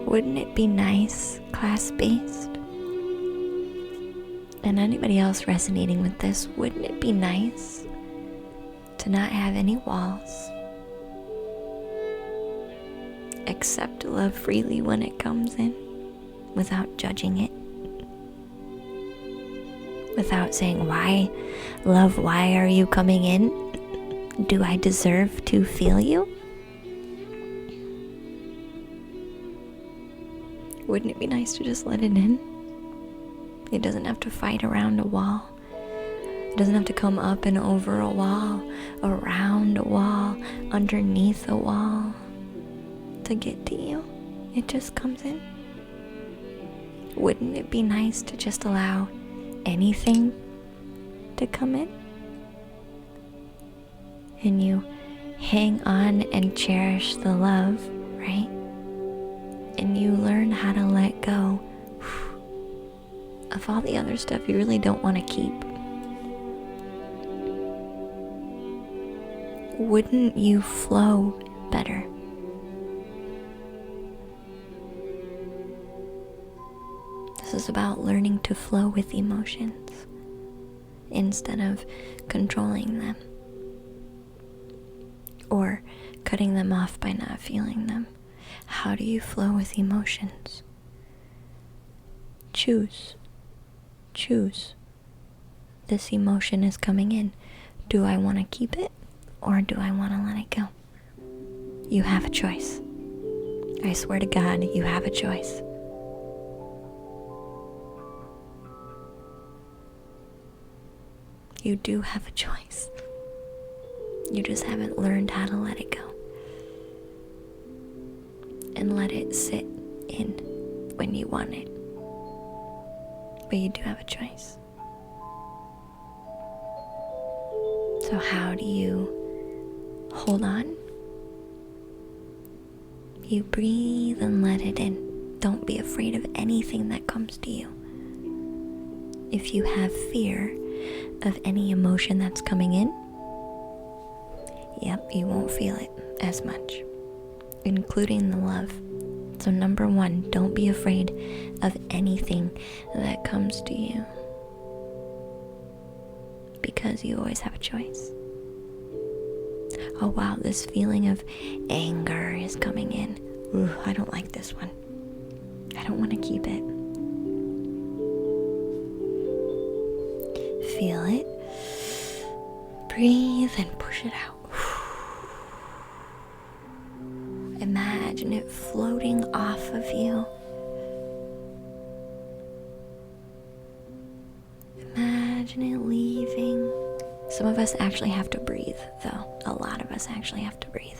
Wouldn't it be nice, class-based? And anybody else resonating with this, wouldn't it be nice to not have any walls? Accept love freely when it comes in, without judging it. Without saying, why, love, why are you coming in? Do I deserve to feel you? Wouldn't it be nice to just let it in? It doesn't have to fight around a wall. It doesn't have to come up and over a wall, around a wall, underneath a wall to get to you. It just comes in. Wouldn't it be nice to just allow anything to come in? And you hang on and cherish the love, right? And you learn how to let go of all the other stuff you really don't want to keep. Wouldn't you flow better? This is about learning to flow with emotions instead of controlling them or cutting them off by not feeling them. How do you flow with emotions? Choose. This emotion is coming in. Do I want to keep it or do I want to let it go? You have a choice. I swear to God, you have a choice. You do have a choice. You just haven't learned how to let it go. And let it sit in when you want it. But you do have a choice. So how do you hold on? You breathe and let it in. Don't be afraid of anything that comes to you. If you have fear of any emotion that's coming in, yep, you won't feel it as much, including the love. So number one, don't be afraid of anything that comes to you, because you always have a choice. Oh wow, this feeling of anger is coming in. Ooh, I don't like this one. I don't want to keep it. Feel it. Breathe and push it out. Imagine it floating off of you. Imagine it leaving. Some of us actually have to breathe, though. A lot of us actually have to breathe.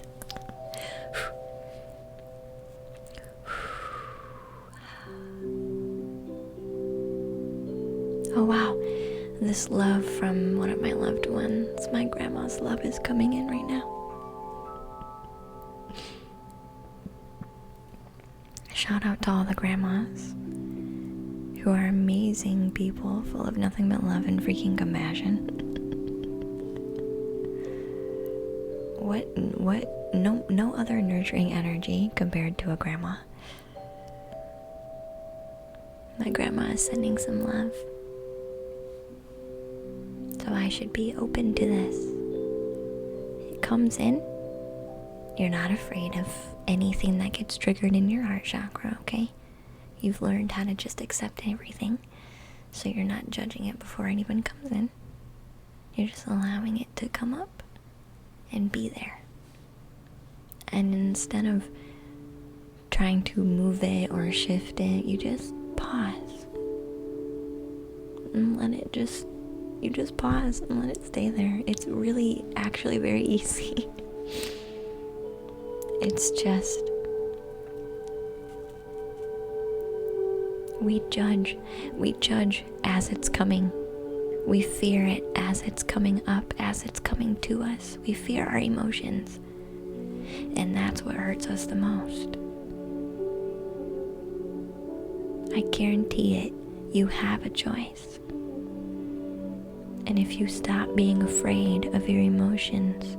Oh wow, this love from one of my loved ones, my grandma's love, is coming in right now. Shout out to all the grandmas who are amazing people, full of nothing but love and freaking compassion. No other nurturing energy compared to a grandma. My grandma is sending some love. So I should be open to this. It comes in. You're not afraid of anything that gets triggered in your heart chakra, okay? You've learned how to just accept everything, so you're not judging it before anyone comes in. You're just allowing it to come up and be there. And instead of trying to move it or shift it, you just pause and let it just, you just pause and let it stay there. It's really actually very easy. It's just, we judge as it's coming. We fear it as it's coming up, as it's coming to us. We fear our emotions. And that's what hurts us the most. I guarantee it, you have a choice. And if you stop being afraid of your emotions,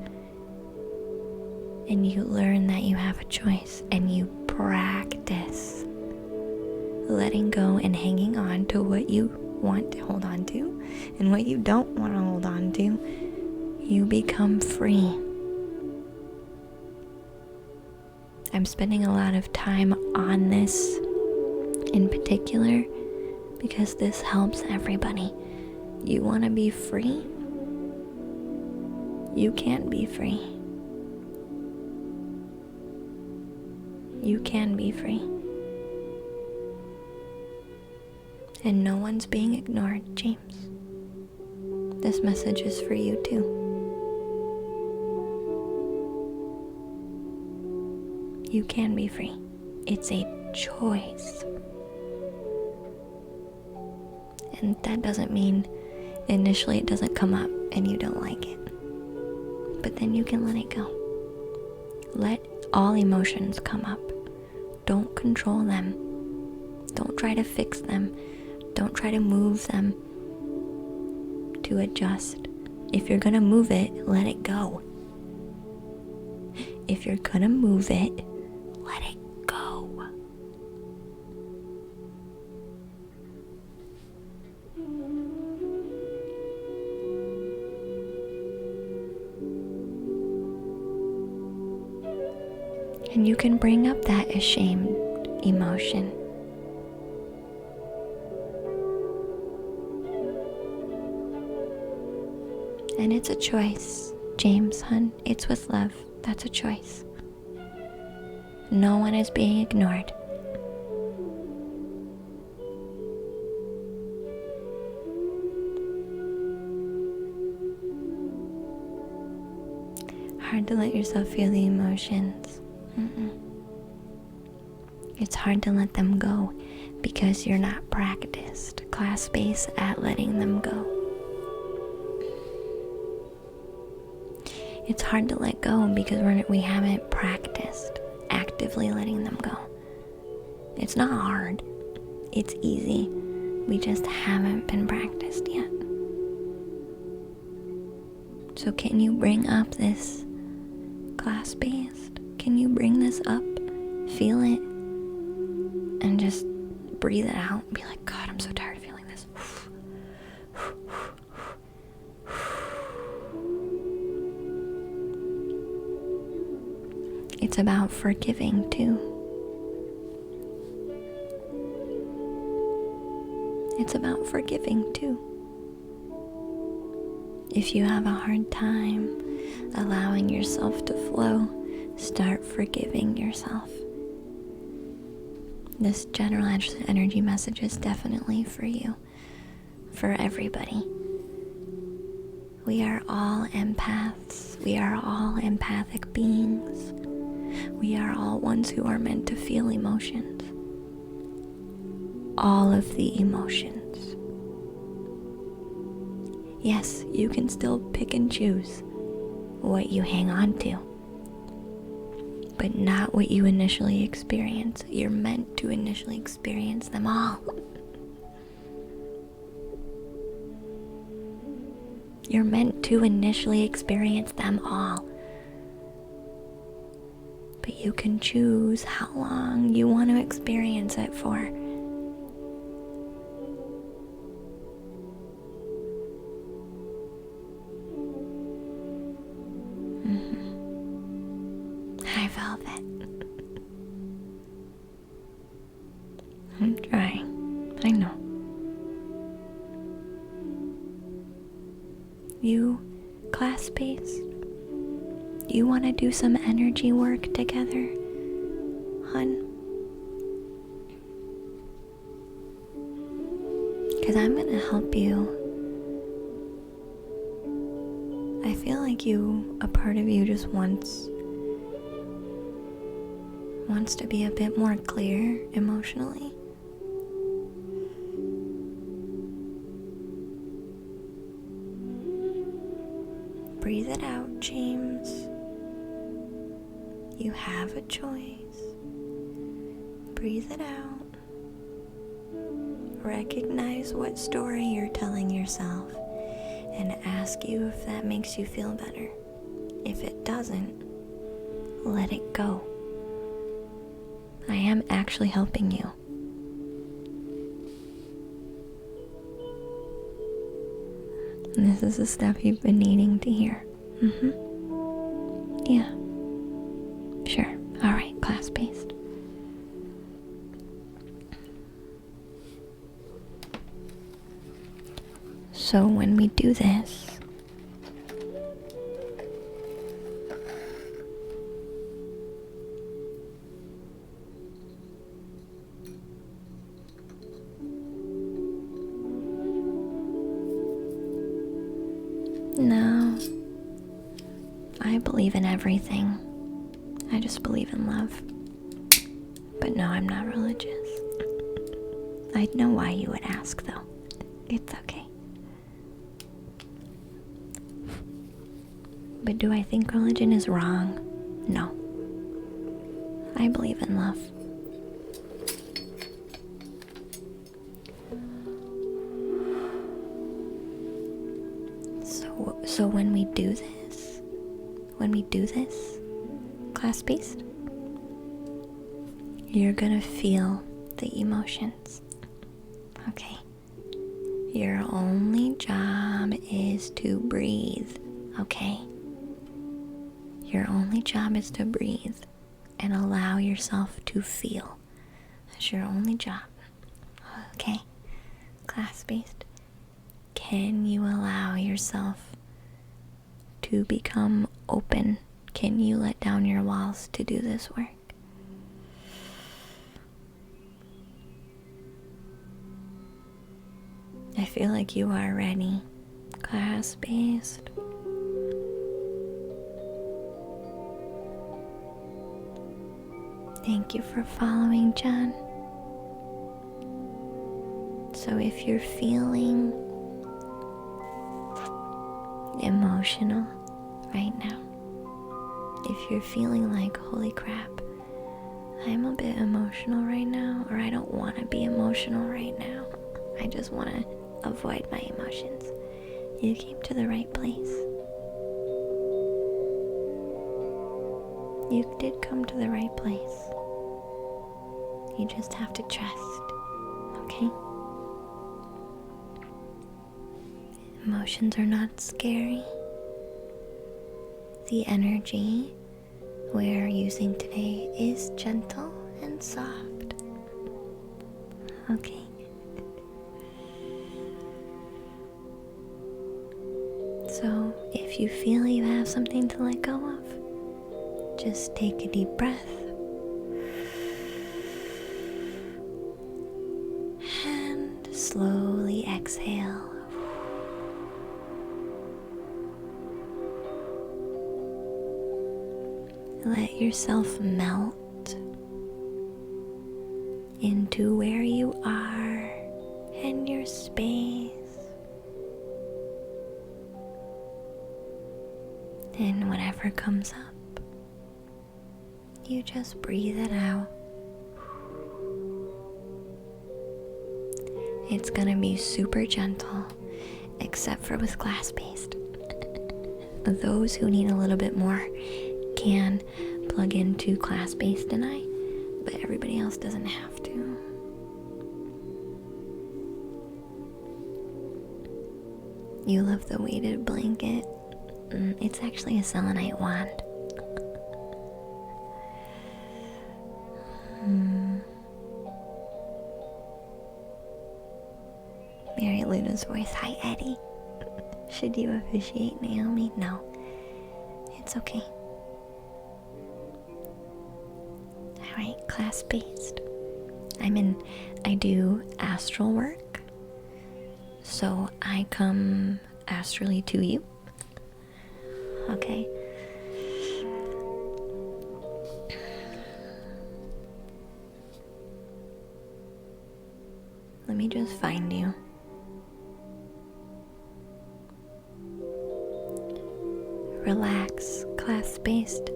and you learn that you have a choice, and you practice letting go and hanging on to what you want to hold on to and what you don't want to hold on to, you become free. I'm spending a lot of time on this in particular because this helps everybody. You want to be free? You can't be free. You can be free. And no one's being ignored, James. This message is for you too. You can be free. It's a choice. And that doesn't mean initially it doesn't come up and you don't like it. But then you can let it go. Let all emotions come up. Don't control them. Don't try to fix them. Don't try to move them to adjust. If you're gonna move it, let it go. If you're gonna move it, let it go. And you can bring up that ashamed emotion. And it's a choice, James, hun. It's with love. That's a choice. No one is being ignored. Hard to let yourself feel the emotions. It's hard to let them go because you're not practiced class-based at letting them go. It's hard to let go because we haven't practiced actively letting them go. It's not hard. It's easy. We just haven't been practiced yet. So can you bring up this class-based? Can you bring this up? Feel it. And just breathe it out. Be like, God, I'm so tired of feeling this. It's about forgiving too. It's about forgiving too. If you have a hard time allowing yourself to flow, start forgiving yourself. This general energy message is definitely for you, for everybody. We are all empaths. We are all empathic beings. We are all ones who are meant to feel emotions. All of the emotions. Yes, you can still pick and choose what you hang on to, but not what you initially experience. You're meant to initially experience them all. You're meant to initially experience them all. But you can choose how long you want to experience it for. Hi, Velvet. I'm trying. I know. You, class-based, you want to do some energy work together, hun? Because I'm going to help you. I feel like a part of you just wants to be a bit more clear emotionally. Breathe it out, James. You have a choice. Breathe it out. Recognize what story you're telling yourself and ask you if that makes you feel better. If it doesn't, let it go. I am actually helping you. And this is the stuff you've been needing to hear. Yeah. Sure. Alright, class-based. So when we do this, no, I believe in everything. I just believe in love. But no, I'm not religious. I know why you would ask, though. It's okay. But do I think religion is wrong? No. I believe in love. So when we do this, class-based, you're gonna feel the emotions. Okay? Your only job is to breathe, okay? Your only job is to breathe and allow yourself to feel. That's your only job, okay? Class-based. Can you allow yourself to become open? Can you let down your walls to do this work? I feel like you are ready. Class-based. Thank you for following, John. So if you're feeling emotional right now, if you're feeling like, holy crap, I'm a bit emotional right now, or I don't want to be emotional right now, I just want to avoid my emotions, you came to the right place. You did come to the right place. You just have to trust, okay? Emotions are not scary. The energy we're using today is gentle and soft. Okay. So if you feel you have something to let go of, just take a deep breath and slowly exhale. Let yourself melt into where you are and your space. And whatever comes up, you just breathe it out. It's gonna be super gentle, except for with class-based. Those who need a little bit more can plug into class-based tonight, but everybody else doesn't have to. You love the weighted blanket. It's actually a selenite wand. Mary Luna's voice. Hi, Eddie. Should you officiate, Naomi? No. It's okay. Alright, class-based. I do astral work. So I come astrally to you. Okay. Let me just find you. Relax, class-based.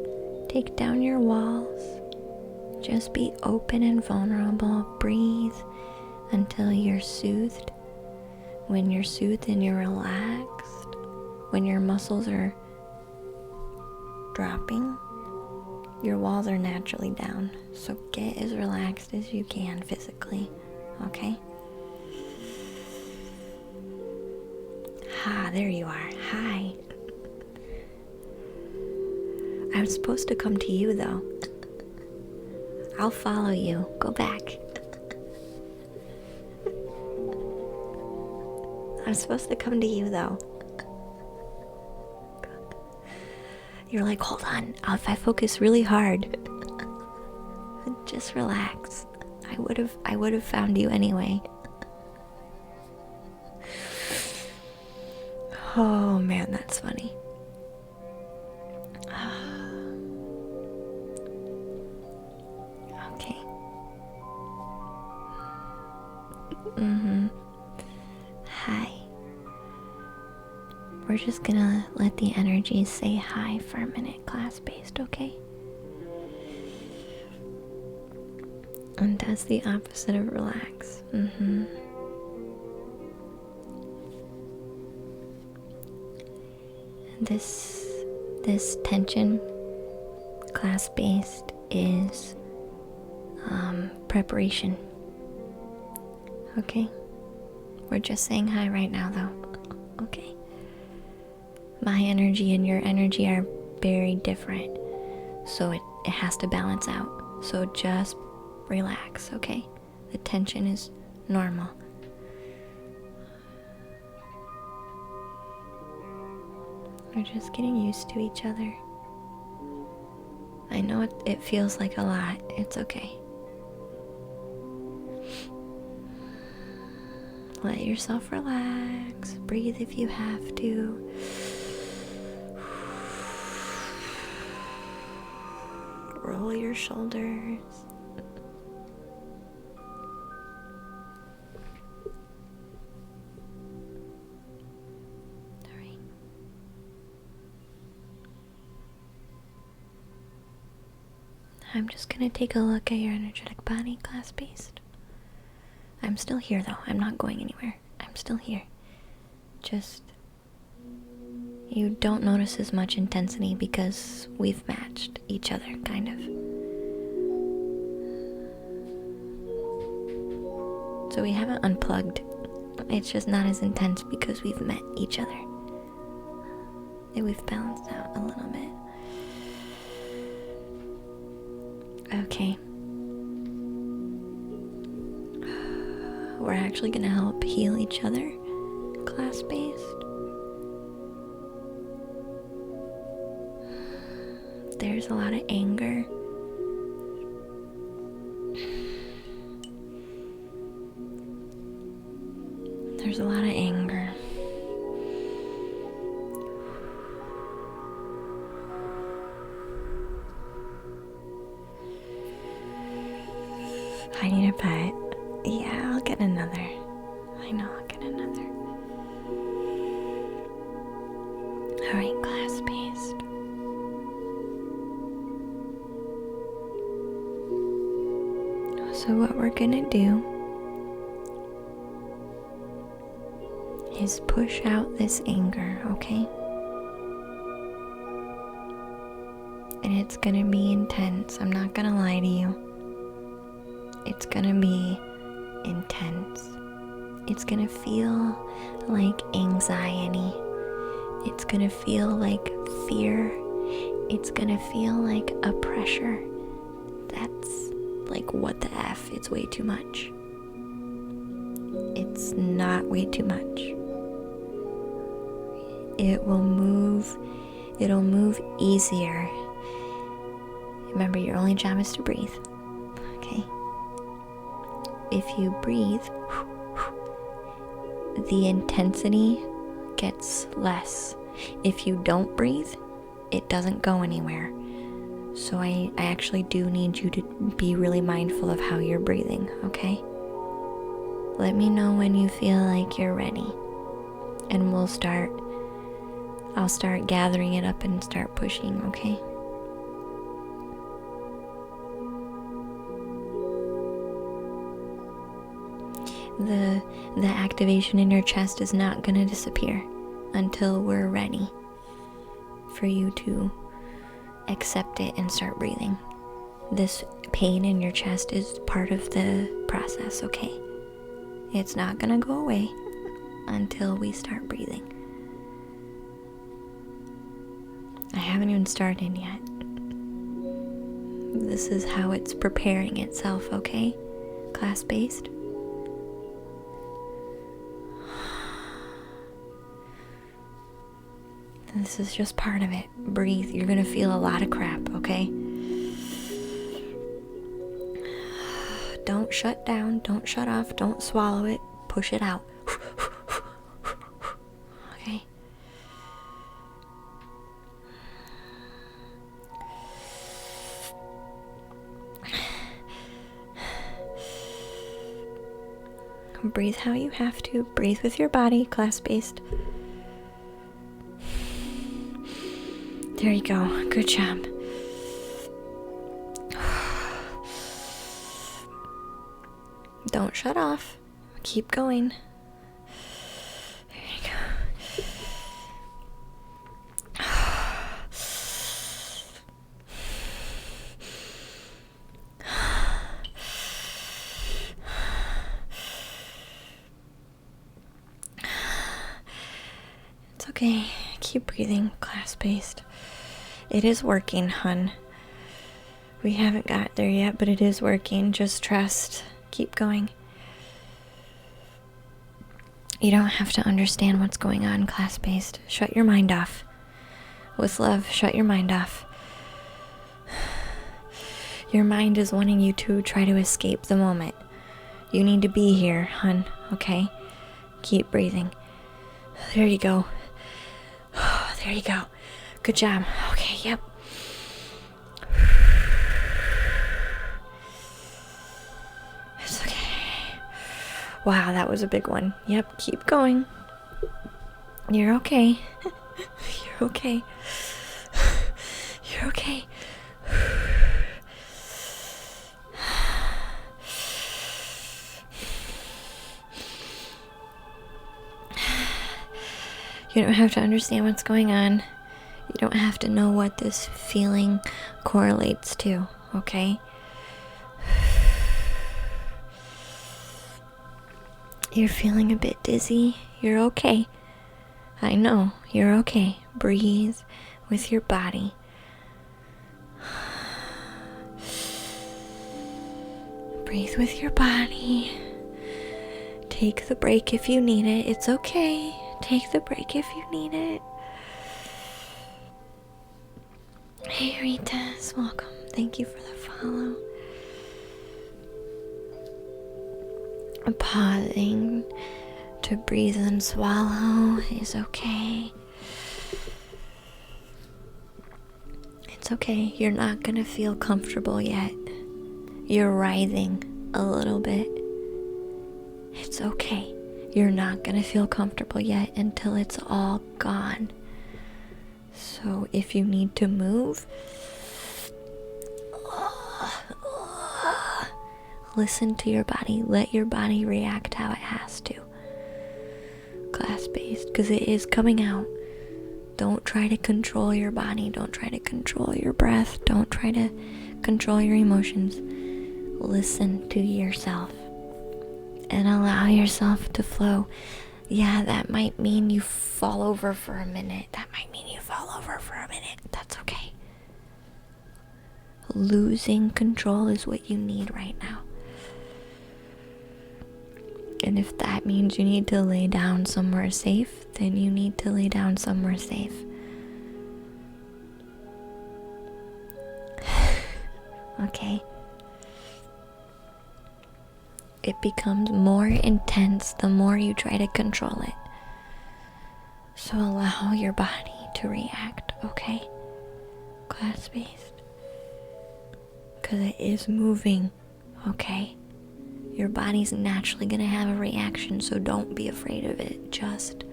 Take down your walls. Just be open and vulnerable. Breathe until you're soothed. When you're soothed and you're relaxed, when your muscles are dropping, your walls are naturally down. So get as relaxed as you can physically, okay? There you are. Hi. I was supposed to come to you, though. I'll follow you. Go back. I'm supposed to come to you, though. You're like, hold on. If I focus really hard, just relax. I would have found you anyway. Oh man, that's funny. Okay. we're just gonna let the energies say hi for a minute, class-based, okay? And that's the opposite of relax. This tension, class-based, is preparation. Okay? We're just saying hi right now, though. Okay? My energy and your energy are very different, so it has to balance out. So just relax, okay? The tension is normal. We're just getting used to each other. I know it feels like a lot. It's okay. Let yourself relax. Breathe if you have to. Roll your shoulders. I'm just gonna take a look at your energetic body, class-based. I'm still here though. I'm not going anywhere. I'm still here. Just, you don't notice as much intensity because we've matched each other, kind of. So we haven't unplugged. It's just not as intense because we've met each other. And we've balanced out a little bit. Okay. We're actually gonna help heal each other, class-based. There's a lot of anger. There's a lot of anger. I need a pet. Yeah, I'll get another. I know, I'll get another. Alright, class-based. So what we're gonna do is push out this anger, okay? And it's gonna be intense. I'm not gonna lie to you. It's gonna be intense. It's gonna feel like anxiety. It's gonna feel like fear. It's gonna feel like a pressure that's like, what the F? It's way too much. It's not way too much. It'll move easier. Remember, your only job is to breathe. Okay? If you breathe, the intensity gets less. If you don't breathe, it doesn't go anywhere. So I actually do need you to be really mindful of how you're breathing, okay? Let me know when you feel like you're ready. And I'll start gathering it up and start pushing, okay? The activation in your chest is not gonna disappear until we're ready for you to accept it and start breathing. This pain in your chest is part of the process, okay? It's not gonna go away until we start breathing. I haven't even started yet. This is how it's preparing itself, okay? Class-based. This is just part of it. Breathe. You're gonna feel a lot of crap, okay? Don't shut down. Don't shut off. Don't swallow it. Push it out. Okay? Breathe how you have to. Breathe with your body, class-based. There you go. Good job. Don't shut off. Keep going. There you go. It's okay. Keep breathing, class-based. It is working, hun. We haven't got there yet, but it is working. Just trust. Keep going. You don't have to understand what's going on, class-based. Shut your mind off. With love, shut your mind off. Your mind is wanting you to try to escape the moment. You need to be here, hun, okay? Keep breathing. There you go. There you go. Good job. Okay, yep. It's okay. Wow, that was a big one. Yep, keep going. You're okay. You're okay. You're okay. You don't have to understand what's going on. You don't have to know what this feeling correlates to, okay? You're feeling a bit dizzy. You're okay. I know, you're okay. Breathe with your body. Breathe with your body. Take the break if you need it. It's okay. Take the break if you need it. Hey, Ritas, welcome. Thank you for the follow. Pausing to breathe and swallow is okay. It's okay. You're not gonna feel comfortable yet. You're writhing a little bit. It's okay. You're not gonna feel comfortable yet until it's all gone. So if you need to move, listen to your body. Let your body react how it has to. Class-based, because it is coming out. Don't try to control your body. Don't try to control your breath. Don't try to control your emotions. Listen to yourself and allow yourself to flow. Yeah, that might mean you fall over for a minute. That's okay. Losing control is what you need right now. And if that means you need to lay down somewhere safe, then you need to lay down somewhere safe. Okay? It becomes more intense the more you try to control it. So allow your body to react, okay? Class-based. Because it is moving, okay? Your body's naturally gonna have a reaction, so don't be afraid of it. Just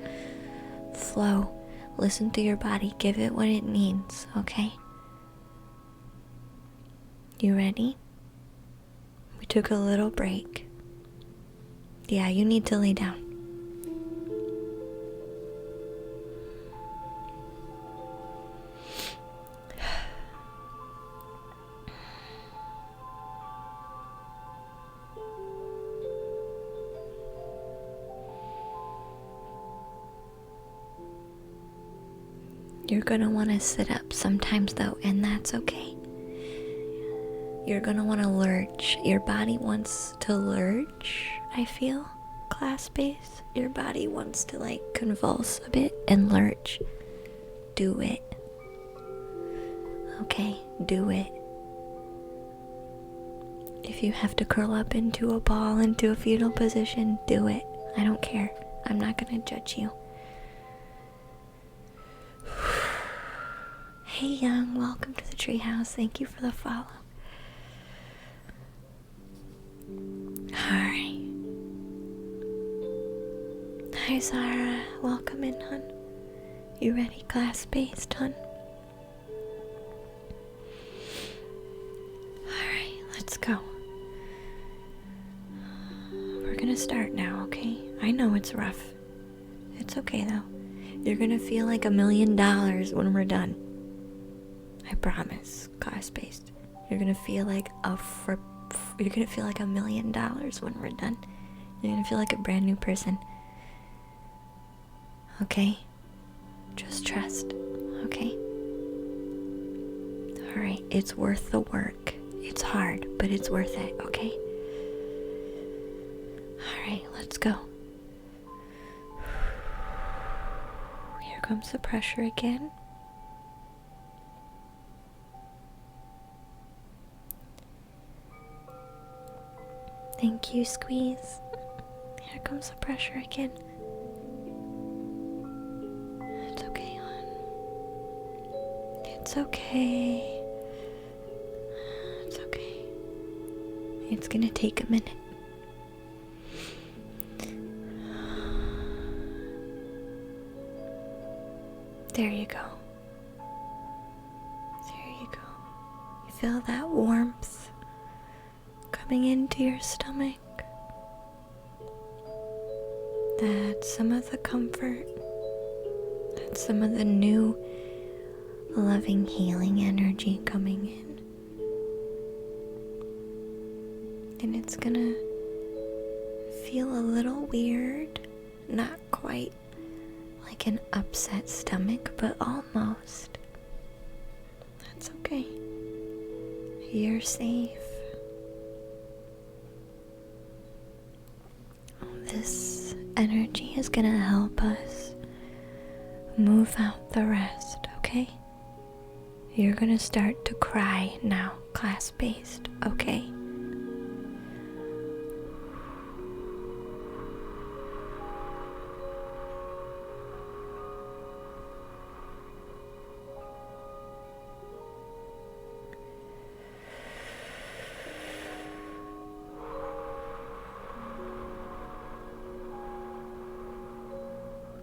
flow. Listen to your body. Give it what it needs, okay? You ready? We took a little break. Yeah, you need to lay down. You're gonna want to sit up sometimes though, and that's okay. You're gonna want to lurch. Your body wants to lurch, I feel, class-based. Your body wants to like convulse a bit and lurch. Do it. Okay, do it. If you have to curl up into a ball, into a fetal position, do it. I don't care. I'm not gonna judge you. Hey Young, welcome to the treehouse. Thank you for the follow. Alright. Hi Zara, welcome in, hun. You ready, class-based, hun? start now, okay? I know it's rough. It's okay though. You're gonna feel like $1 million when we're done. I promise, class-based. You're gonna feel like you're gonna feel like $1 million when we're done. You're gonna feel like a brand new person. Okay? Just trust, okay? Alright, it's worth the work. It's hard, but it's worth it, okay? Alright, let's go. Here comes the pressure again. Thank you, squeeze. Here comes the pressure again. It's okay, hon. It's okay. It's okay. It's gonna take a minute. There you go. There you go. You feel that warmth coming into your stomach. That's some of the comfort. That's some of the new loving, healing energy coming in. And it's gonna feel a little weird, not quite like an upset stomach, but almost. That's okay. You're safe. This energy is gonna help us move out the rest, okay? You're gonna start to cry now, class-based, okay?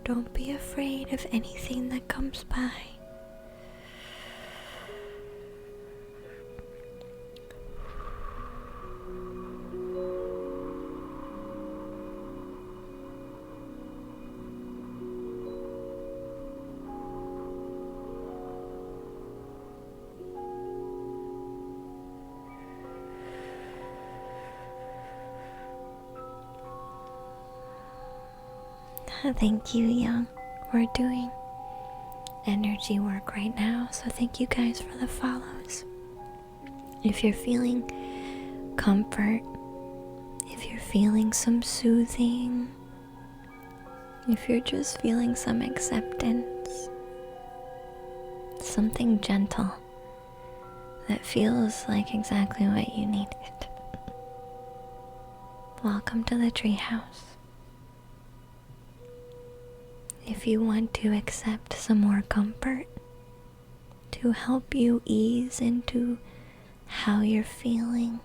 Don't be afraid of anything that comes by. Thank you, Young. We're doing energy work right now, so thank you guys for the follows. If you're feeling comfort, if you're feeling some soothing, if you're just feeling some acceptance, something gentle that feels like exactly what you needed, welcome to the treehouse. If you want to accept some more comfort to help you ease into how you're feeling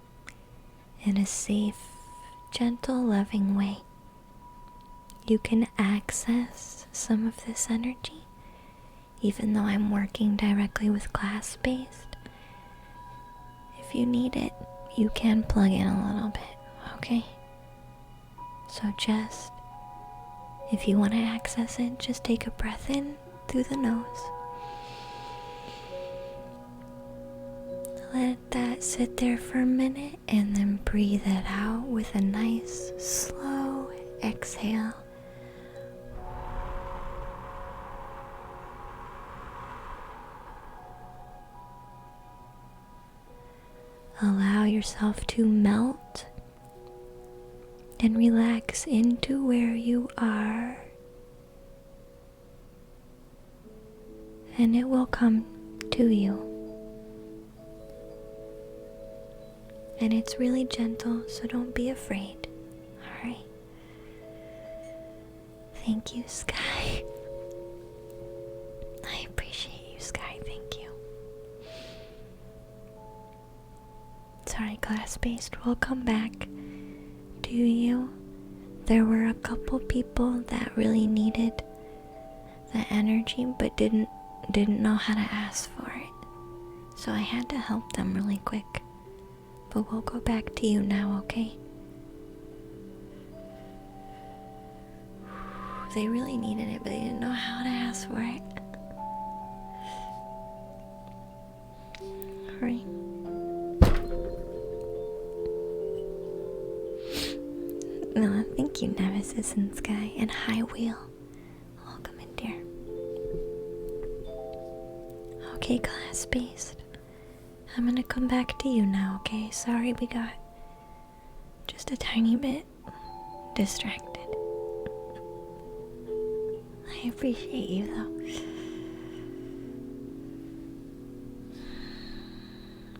in a safe, gentle, loving way, you can access some of this energy. Even though I'm working directly with class-based, if you need it, you can plug in a little bit, okay? So just, if you want to access it, just take a breath in through the nose. Let that sit there for a minute and then breathe it out with a nice, slow exhale. Allow yourself to melt and relax into where you are, and it will come to you. And it's really gentle, so don't be afraid. Alright? Thank you, Sky. I appreciate you, Sky. Thank you. Sorry, class-based. We'll come back to you. There were a couple people that really needed the energy but didn't know how to ask for it. So I had to help them really quick. But we'll go back to you now, okay? They really needed it, but they didn't know how to ask for it. Alright. No, thank you, Nemesis and Sky, and High Wheel. Welcome in, dear. Okay, class based. I'm gonna come back to you now, okay? Sorry we got just a tiny bit distracted. I appreciate you though.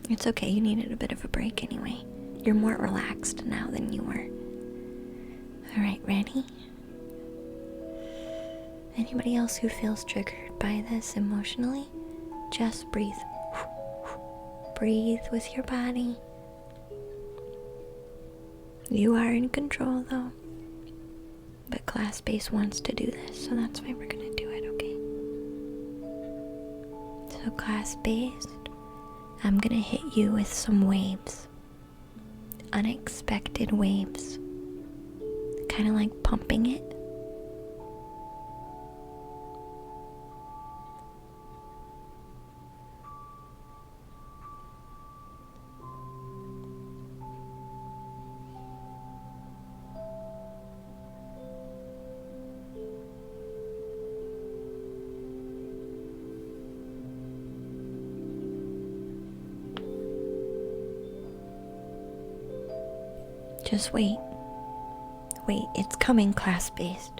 It's okay, you needed a bit of a break anyway. You're more relaxed now than you were. Alright, ready? Anybody else who feels triggered by this emotionally, just breathe. Breathe with your body. You are in control though. But class base wants to do this, so that's why we're gonna do it, okay? So class based, I'm gonna hit you with some waves. Unexpected waves. Kind of like pumping it. Just wait. Wait, it's coming, class-based.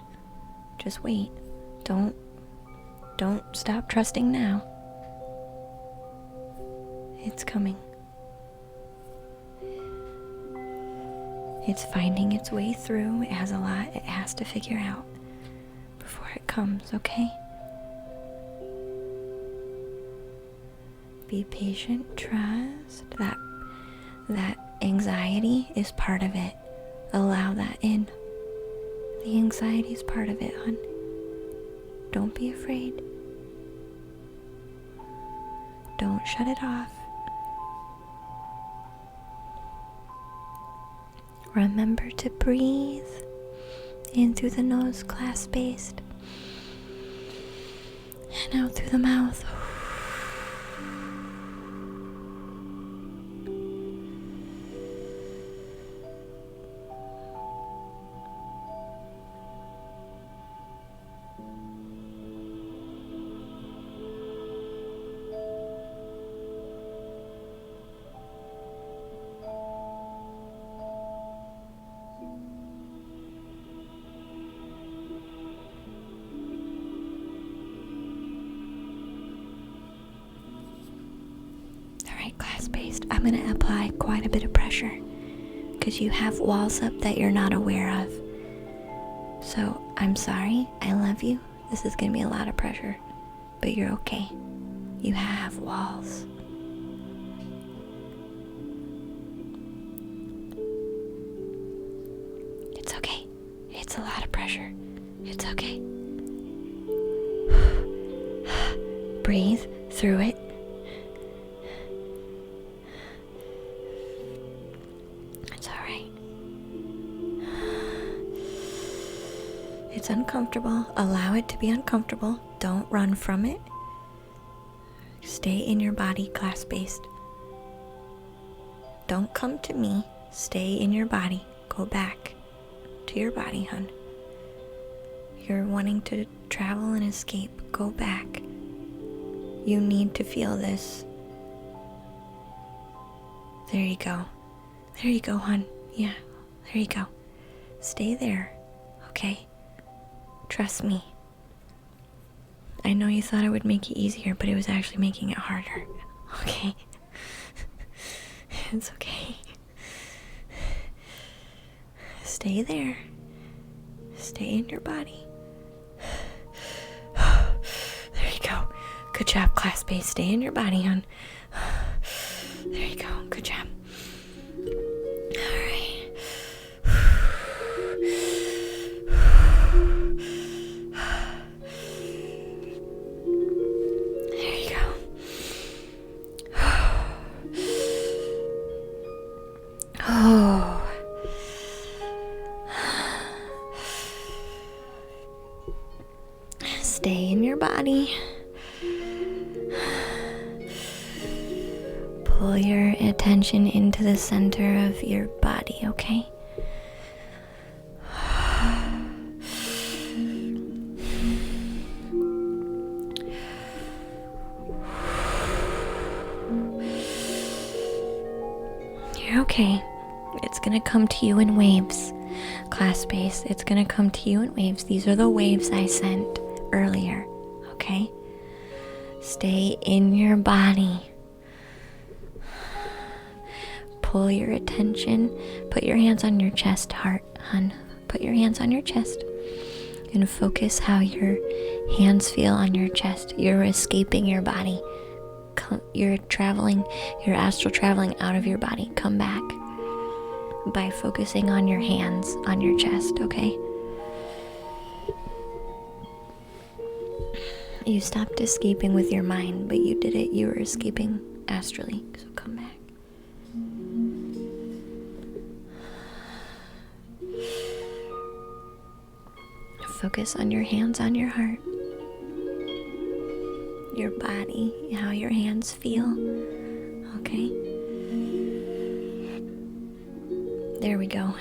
Just wait. Don't stop trusting now. It's coming. It's finding its way through. It has a lot it has to figure out before it comes, okay? Be patient, trust that anxiety is part of it. Allow that in. The anxiety is part of it, hon. Don't be afraid. Don't shut it off. Remember to breathe in through the nose, class-based, and out through the mouth. Class-based, I'm going to apply quite a bit of pressure because you have walls up that you're not aware of. So I'm sorry, I love you. This is going to be a lot of pressure, but you're okay. You have walls. It's okay. It's a lot of pressure. It's okay. Breathe through it. It's uncomfortable. Allow it to be uncomfortable. Don't run from it. Stay in your body, class-based. Don't come to me. Stay in your body. Go back to your body, hun. You're wanting to travel and escape. Go back. You need to feel this. There you go. There you go, hun. Yeah, there you go. Stay there, okay? Trust me. I know you thought it would make it easier, but it was actually making it harder. Okay? It's okay. Stay there. Stay in your body. There you go. Good job, class-based. Stay in your body, hon. There you go. Good job. Alright. There you go. Oh. your body. Pull your attention into the center of your body, okay? You're okay. It's gonna come to you in waves. Class base, it's gonna come to you in waves. These are the waves I sent earlier, okay? Stay in your body. Pull your attention. Put your hands on your chest, heart, hun. Put your hands on your chest and focus how your hands feel on your chest. You're escaping your body. You're traveling, you're astral traveling out of your body. Come back by focusing on your hands on your chest, okay? You stopped escaping with your mind, but you did it. You were escaping astrally, so come back. Focus on your hands on your heart. Your body, how your hands feel, okay? There we go.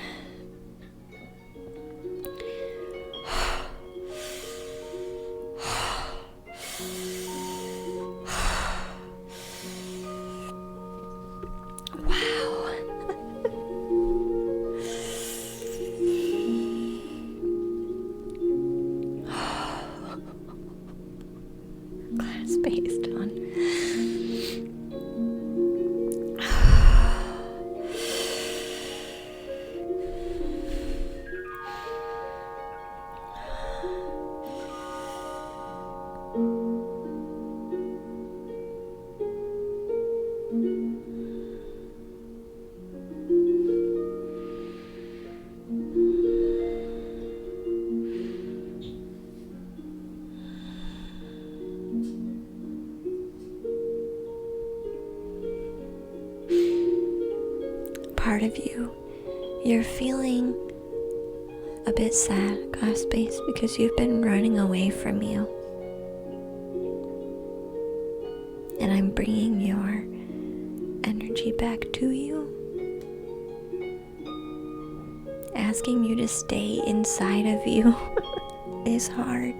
Based on part of you, you're feeling a bit sad, class base, because you've been running away from you. And I'm bringing your energy back to you, asking you to stay inside of you is hard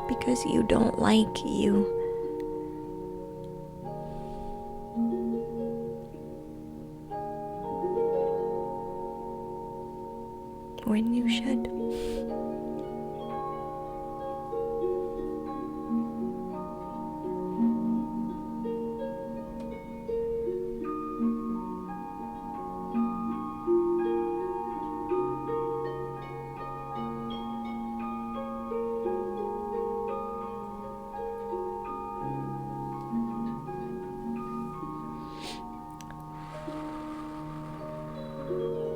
because you don't like you. When you should.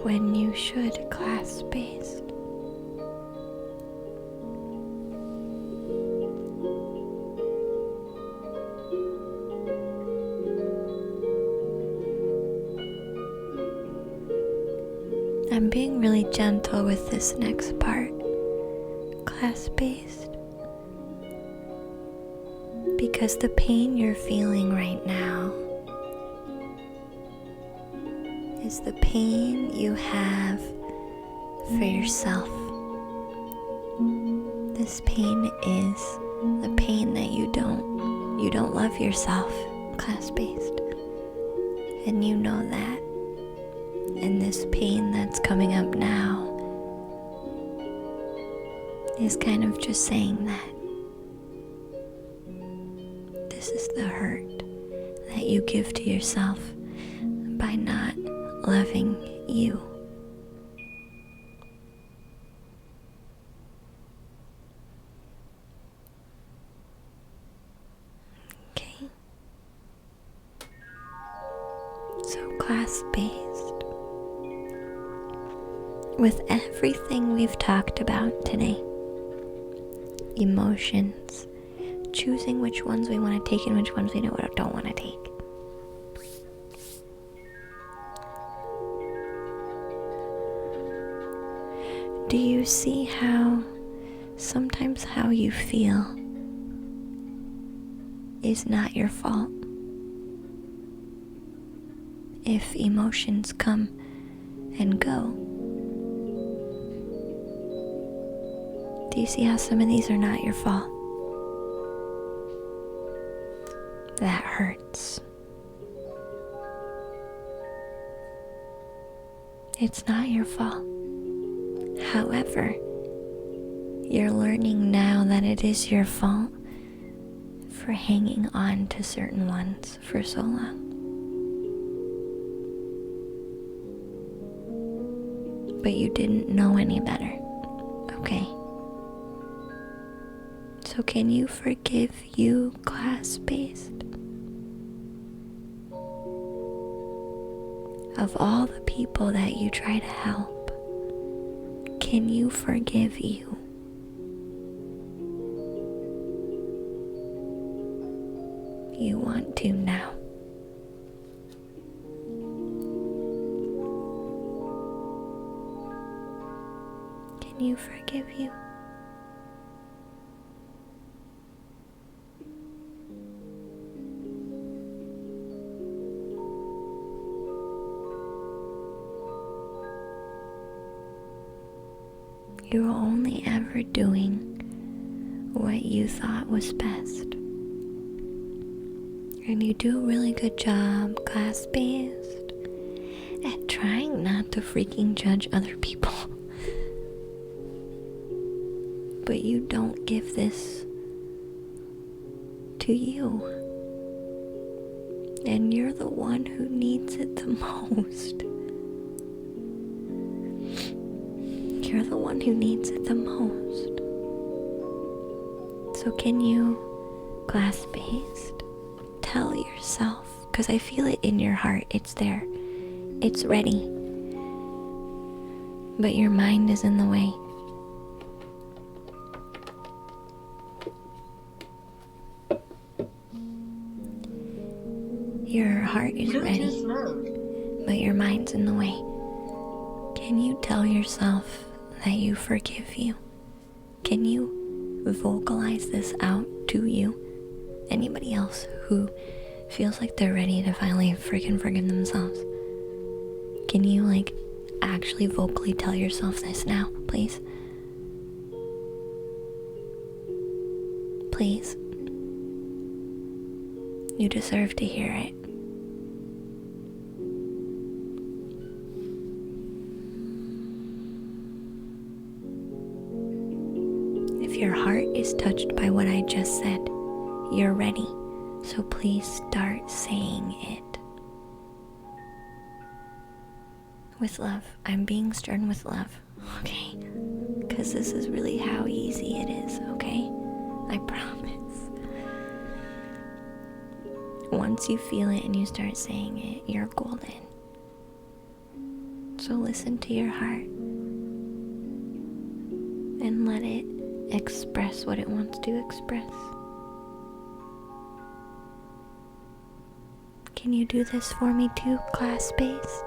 When you should, class-based. I'm being really gentle with this next part, class-based, because the pain you're feeling right now is the pain you have for yourself. This pain is the pain that you don't love yourself, class-based, and you know that. And this pain that's coming up now is kind of just saying that this is the hurt that you give to yourself by not loving you. Okay? So class-based. With everything we've talked about today, emotions, choosing which ones we want to take and which ones we don't want to take. Do you see how sometimes how you feel is not your fault. If emotions come and go, do you see how some of these are not your fault? That hurts. It's not your fault. However, you're learning now that it is your fault for hanging on to certain ones for so long. But you didn't know any better, okay? So can you forgive you, class-based? Of all the people that you try to help, can you forgive you? You want to now. Can you forgive you? You were only ever doing what you thought was best. And you do a really good job, class-based, at trying not to freaking judge other people. But you don't give this to you. And you're the one who needs it the most. You're the one who needs it the most. So can you, class-based, tell yourself, because I feel it in your heart, it's there, it's ready, but your mind is in the way. Your heart is ready, but your mind's in the way. Can you tell yourself that you forgive you? Can you vocalize this out to you? Anybody else who feels like they're ready to finally freaking forgive themselves? Can you actually vocally tell yourself this now, please? Please. You deserve to hear it. If your heart is touched by what I just said, you're ready. So please start saying it. With love. I'm being stern with love, okay? Because this is really how easy it is, okay? I promise. Once you feel it and you start saying it, you're golden. So listen to your heart and let it express what it wants to express. Can you do this for me too, class-based?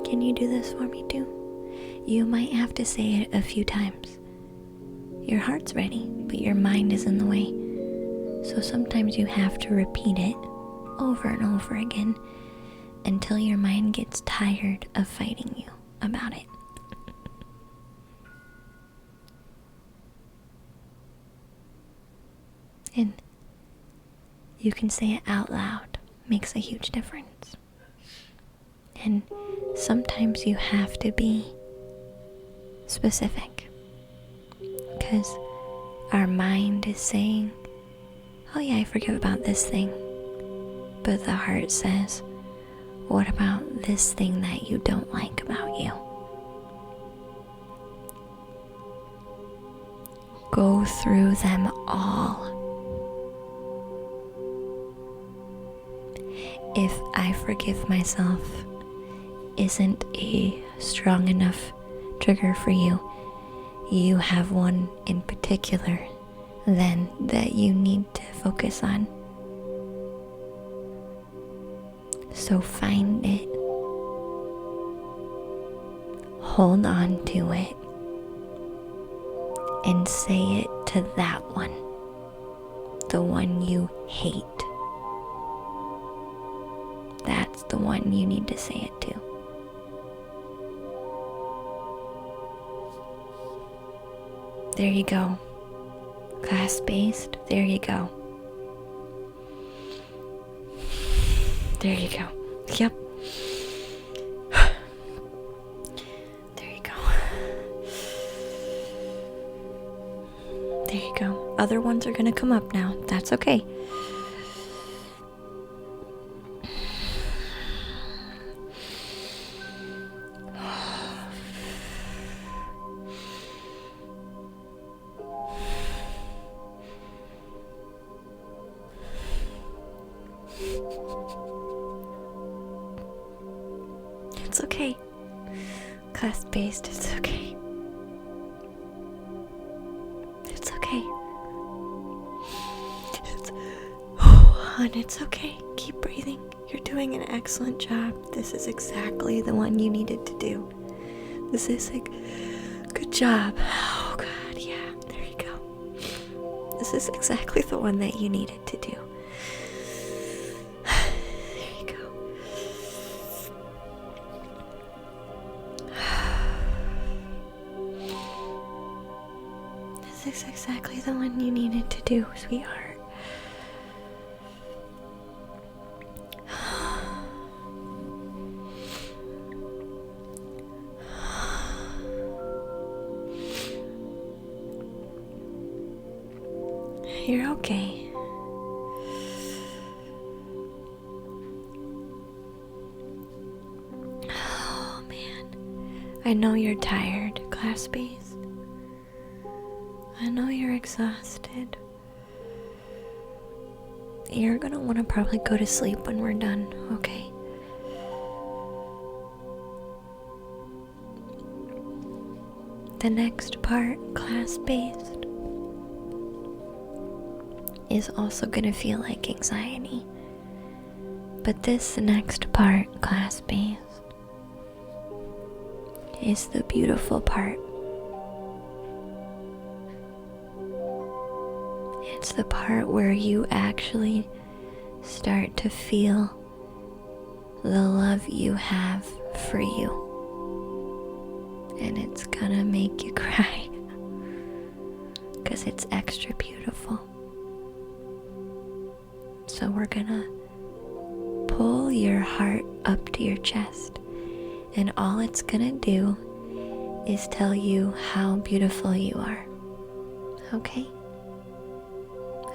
Can you do this for me too? You might have to say it a few times. Your heart's ready, but your mind is in the way. So sometimes you have to repeat it over and over again until your mind gets tired of fighting you about it. And you can say it out loud. Makes a huge difference. And sometimes you have to be specific. Because our mind is saying, oh yeah, I forgive about this thing. But the heart says, what about this thing that you don't like about you? Go through them all. If I forgive myself isn't a strong enough trigger for you, you have one in particular then that you need to focus on. So find it hold on to it and say it to that one, the one you hate. That's the one you need to say it to. There you go. Class-based, there you go. There you go. Yep. There you go. There you go. Other ones are gonna come up now. That's okay. It's okay. Class-based, it's okay. It's okay. Hon, it's okay. Keep breathing. You're doing an excellent job. This is exactly the one you needed to do. This is like, good job. Oh God, yeah, there you go. This is exactly the one that you needed to do. This is exactly the one you needed to do, sweetheart. You're okay. Oh man, I know you're tired, class-based. I know you're exhausted. You're gonna want to probably go to sleep when we're done, okay? The next part, class-based, is also gonna feel like anxiety. But this next part, class-based, is the beautiful part. It's the part where you actually start to feel the love you have for you. And it's gonna make you cry because it's extra beautiful. So we're gonna pull your heart up to your chest, and all it's gonna do is tell you how beautiful you are. Okay?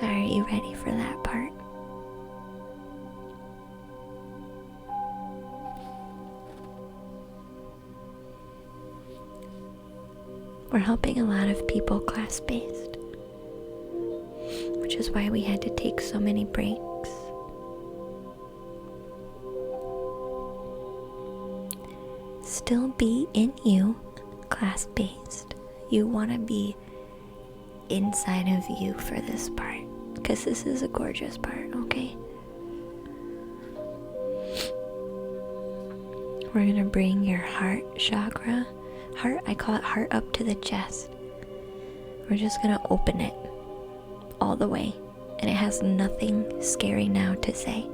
Are you ready for that part? We're helping a lot of people class-based, which is why we had to take so many breaks. Still be in you, class-based. You want to be inside of you for this part, because this is a gorgeous part, okay? We're gonna bring your heart chakra, I call it heart up to the chest. We're just gonna open it all the way, and it has nothing scary now to say,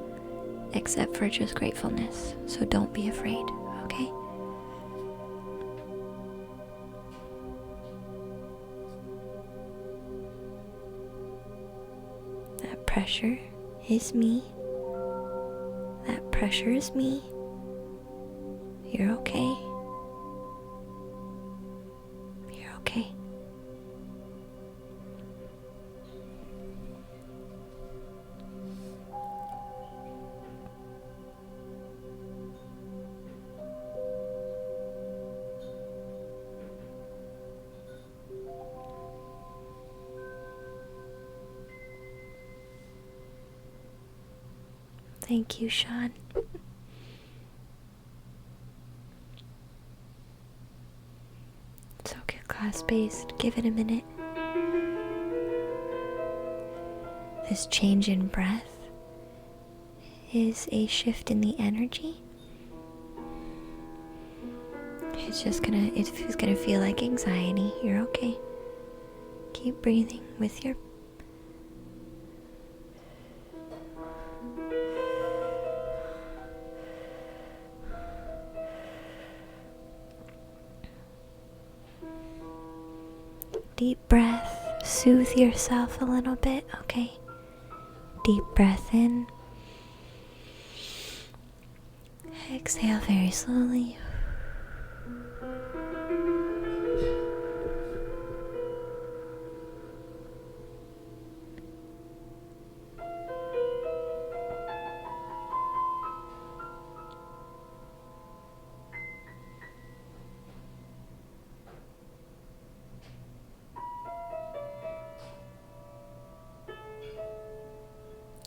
except for just gratefulness. So don't be afraid, okay? That pressure is me. That pressure is me. You're okay. You're okay. Thank you, Sean. It's okay, class-based. Give it a minute. This change in breath is a shift in the energy. It's gonna feel like anxiety. You're okay. Keep breathing with your deep breath. Soothe yourself a little bit, okay? Deep breath in. Exhale very slowly.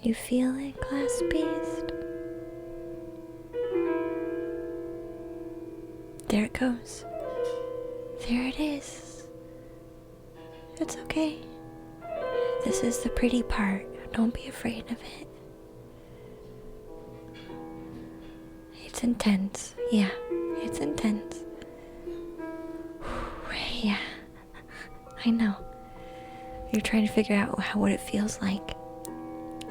You feel it, glass-based? There it goes. There it is. It's okay. This is the pretty part. Don't be afraid of it. It's intense. Yeah, it's intense. Yeah, I know. You're trying to figure out what it feels like.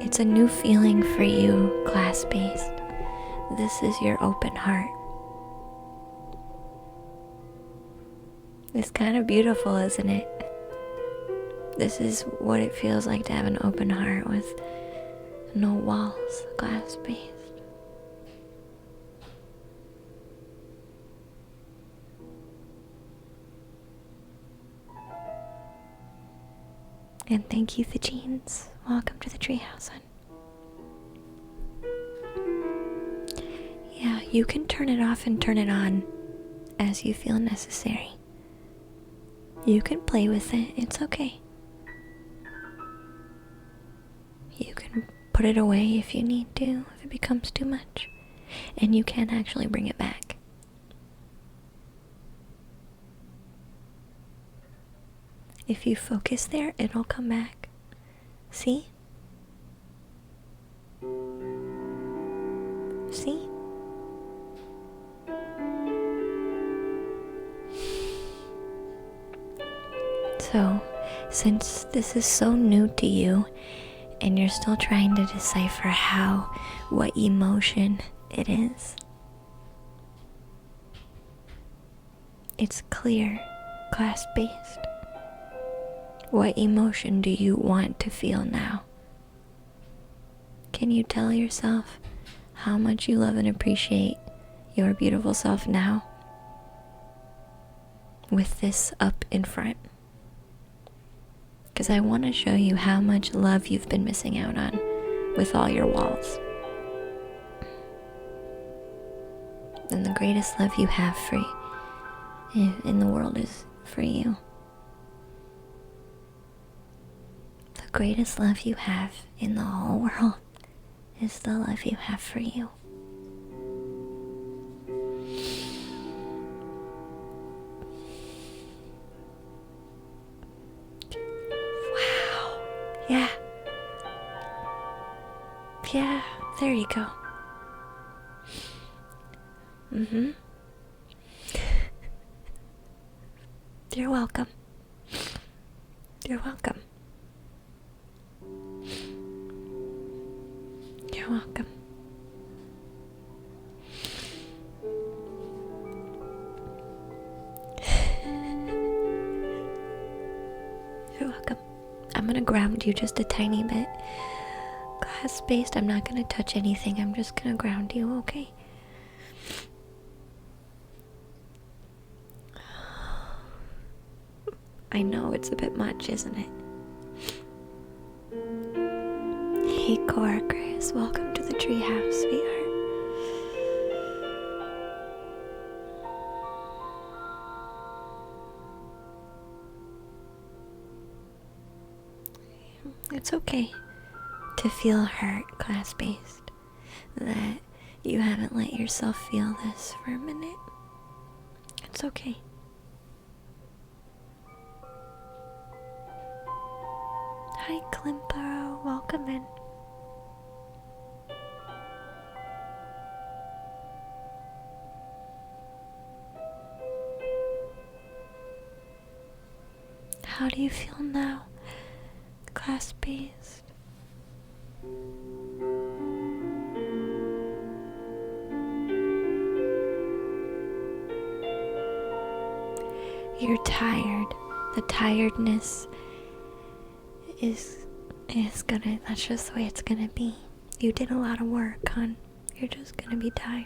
It's a new feeling for you, glass-based. This is your open heart. It's kind of beautiful, isn't it? This is what it feels like to have an open heart with no walls, glass-based. And thank you, the Jeans. Welcome to the treehouse, hon. Yeah, you can turn it off and turn it on as you feel necessary. You can play with it, it's okay. You can put it away if you need to, if it becomes too much. And you can actually bring it back. If you focus there, it'll come back. See? See? So, since this is so new to you, and you're still trying to decipher what emotion it is, it's clear, class-based. What emotion do you want to feel now? Can you tell yourself how much you love and appreciate your beautiful self now with this up in front? Because I want to show you how much love you've been missing out on with all your walls. And the greatest love you have in the world is for you. The greatest love you have in the whole world is the love you have for you. Wow. Yeah. Yeah, there you go. You're welcome. You're welcome. You're welcome. You're welcome. I'm gonna ground you just a tiny bit. Glass-based, I'm not gonna touch anything. I'm just gonna ground you, okay? I know it's a bit much, isn't it? Hey, Cora Chris, welcome to the treehouse, sweetheart. It's okay to feel hurt, class-based, that you haven't let yourself feel this for a minute. It's okay. Hi, Klimparo, welcome in. How do you feel now, class Beast? You're tired. The tiredness is gonna, that's just the way it's gonna be. You did a lot of work, hon. You're just gonna be tired.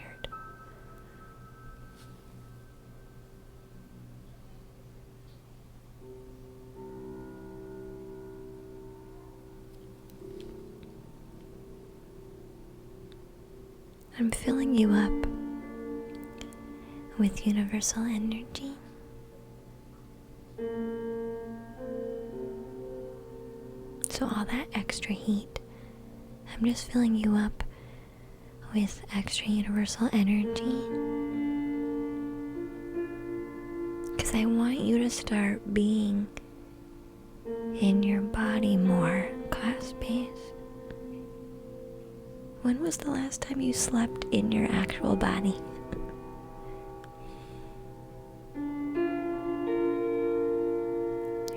I'm filling you up with universal energy. So all that extra heat, I'm just filling you up with extra universal energy. Because I want you to start being in your body more, class Beast. When was the last time you slept in your actual body?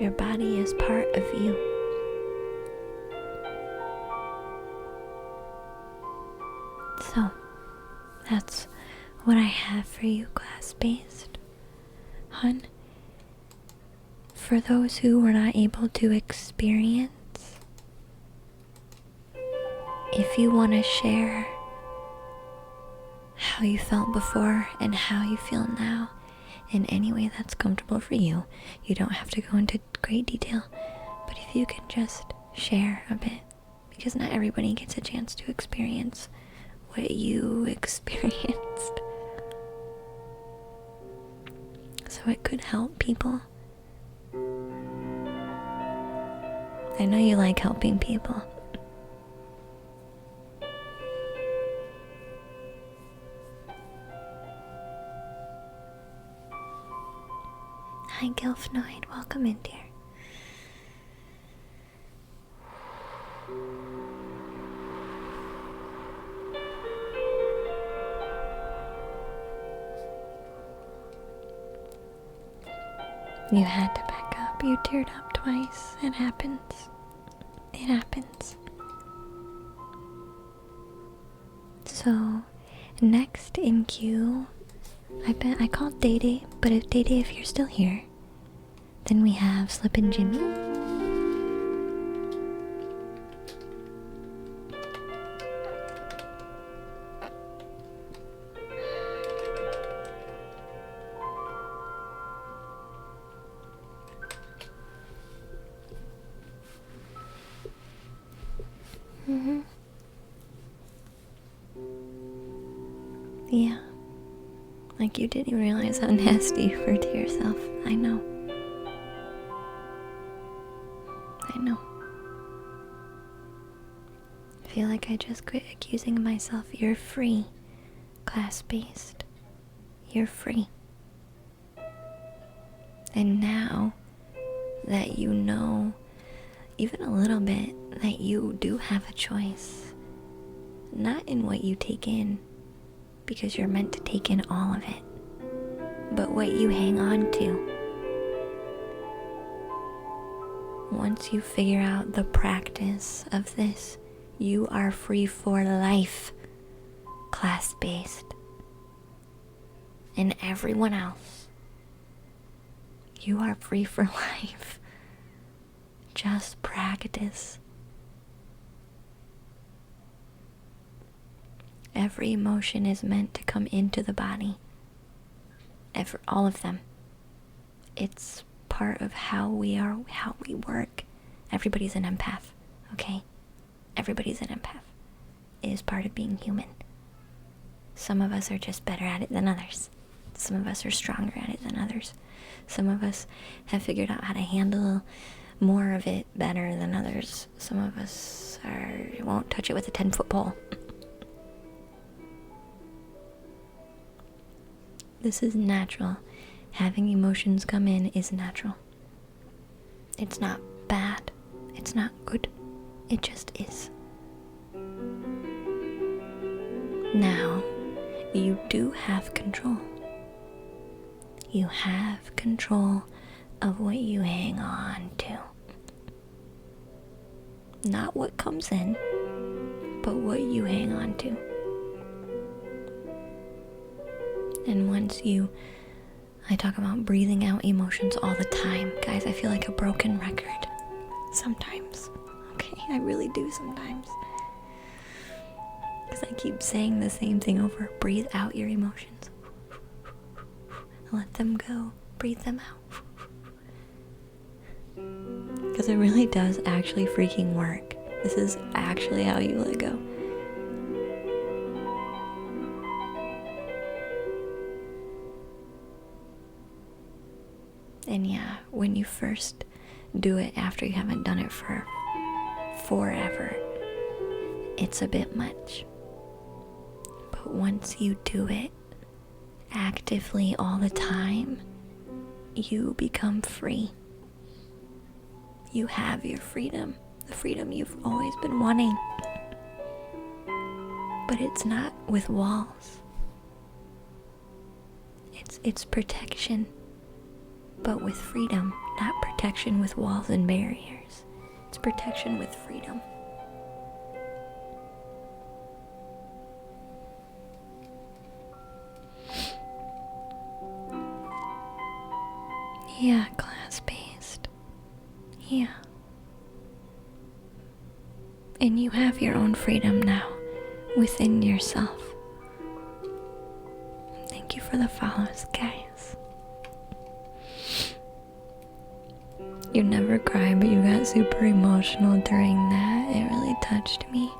Your body is part of you. So, that's what I have for you, class Beast. Hun, for those who were not able to experience, if you want to share how you felt before and how you feel now in any way that's comfortable for you, you don't have to go into great detail, but if you can just share a bit, because not everybody gets a chance to experience what you experienced. So it could help people. I know you like helping people. Hi Gilfnoid, welcome in, dear. You had to back up. You teared up twice. It happens. It happens. So, next in queue, I called Day Day, but if Day Day, if you're still here, then we have Slippin' Jimmy. Yeah. Like you didn't realize how nasty you were to yourself. I know. I know. I feel like I just quit accusing myself. You're free, class Beast. You're free. And now that you know even a little bit that you do have a choice, not in what you take in, because you're meant to take in all of it, but what you hang on to. Once you figure out the practice of this, you are free for life, class Beast. And everyone else, you are free for life. Just practice. Every emotion is meant to come into the body. All of them. It's part of how we are, how we work. Everybody's an empath, okay? Everybody's an empath. It is part of being human. Some of us are just better at it than others. Some of us are stronger at it than others. Some of us have figured out how to handle more of it better than others. Some of us won't touch it with a 10-foot pole. This is natural. Having emotions come in is natural. It's not bad. It's not good. It just is. Now, you do have control. You have control of what you hang on to. Not what comes in, but what you hang on to. And I talk about breathing out emotions all the time. Guys, I feel like a broken record. Sometimes. Okay, I really do sometimes. Because I keep saying the same thing over. Breathe out your emotions. Let them go. Breathe them out. Because it really does actually freaking work. This is actually how you let go. And yeah, when you first do it after you haven't done it for forever, it's a bit much. But once you do it actively all the time, you become free. You have your freedom, the freedom you've always been wanting. But it's not with walls. It's protection, but with freedom, not protection with walls and barriers. It's protection with freedom. Yeah, class-based. Yeah. And you have your own freedom now within yourself. Thank you for the follows, guys. You never cry, but you got super emotional during that. It really touched me.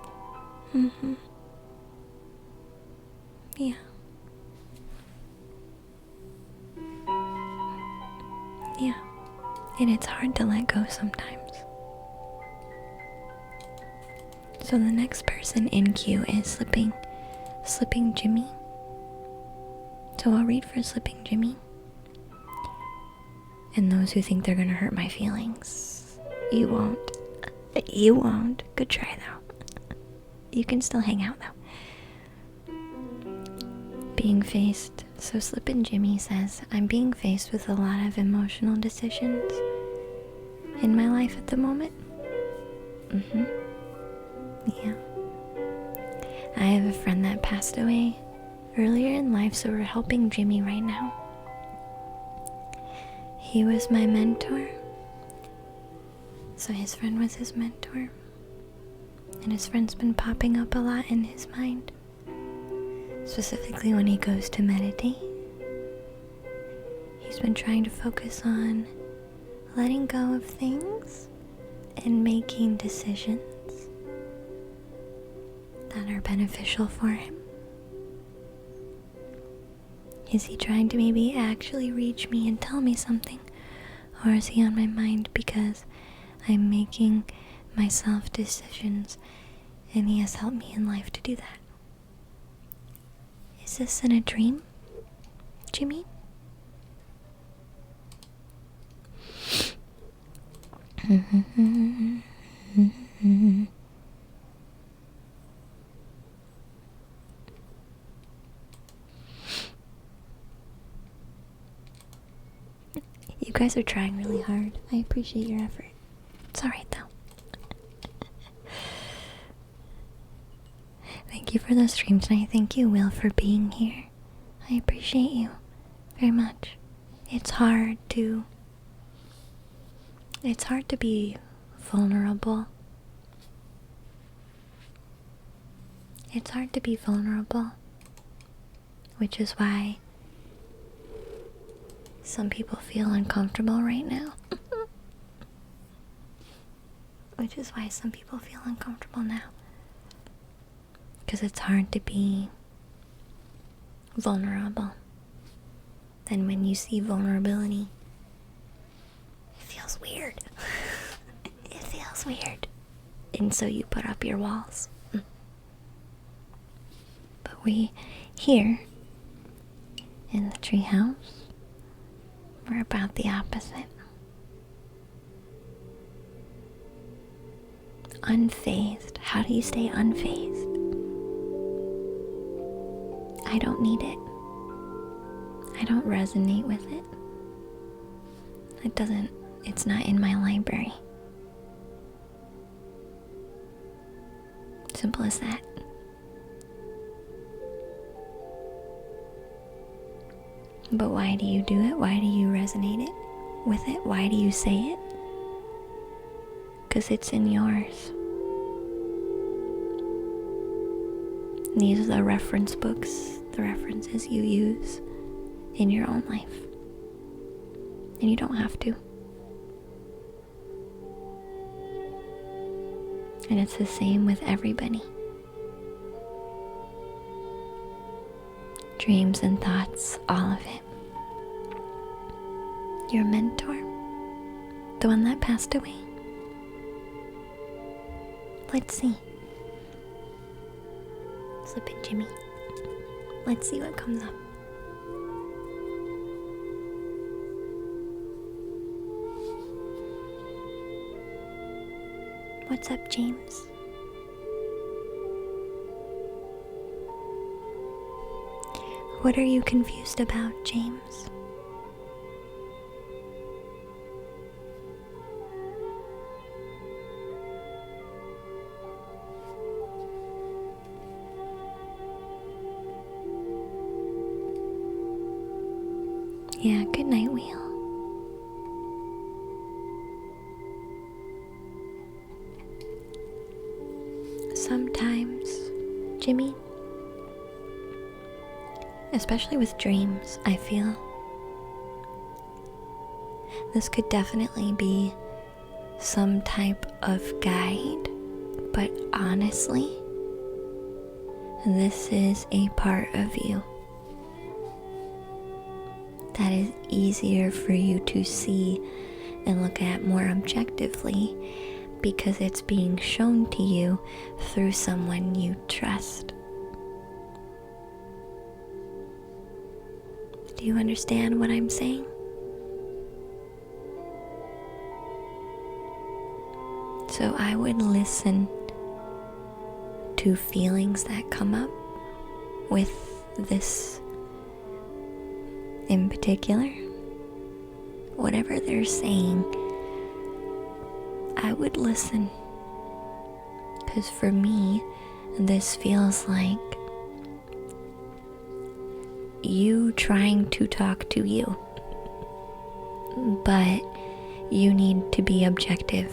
Yeah. Yeah. And it's hard to let go sometimes. So the next person in queue is Slipping Jimmy. So I'll read for Slipping Jimmy. And those who think they're gonna hurt my feelings, you won't. You won't. Good try though. You can still hang out though. Being faced. So Slippin' Jimmy says, I'm being faced with a lot of emotional decisions in my life at the moment. Yeah. I have a friend that passed away earlier in life, so we're helping Jimmy right now. He was my mentor. So his friend was his mentor. And his friend's been popping up a lot in his mind. Specifically when he goes to meditate. He's been trying to focus on letting go of things and making decisions that are beneficial for him. Is he trying to maybe actually reach me and tell me something? Or is he on my mind because I'm making myself decisions and he has helped me in life to do that? Is this in a dream, Jimmy? You guys are trying really hard. I appreciate your effort. It's alright though. Thank you for the stream tonight. Thank you, Will, for being here. I appreciate you very much. It's hard to be vulnerable. It's hard to be vulnerable, which is why some people feel uncomfortable right now. Which is why some people feel uncomfortable now. Because it's hard to be vulnerable. Then when you see vulnerability, it feels weird. It feels weird. And so you put up your walls. But we, here, in the treehouse, we're about the opposite. Unfazed. How do you stay unfazed? I don't need it. I don't resonate with it. It's not in my library. Simple as that. But why do you do it? Why do you resonate with it? Why do you say it? Because it's in yours. These are the reference books, the references you use in your own life. And you don't have to. And it's the same with everybody. Dreams and thoughts, all of it. Your mentor, the one that passed away. Let's see. Slip it, Jimmy. Let's see what comes up. What's up, James? What are you confused about, James? Yeah, good night, Wheel. Sometimes, Jimmy, especially with dreams, I feel this could definitely be some type of guide, but honestly, this is a part of you that is easier for you to see and look at more objectively because it's being shown to you through someone you trust. Do you understand what I'm saying? So I would listen to feelings that come up with this in particular. Whatever they're saying, I would listen. Because for me, this feels like you trying to talk to you. But you need to be objective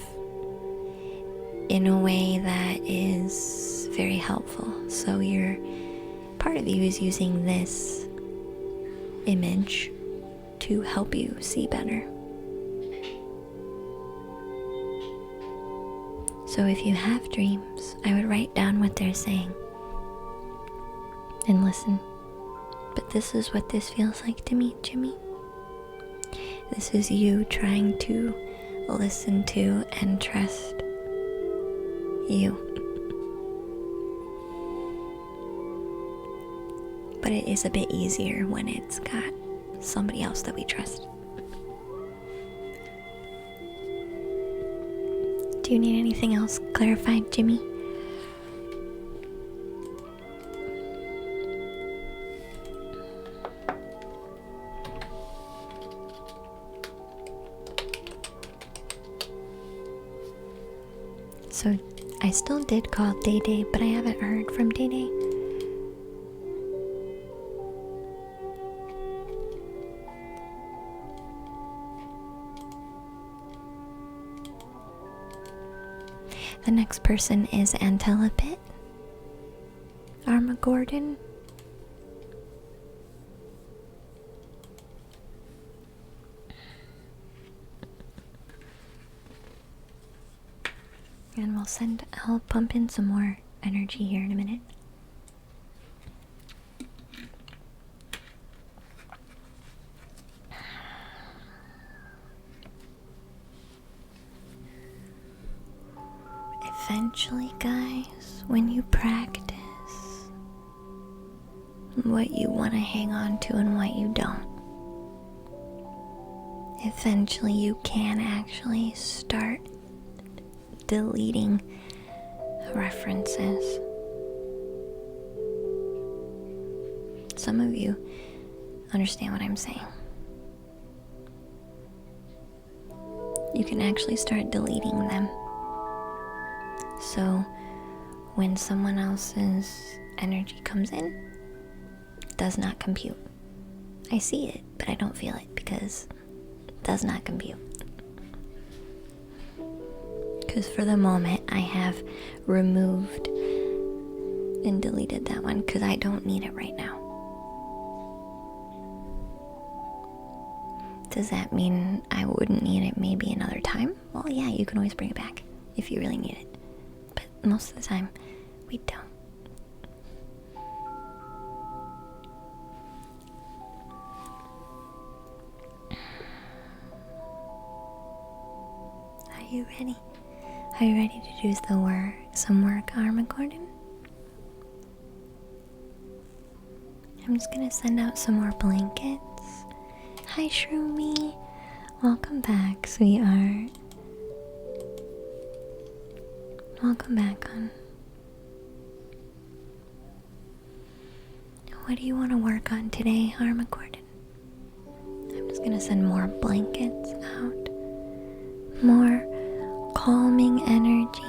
in a way that is very helpful. So part of you is using this image to help you see better. So if you have dreams, I would write down what they're saying and listen. But this is what this feels like to me, Jimmy. This is you trying to listen to and trust you. But it is a bit easier when it's got somebody else that we trust. Do you need anything else clarified, Jimmy? So I still did call Day Day, but I haven't heard from Day Day. The next person is Antelopit Armagordon. And I'll pump in some more energy here in a minute. Eventually, guys, when you practice what you want to hang on to and what you don't, eventually you can actually start deleting references. Some of you understand what I'm saying. you can actually start deleting them. So when someone else's energy comes in, it does not compute. I see it, but I don't feel it because it does not compute. Because for the moment, I have removed and deleted that one because I don't need it right now. Does that mean I wouldn't need it maybe another time? Well, yeah, you can always bring it back if you really need it. But most of the time, we don't. Are you ready? Are you ready to do some work, Armageddon? I'm just gonna send out some more blankets. Hi, Shroomy. Welcome back, sweetheart. Welcome back, hon. What do you want to work on today, Armageddon? I'm just gonna send more blankets out. More calming energy.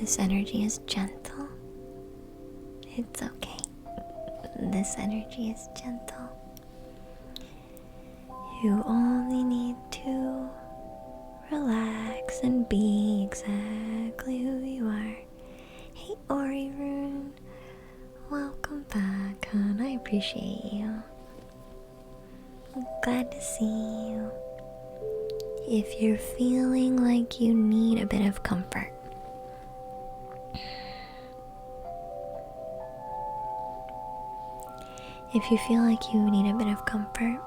This energy is gentle. It's okay. This energy is gentle. You only need to relax and be exactly who you are. Hey, Ori Rune. Welcome back, hon. I appreciate you. I'm glad to see you. If you're feeling like you need a bit of comfort, if you feel like you need a bit of comfort,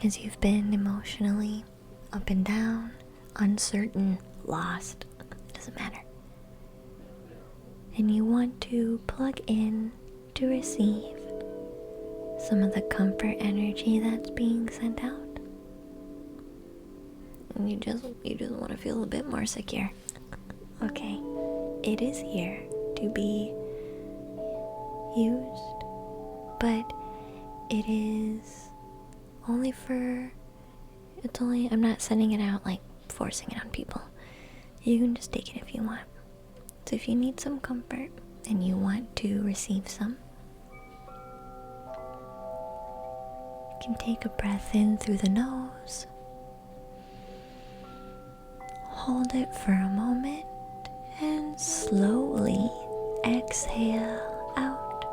as you've been emotionally up and down, uncertain, lost, it doesn't matter, and you want to plug in to receive some of the comfort energy that's being sent out, and you just want to feel a bit more secure, okay, it is here to be used, but it is only I'm not sending it out like forcing it on people. You can just take it if you want. So if you need some comfort and you want to receive some, you can take a breath in through the nose, hold it for a moment, and slowly exhale out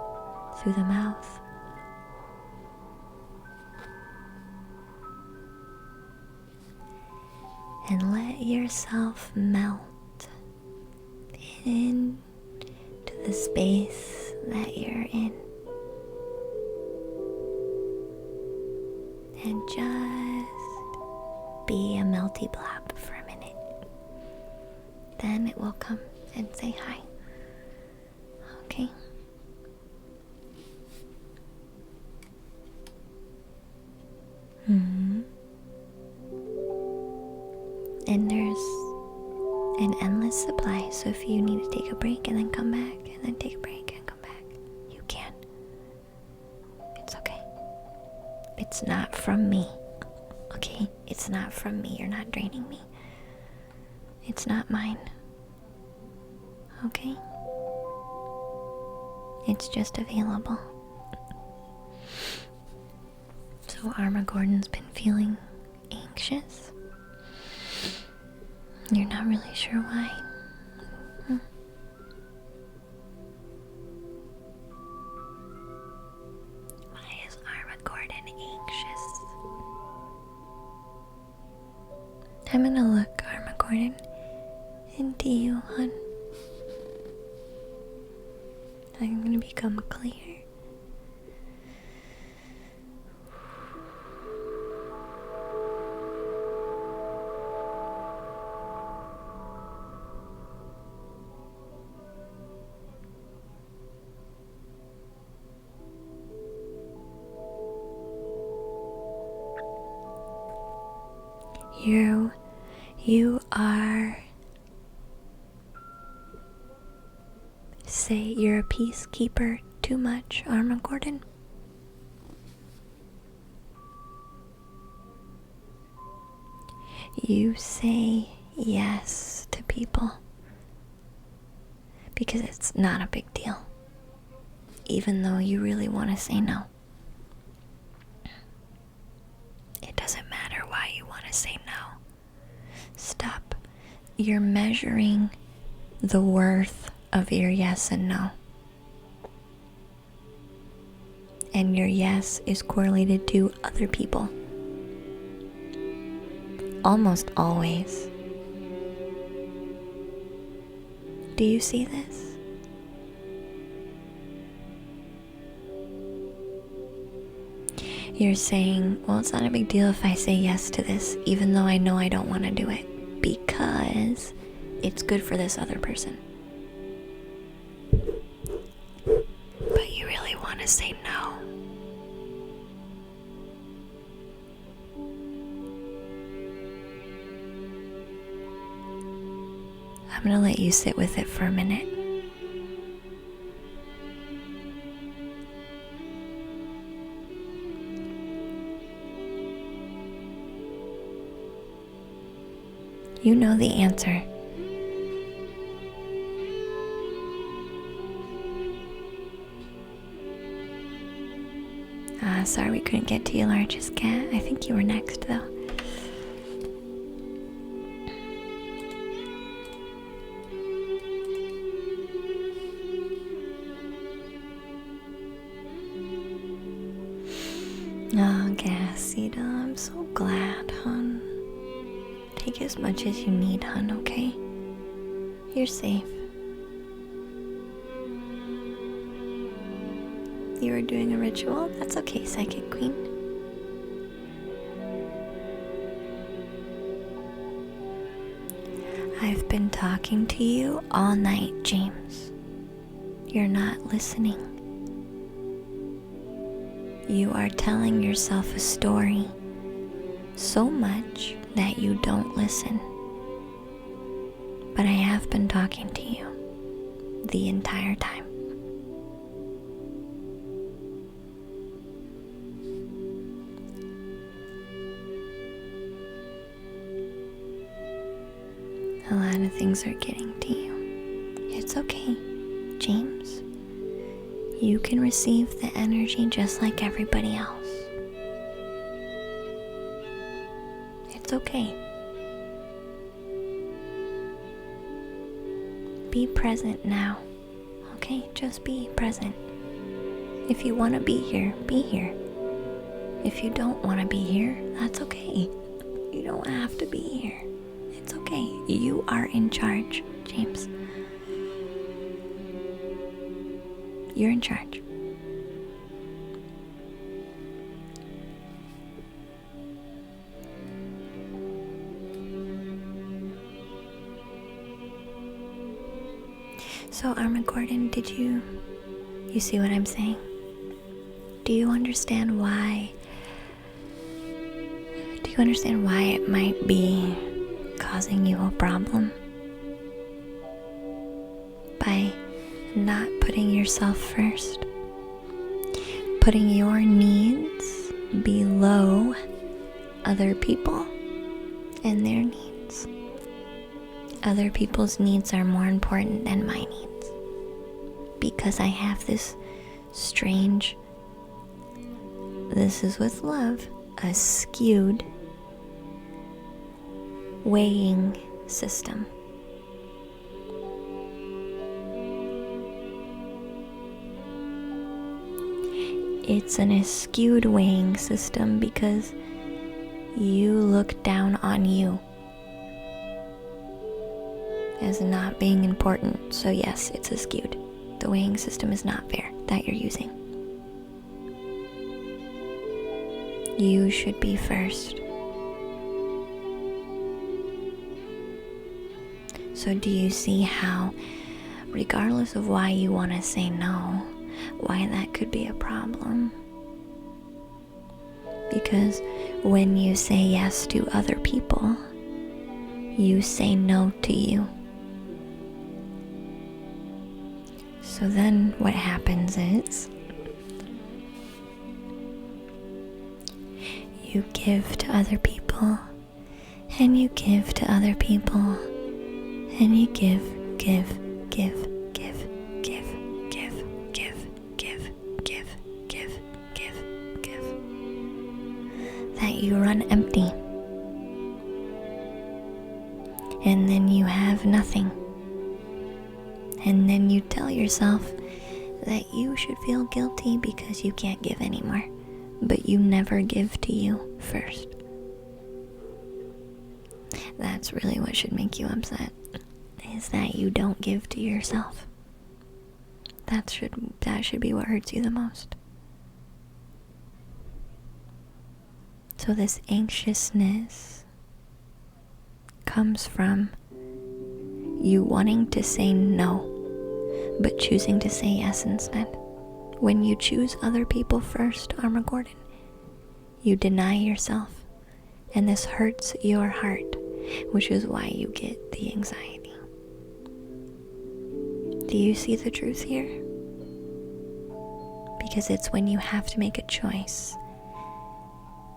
through the mouth. And let yourself melt into the space that you're in. And just be a melty blob for a minute. Then it will come and say hi. Okay? And there's an endless supply, so if you need to take a break and then come back, and then take a break and come back, you can. It's okay. It's not from me. Okay? It's not from me. You're not draining me. It's not mine. Okay? It's just available. So Armageddon's been feeling anxious. You're not really sure why. Why is Armageddon anxious? I'm gonna look, Armageddon, into you, hon. I'm gonna become clear. You are, say you're a peacekeeper too much, Armageddon. You say yes to people because it's not a big deal, even though you really want to say no. It doesn't matter why you want to say no. Stop. You're measuring the worth of your yes and no. And your yes is correlated to other people. Almost always. Do you see this? You're saying, well, it's not a big deal if I say yes to this, even though I know I don't want to do it, because it's good for this other person. But you really want to say no. I'm going to let you sit with it for a minute. You know the answer. Sorry we couldn't get to you, largest cat. I think you were next, though. Oh, Gassita, I'm so glad, hon. Take as much as you need, hon, okay? You're safe. You were doing a ritual? That's okay, Psychic Queen. I've been talking to you all night, James. You're not listening. You are telling yourself a story so much that you don't listen. But I have been talking to you the entire time. A lot of things are getting to you. It's okay, James. You can receive the energy just like everybody else. It's okay. Be present now. Okay, just be present. If you want to be here, be here. If you don't want to be here, that's okay. You don't have to be here. It's okay. You are in charge, James. You're in charge. So, Armageddon, did you see what I'm saying? Do you understand why? Do you understand why it might be causing you a problem? By not putting yourself first, putting your needs below other people and their needs. Other people's needs are more important than my needs, because I have this strange, this is with love, a skewed weighing system. It's an skewed weighing system because you look down on you as not being important. So yes, it's a skewed. The weighing system is not fair that you're using. You should be first. So do you see how, regardless of why you want to say no, why that could be a problem? Because when you say yes to other people, you say no to you. So then what happens is you give to other people, and you give to other people, and you give, give, give, give, give, give, give, give, give, give, give, give, that you run empty. And then you have nothing. And then you tell yourself that you should feel guilty because you can't give anymore. But you never give to you first. That's really what should make you upset, is that you don't give to yourself. That should be what hurts you the most. So this anxiousness comes from you wanting to say no, but choosing to say yes instead. When you choose other people first, Armageddon, you deny yourself, and this hurts your heart, which is why you get the anxiety. Do you see the truth here? Because it's when you have to make a choice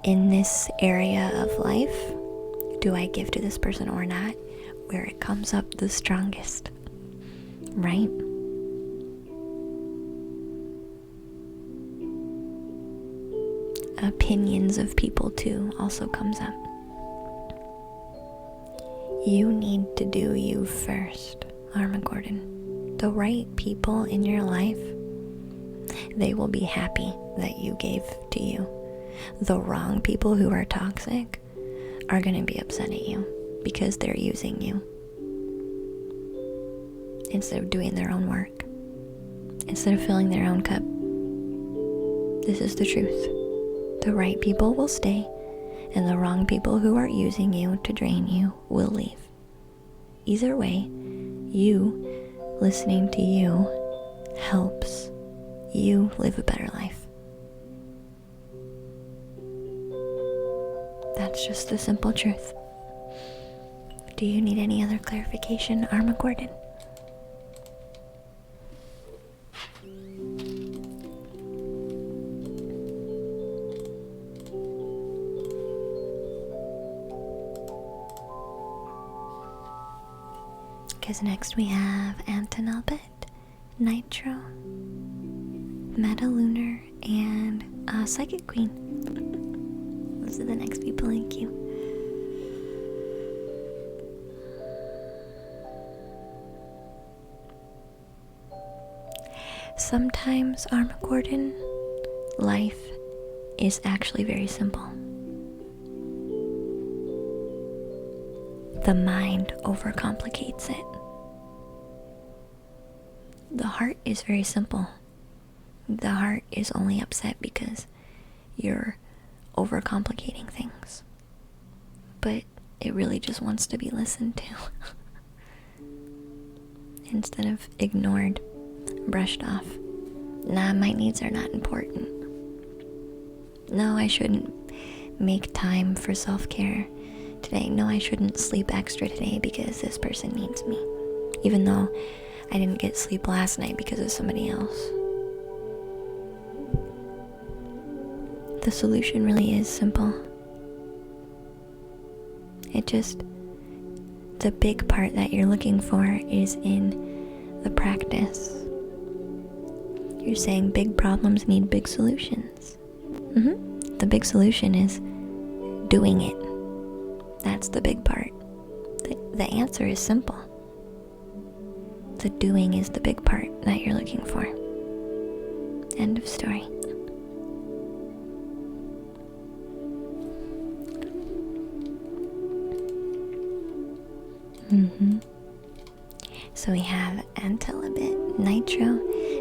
in this area of life, do I give to this person or not, where it comes up the strongest, right? Opinions of people too also comes up. You need to do you first, Armageddon. The right people in your life, they will be happy that you gave to you. The wrong people who are toxic are going to be upset at you because they're using you instead of doing their own work, instead of filling their own cup. This is the truth. The right people will stay, and the wrong people who are using you to drain you will leave. Either way, you listening to you helps you live a better life. That's just the simple truth. Do you need any other clarification, Armageddon? Because next we have Antonelbit, Nitro, Metalunar, and Psychic Queen. Those are the next people in queue. Sometimes, Armageddon, life is actually very simple. The mind overcomplicates it. The heart is very simple. The heart is only upset because you're overcomplicating things. But it really just wants to be listened to. Instead of ignored, brushed off. Nah, my needs are not important. No, I shouldn't make time for self-care today. No, I shouldn't sleep extra today because this person needs me. Even though I didn't get sleep last night because of somebody else. The solution really is simple. The big part that you're looking for is in the practice. You're saying big problems need big solutions. The big solution is doing it. That's the big part. The answer is simple. The doing is the big part that you're looking for. End of story. So we have Antelibit, Nitro,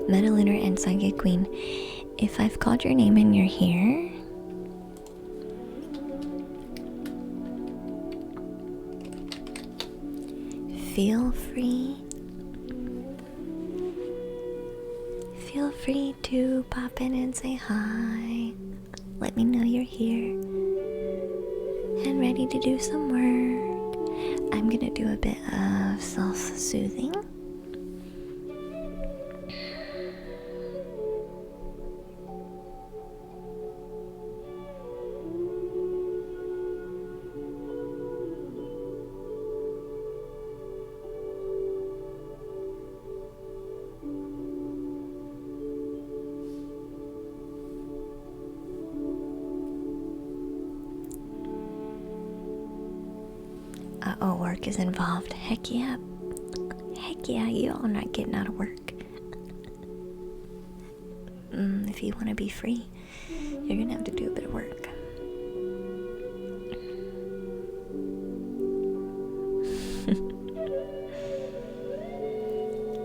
Metalunar, and Psychic Queen. If I've called your name and you're here, feel free to pop in and say hi. Let me know you're here and ready to do some work. I'm gonna do a bit of self-soothing. Uh-oh, work is involved. Heck yeah. Heck yeah, you all not getting out of work. If you want to be free, you're gonna have to do a bit of work.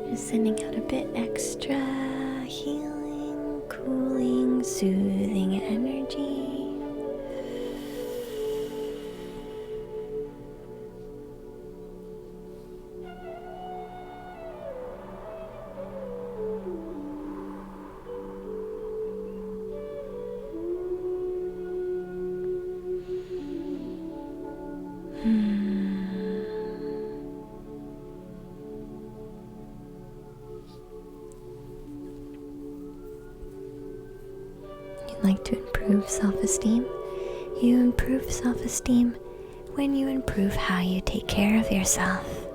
Just sending out a bit extra healing, cooling, soothing energy. You'd like to improve self-esteem? You improve self-esteem when you improve how you take care of yourself.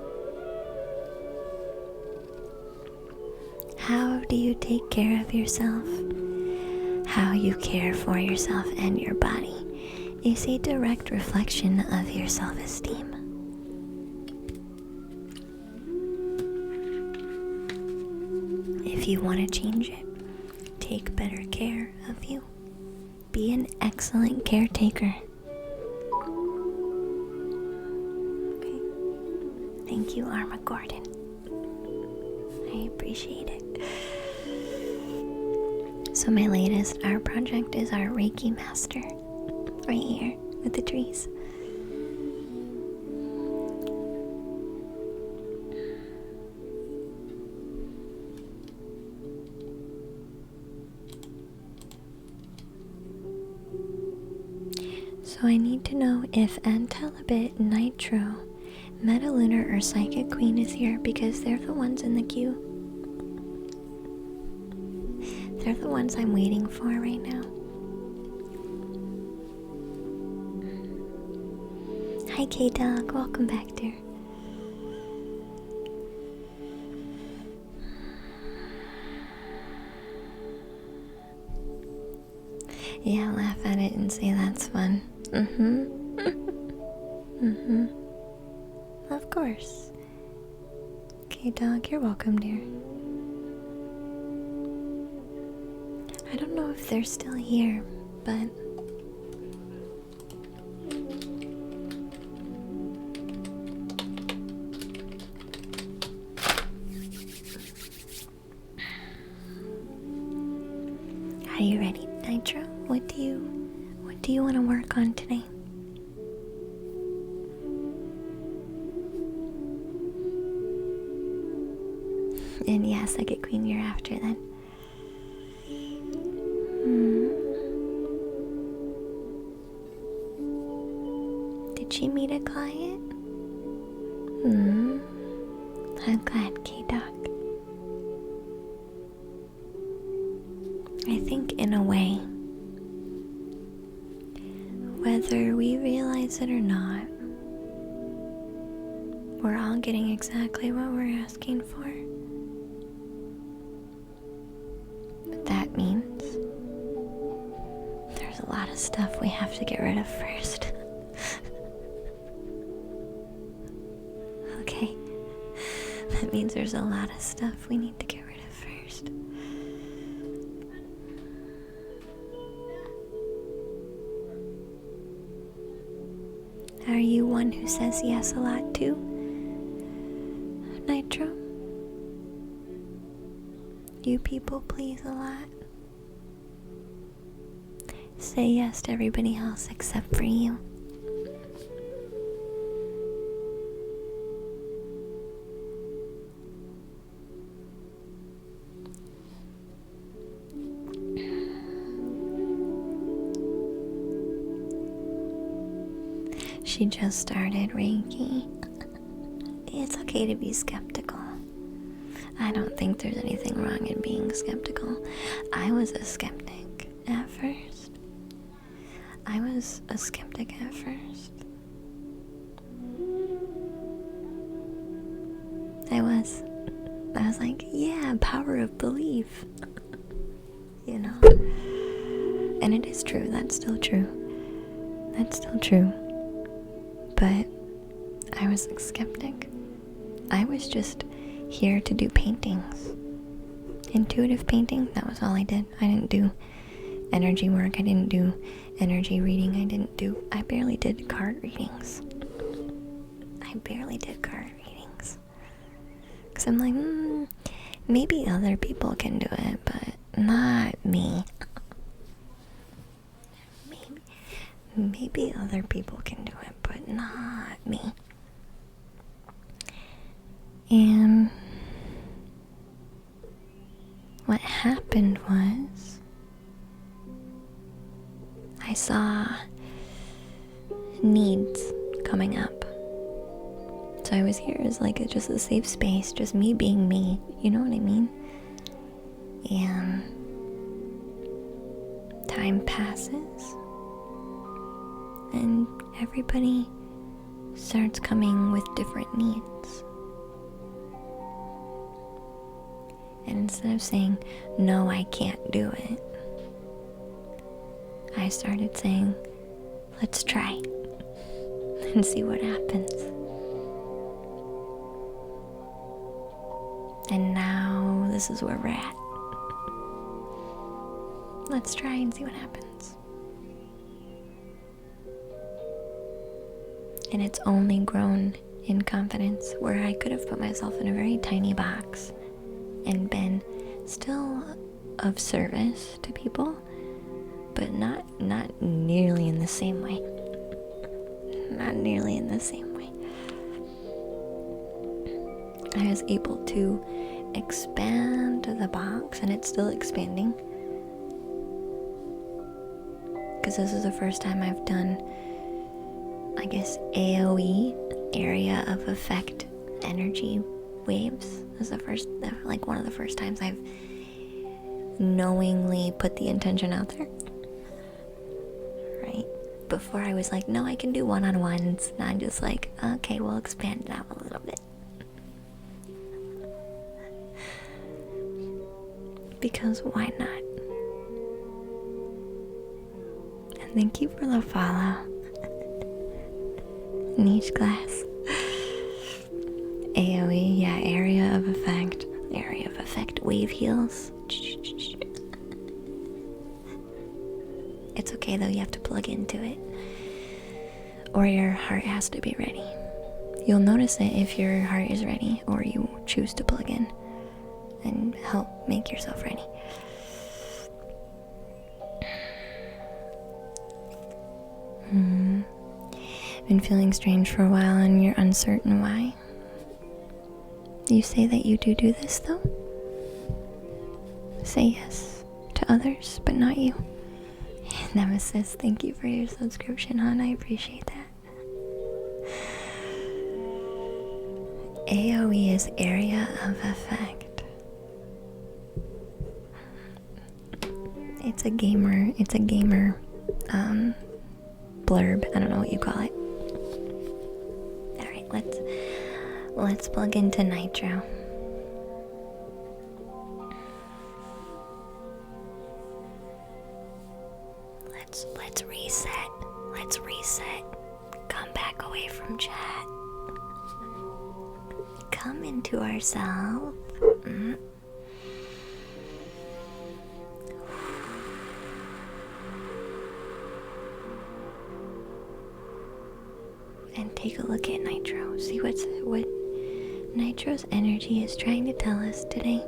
How do you take care of yourself? How you care for yourself and your body is a direct reflection of your self-esteem. If you want to change it, take better care of you. Be an excellent caretaker. Okay. Thank you, Arma Gordon. I appreciate it. So my latest art project is our Reiki Master. Right here with the trees. So I need to know if Antelabit, Nitro, Metalunar, or Psychic Queen is here because they're the ones in the queue. They're the ones I'm waiting for right now. Hi K-Dog, welcome back, dear. Yeah, laugh at it and say that's fun. Of course. K-Dog, you're welcome, dear. I don't know if they're still here, but... Are you ready, Nitro? What do you want to work on today? And yeah, Psychic Queen, you're after then. Did she meet a client? I'm glad, K-Dog. I think in a way, whether we realize it or not, we're all getting exactly what we're asking for. But that means there's a lot of stuff we have to get rid of first. Okay, that means there's a lot of stuff we need to get rid of first. Are you one who says yes a lot too, Nitro? You people please a lot. Say yes to everybody else except for you. She just started Reiki. It's okay to be skeptical. I don't think there's anything wrong in being skeptical. I was a skeptic at first. I was like, yeah, power of belief. You know? And it is true, that's still true. But I was a skeptic. I was just here to do paintings. Intuitive painting, that was all I did. I didn't do energy work, I didn't do energy reading, I barely did card readings. Because I'm like, maybe other people can do it, but not me. Maybe other people can do it, but not me. And what happened was, I saw needs coming up. So I was here as like just a safe space, just me being me, you know what I mean? And time passes, and everybody starts coming with different needs. And instead of saying, no, I can't do it, I started saying, let's try and see what happens. And now this is where we're at. Let's try and see what happens. And it's only grown in confidence, where I could have put myself in a very tiny box and been still of service to people, but not nearly in the same way. I was able to expand the box, and it's still expanding, because this is the first time I've done, I guess, AOE, area of effect energy waves. This is one of the first times I've knowingly put the intention out there. Right? Before I was like, no, I can do one-on-ones. Now I'm just like, okay, we'll expand it out a little bit. Because why not? And thank you for the follow. Niche glass. AOE, yeah, area of effect wave heals. It's okay though, you have to plug into it, or your heart has to be ready. You'll notice it if your heart is ready, or you choose to plug in and help make yourself ready. Been feeling strange for a while and you're uncertain why? You say that you do this though? Say yes to others, but not you. Nemesis, thank you for your subscription, hon. I appreciate that. AOE is area of effect. It's a gamer blurb. I don't know what you call it. Alright, let's plug into Nitro. Let's reset. Come back away from chat. Come into ourselves. And take a look at Nitro. See what Nitro's energy is trying to tell us today.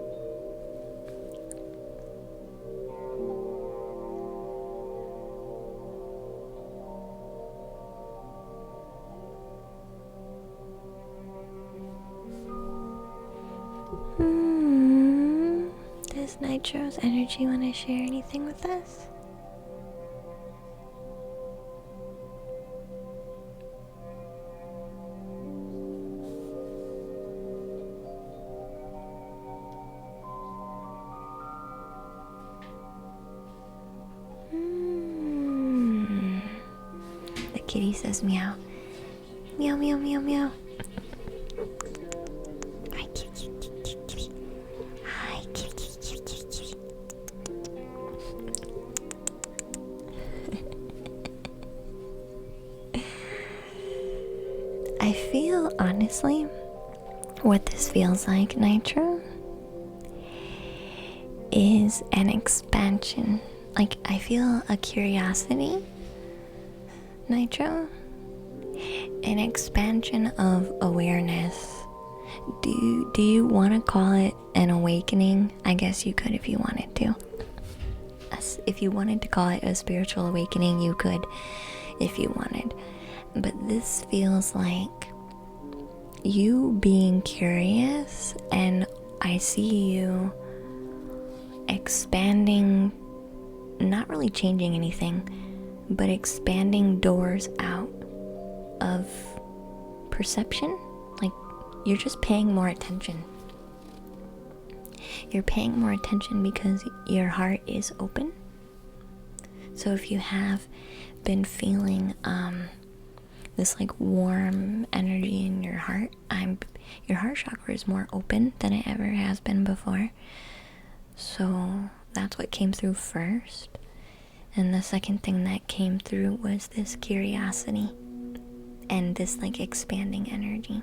Does Nitro's energy want to share anything with us? kitty says meow. Meow, meow, meow, meow. Hi, kitty, kitty, kitty. Hi, kitty, kitty, kitty, kitty. I feel, honestly, what this feels like, Nitro, is an expansion. Like, I feel a curiosity, Nitro, an expansion of awareness. Do you want to call it an awakening? I guess you could if you wanted to. If you wanted to call it a spiritual awakening, you could if you wanted. But this feels like you being curious, and I see you expanding, not really changing anything, but expanding doors out of perception. Like, you're just paying more attention. You're paying more attention because your heart is open. So if you have been feeling this like warm energy in your heart, your heart chakra is more open than it ever has been before. So that's what came through first. And the second thing that came through was this curiosity and this like expanding energy.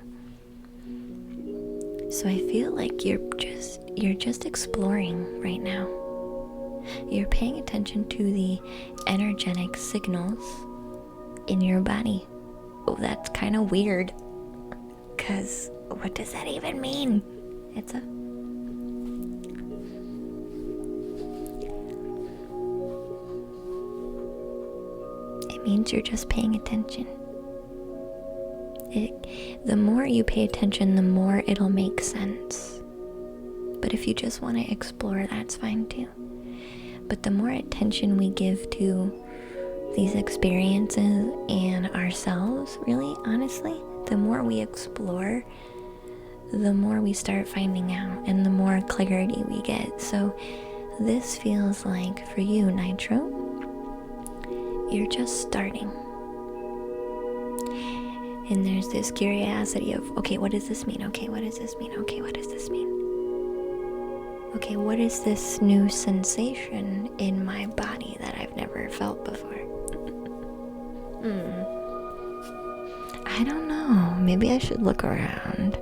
So I feel like you're just exploring right now. You're paying attention to the energetic signals in your body. Oh, that's kind of weird, because what does that even mean? It means you're just paying attention. The more you pay attention, the more it'll make sense. But if you just want to explore, that's fine too. But the more attention we give to these experiences and ourselves, really, honestly, the more we explore, the more we start finding out, and the more clarity we get. So this feels like, for you, Nitro, you're just starting. And there's this curiosity of, okay, what does this mean? Okay, what does this mean? Okay, what does this mean? Okay, what is this new sensation in my body that I've never felt before? I don't know. Maybe I should look around.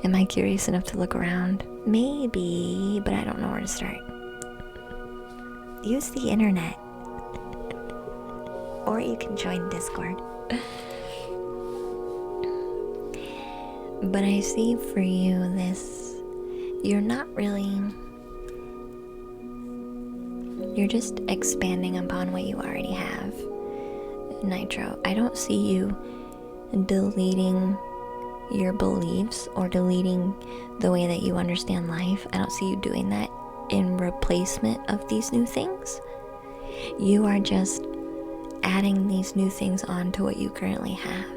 Am I curious enough to look around? Maybe, but I don't know where to start. Use the internet. Or you can join Discord. But I see for you this, you're not really, you're just expanding upon what you already have, Nitro. I don't see you deleting your beliefs or deleting the way that you understand life. I don't see you doing that in replacement of these new things. You are just adding these new things on to what you currently have.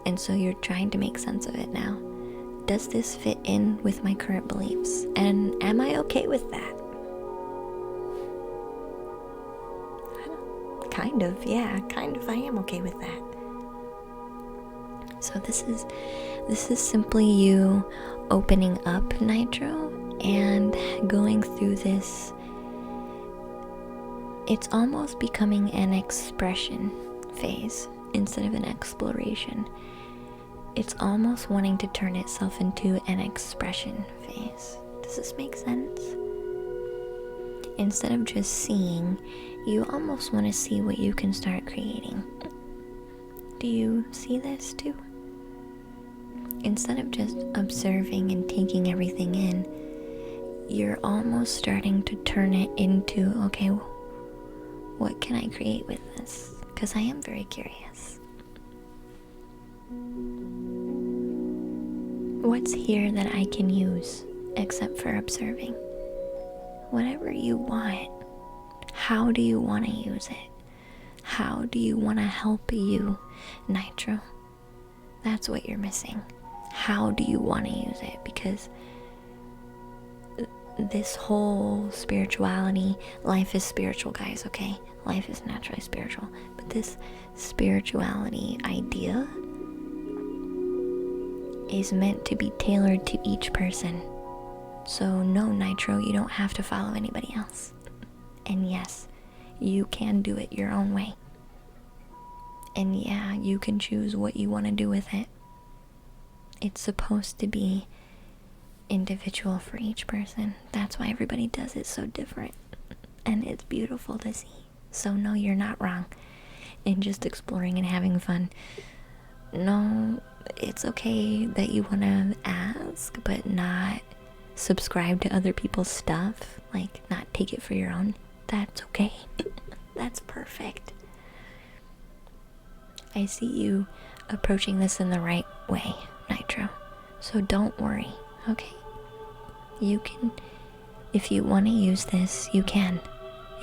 And so you're trying to make sense of it now. Does this fit in with my current beliefs? And am I okay with that? Kind of, yeah, kind of. I am okay with that. So this is simply you opening up, Nitro, and going through this. It's almost becoming an expression phase instead of an exploration. It's almost wanting to turn itself into an expression phase. Does this make sense? Instead of just seeing, you almost want to see what you can start creating. Do you see this too? Instead of just observing and taking everything in, you're almost starting to turn it into, okay, what can I create with this? Because I am very curious. What's here that I can use except for observing? Whatever you want. How do you want to use it? How do you want to help you, Nitro? That's what you're missing. How do you want to use it? Because this whole spirituality, life is spiritual, guys, okay? Life is naturally spiritual. But this spirituality idea is meant to be tailored to each person. So no, Nitro, you don't have to follow anybody else. And yes, you can do it your own way. And yeah, you can choose what you want to do with it. It's supposed to be individual for each person. That's why everybody does it so different. And it's beautiful to see. So no, you're not wrong in just exploring and having fun. No, it's okay that you want to ask, but not subscribe to other people's stuff. Like, not take it for your own. That's okay. That's perfect. I see you approaching this in the right way, Nitro. So don't worry, okay? You can, if you want to use this, you can,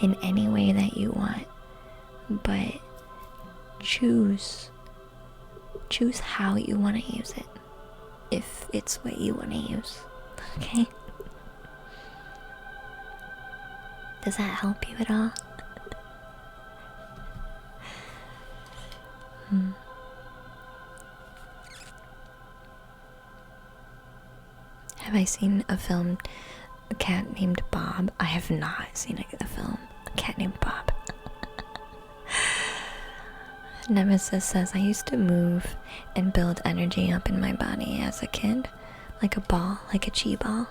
in any way that you want. But choose how you want to use it, if it's what you want to use, okay? Does that help you at all? Have I seen a film, A Cat Named Bob? I have not seen a film, A Cat Named Bob. Nemesis says, I used to move and build energy up in my body as a kid, like a ball, like a chi ball.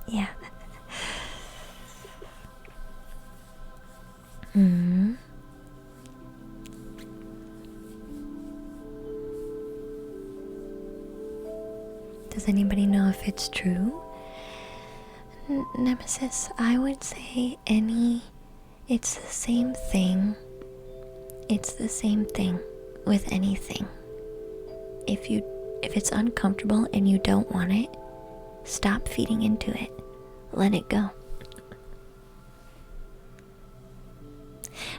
Yeah. Does anybody know if it's true? Nemesis, I would say it's the same thing. It's the same thing with anything. If it's uncomfortable and you don't want it, stop feeding into it. Let it go.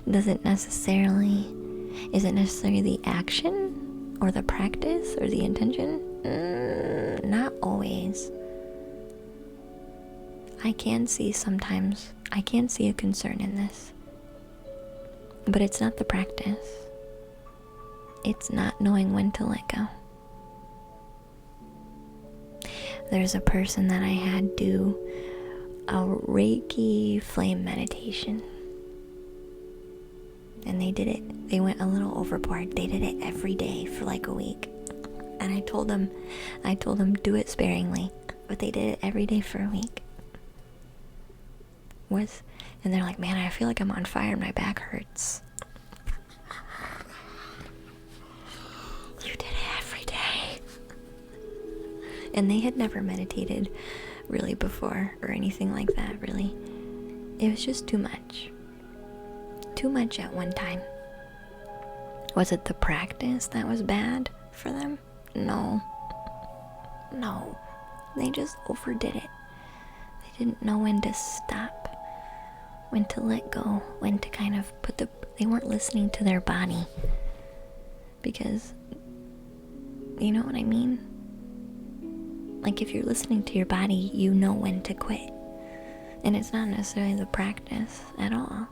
Is it necessarily the action or the practice or the intention? Not always. I can see a concern in this. But it's not the practice. It's not knowing when to let go. There's a person that I had do a Reiki flame meditation. And they did it. They went a little overboard. They did it every day for like a week. And I told them, do it sparingly. But they did it every day for a week. And they're like, man, I feel like I'm on fire and my back hurts. You did it every day. And they had never meditated really before or anything like that, really. It was just too much. Too much at one time. Was it the practice that was bad for them? No. They just overdid it. They didn't know when to stop, when to let go, when to kind of they weren't listening to their body. Because, you know what I mean? Like, if you're listening to your body, you know when to quit. And it's not necessarily the practice at all.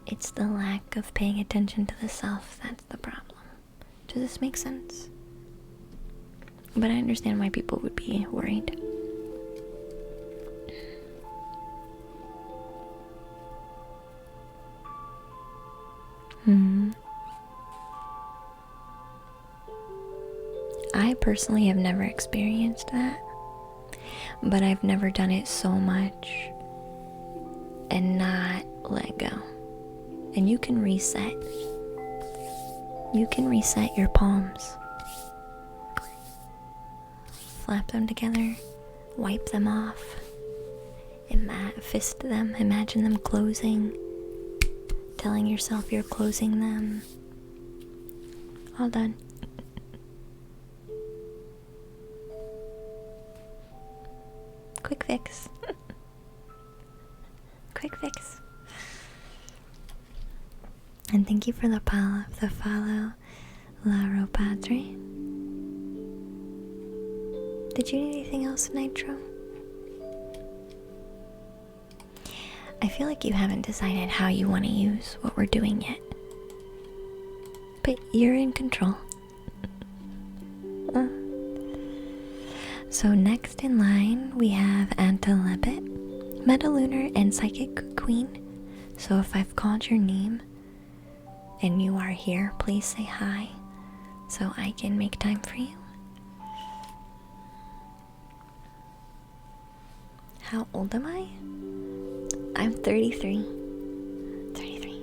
It's the lack of paying attention to the self that's the problem. Does this make sense? But I understand why people would be worried. I personally have never experienced that, but I've never done it so much and not let go. And you can reset. You can reset your palms. Flap them together, wipe them off, fist them, imagine them closing, telling yourself you're closing them. All done. Quick fix. Quick fix. And thank you for the follow, Laro Padre. Did you need anything else, Nitro? I feel like you haven't decided how you want to use what we're doing yet. But you're in control. So next in line we have Antelebit, Metalunar, and Psychic Queen. So if I've called your name and you are here, please say hi so I can make time for you. How old am I? I'm 33. 33.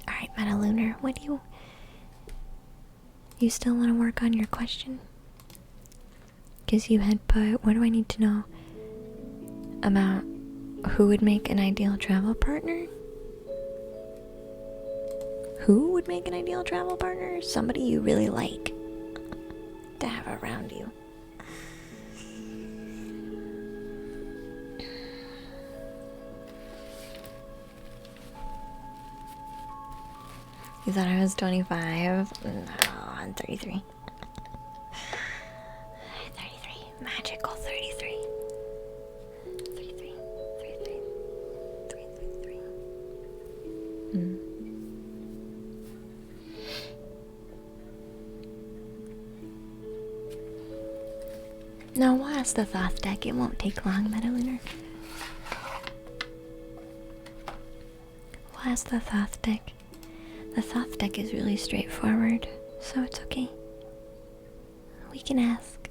Alright, Metalunar, what do you still want to work on your question? Because you had put, what do I need to know about who would make an ideal travel partner? Who would make an ideal travel partner? Somebody you really like to have around you. You thought I was 25? No, I'm 33. 33. Magical 33. 33. 33. 33. No, we'll ask the Thoth deck. It won't take long, Metalunar. We'll ask the Thoth deck. The Thoth deck is really straightforward, so it's okay. We can ask.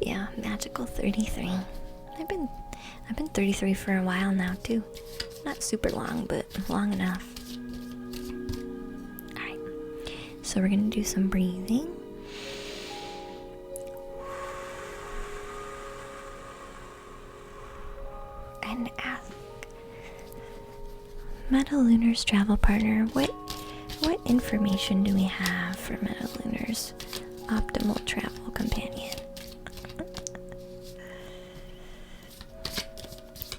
Yeah, magical 33. I've been 33 for a while now too. Not super long, but long enough. Alright. So we're gonna do some breathing. And ask Metalunar's travel partner, what information do we have for Metalunar's optimal travel companion?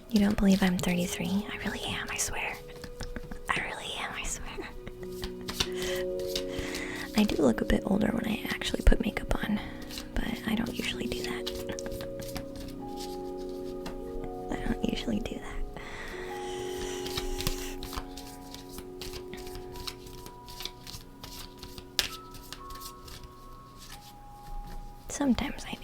You don't believe I'm 33? I really am, I swear. I really am, I swear. I do look a bit older when I actually put makeup on, but I don't usually do that. I don't usually do that. Sometimes I do.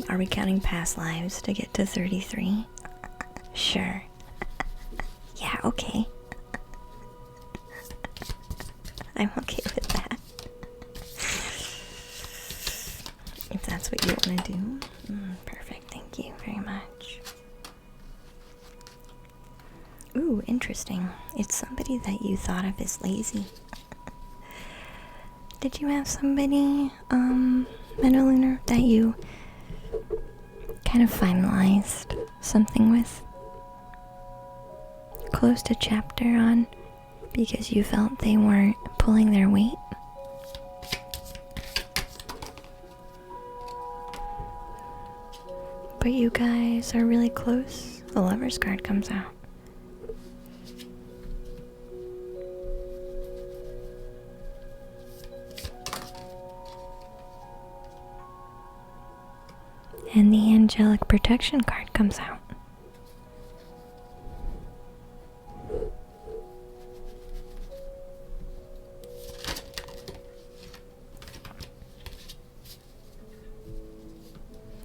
Are we counting past lives to get to 33? Sure. Yeah, okay. I'm okay with that. If that's what you want to do. Perfect, thank you very much. Ooh, interesting. It's somebody that you thought of as lazy. Did you have somebody, Metalunar, that you kind of finalized something with? Closed a chapter on because you felt they weren't pulling their weight? But you guys are really close. The Lover's card comes out. And the Angelic Protection card comes out.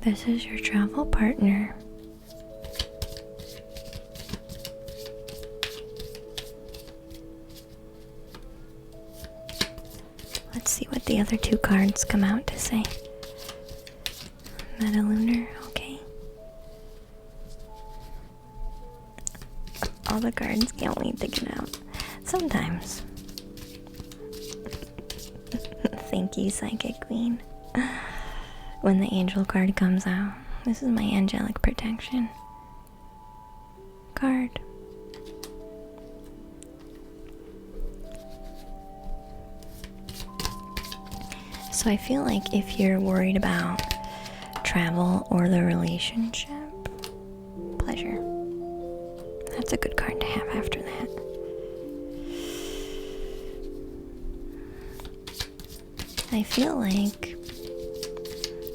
This is your travel partner. Let's see what the other two cards come out to say. Metalunar, okay. All the cards can't wait to get out. Sometimes. Thank you, Psychic Queen. When the angel card comes out, this is my angelic protection card. So I feel like if you're worried about travel or the relationship, pleasure. That's a good card to have after that. I feel like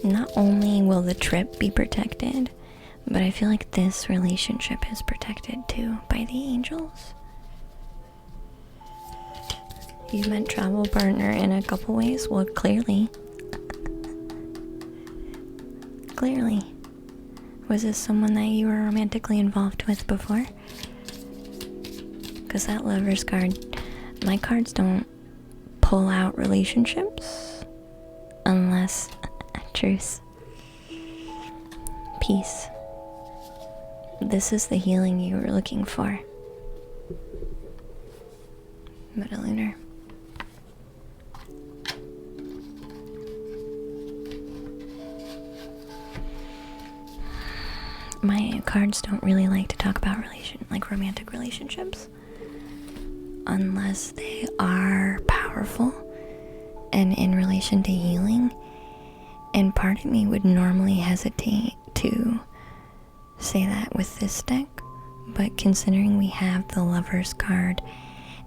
not only will the trip be protected, but I feel like this relationship is protected too by the angels. You meant travel partner in a couple ways? Well, clearly. Clearly. Was this someone that you were romantically involved with before? Because that Lover's card, my cards don't pull out relationships unless truce. Peace. This is the healing you were looking for. Metalunar. My cards don't really like to talk about romantic relationships unless they are powerful and in relation to healing. And part of me would normally hesitate to say that with this deck, but considering we have the Lover's card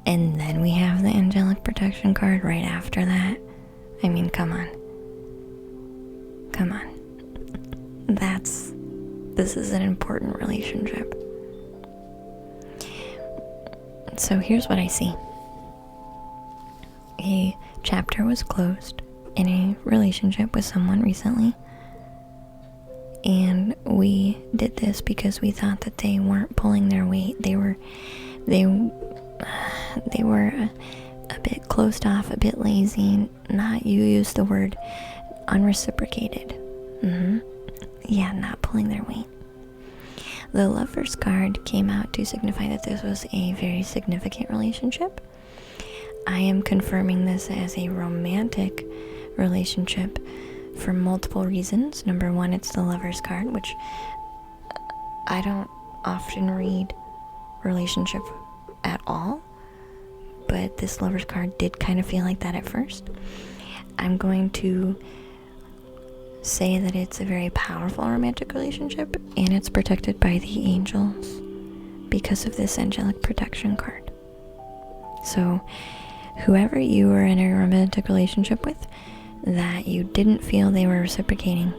and then we have the Angelic Protection card right after that, I mean, come on. Come on. This is an important relationship. So here's what I see. A chapter was closed in a relationship with someone recently, and we did this because we thought that they weren't pulling their weight. They were a bit closed off, a bit lazy. You used the word unreciprocated. Yeah, not pulling their weight. The Lover's card came out to signify that this was a very significant relationship. I am confirming this as a romantic relationship for multiple reasons. Number one, it's the Lover's card, which I don't often read relationship at all, but this Lover's card did kind of feel like that at first. I'm going to say that it's a very powerful romantic relationship, and it's protected by the angels because of this Angelic Protection card. So whoever you were in a romantic relationship with that you didn't feel they were reciprocating,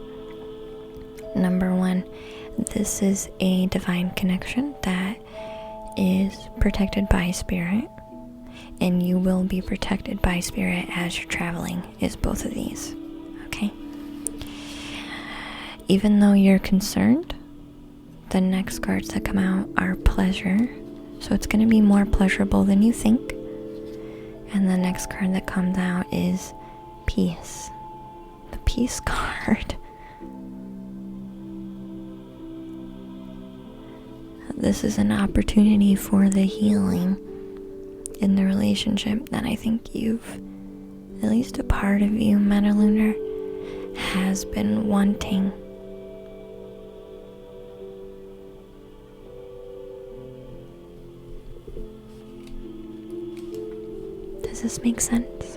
number one, this is a divine connection that is protected by spirit, and you will be protected by spirit as you're traveling, is both of these. Okay? Even though you're concerned, the next cards that come out are pleasure. So it's going to be more pleasurable than you think. And the next card that comes out is peace. The peace card. This is an opportunity for the healing in the relationship that I think you've, at least a part of you, Metalunar, has been wanting. Does this make sense?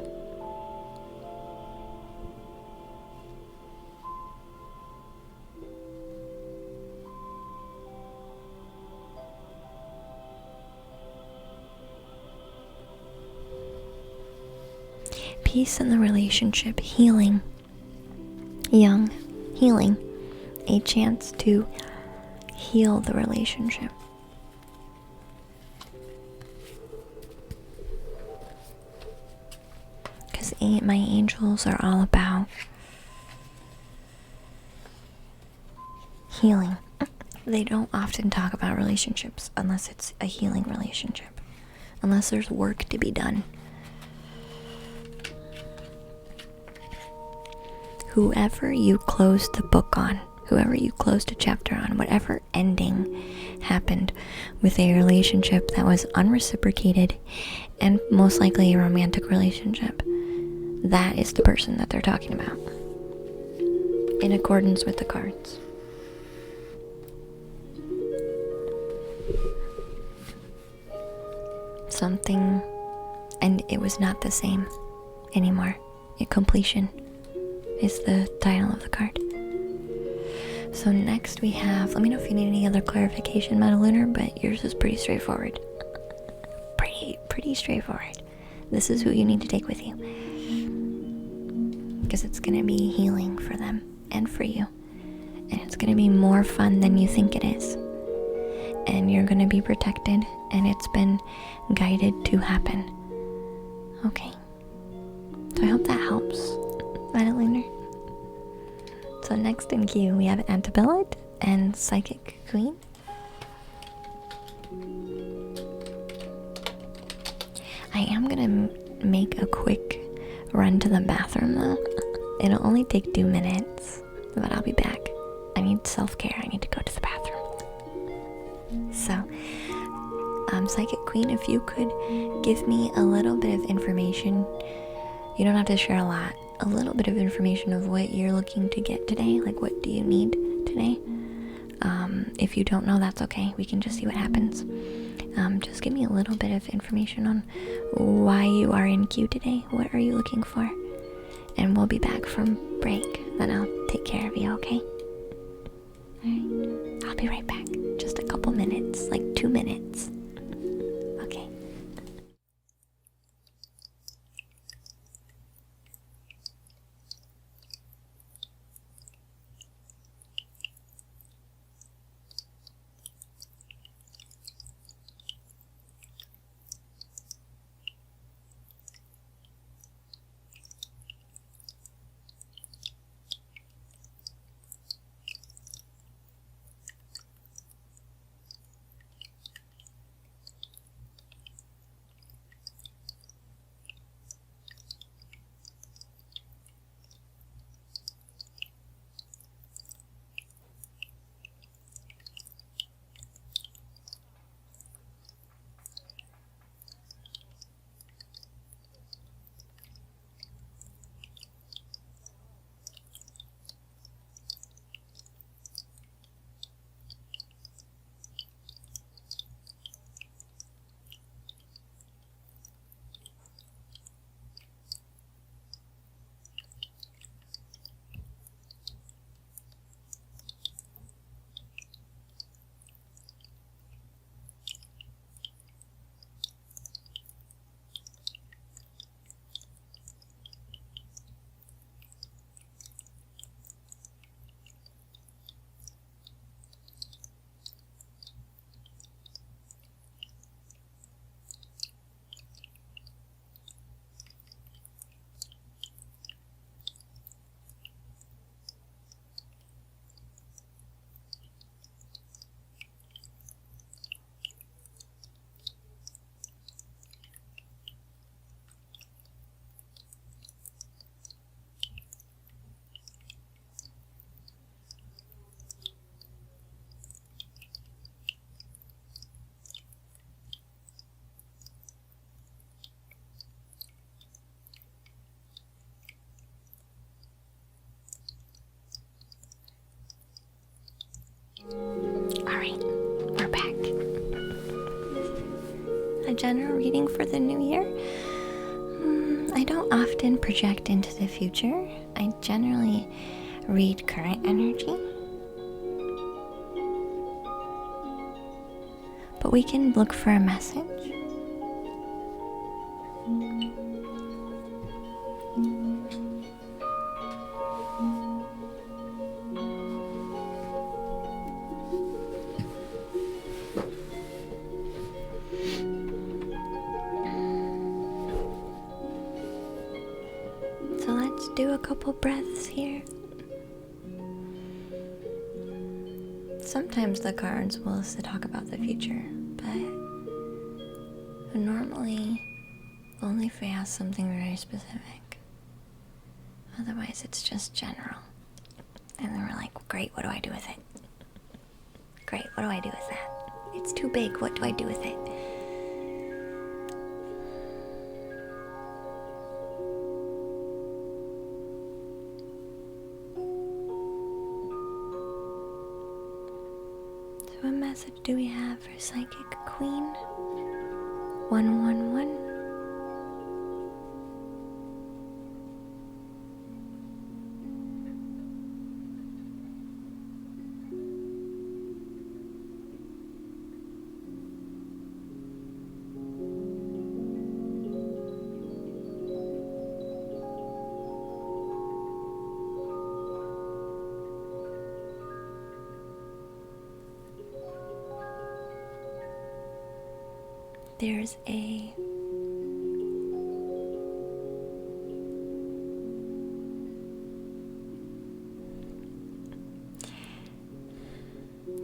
Peace in the relationship, healing, young, healing, a chance to heal the relationship. Because my angels are all about healing. They don't often talk about relationships unless it's a healing relationship, unless there's work to be done. Whoever you closed the book on, whoever you closed a chapter on, whatever ending happened with a relationship that was unreciprocated and most likely a romantic relationship. That is the person that they're talking about, in accordance with the cards. Something, and it was not the same anymore. Completion is the title of the card. So next we have, let me know if you need any other clarification, Metalunar, but yours is pretty straightforward. Pretty straightforward. This is who you need to take with you, because it's going to be healing for them and for you, and it's going to be more fun than you think it is, and you're going to be protected, and it's been guided to happen. Okay, so I hope that helps, Metalunar. So next in queue we have Antibellid and Psychic Queen. I am gonna make a quick run to the bathroom though. It'll only take 2 minutes, but I'll be back. I need self-care. I need to go to the bathroom. So, Psychic Queen, if you could give me a little bit of information. You don't have to share a lot. A little bit of information of what you're looking to get today. Like, what do you need today? If you don't know, that's okay. We can just see what happens. Just give me a little bit of information on why you are in queue today. What are you looking for? And we'll be back from break. Then I'll take care of you, okay? Alright. I'll be right back. Just a couple minutes. Like 2 minutes. Okay. Alright, we're back. A general reading for the new year. I don't often project into the future. I generally read current energy. But we can look for a message. So let's do a couple breaths here. Sometimes the cards will talk about the future, but normally only if we ask something very specific. Otherwise it's just general. And then we're like, great, what do I do with it? Great, what do I do with that? It's too big. What do I do with it? So what message do we have for Psychic Queen? 111.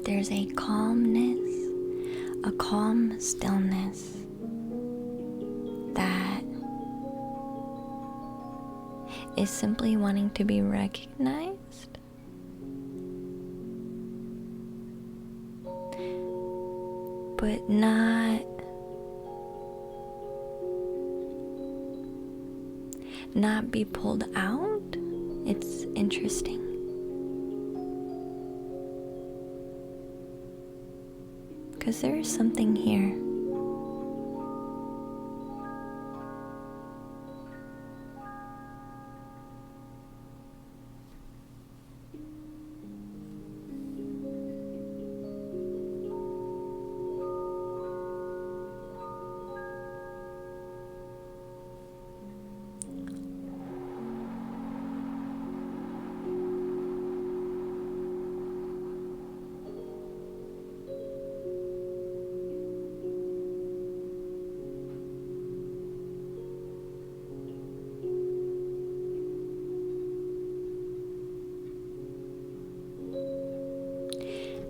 There's a calmness, a calm stillness that is simply wanting to be recognized. But not be pulled out. It's interesting. Because there is something here.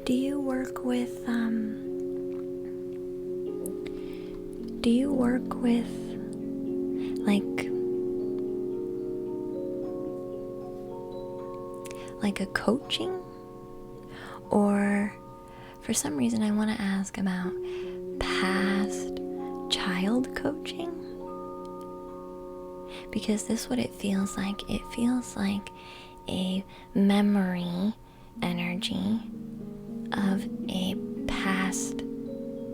Do you work with like a coaching? Or for some reason I want to ask about past child coaching, because this is what it feels like. It feels like a memory energy of a past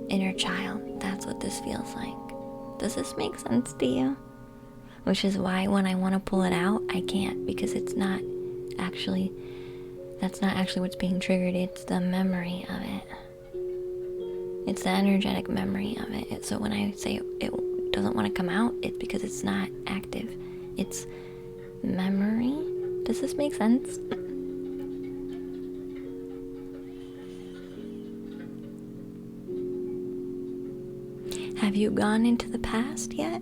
inner child. That's what this feels like. Does this make sense to you? Which is why when I want to pull it out, I can't, because that's not actually what's being triggered. It's the memory of it. It's the energetic memory of it. So when I say it doesn't want to come out, it's because it's not active. It's memory. Does this make sense? Have you gone into the past yet?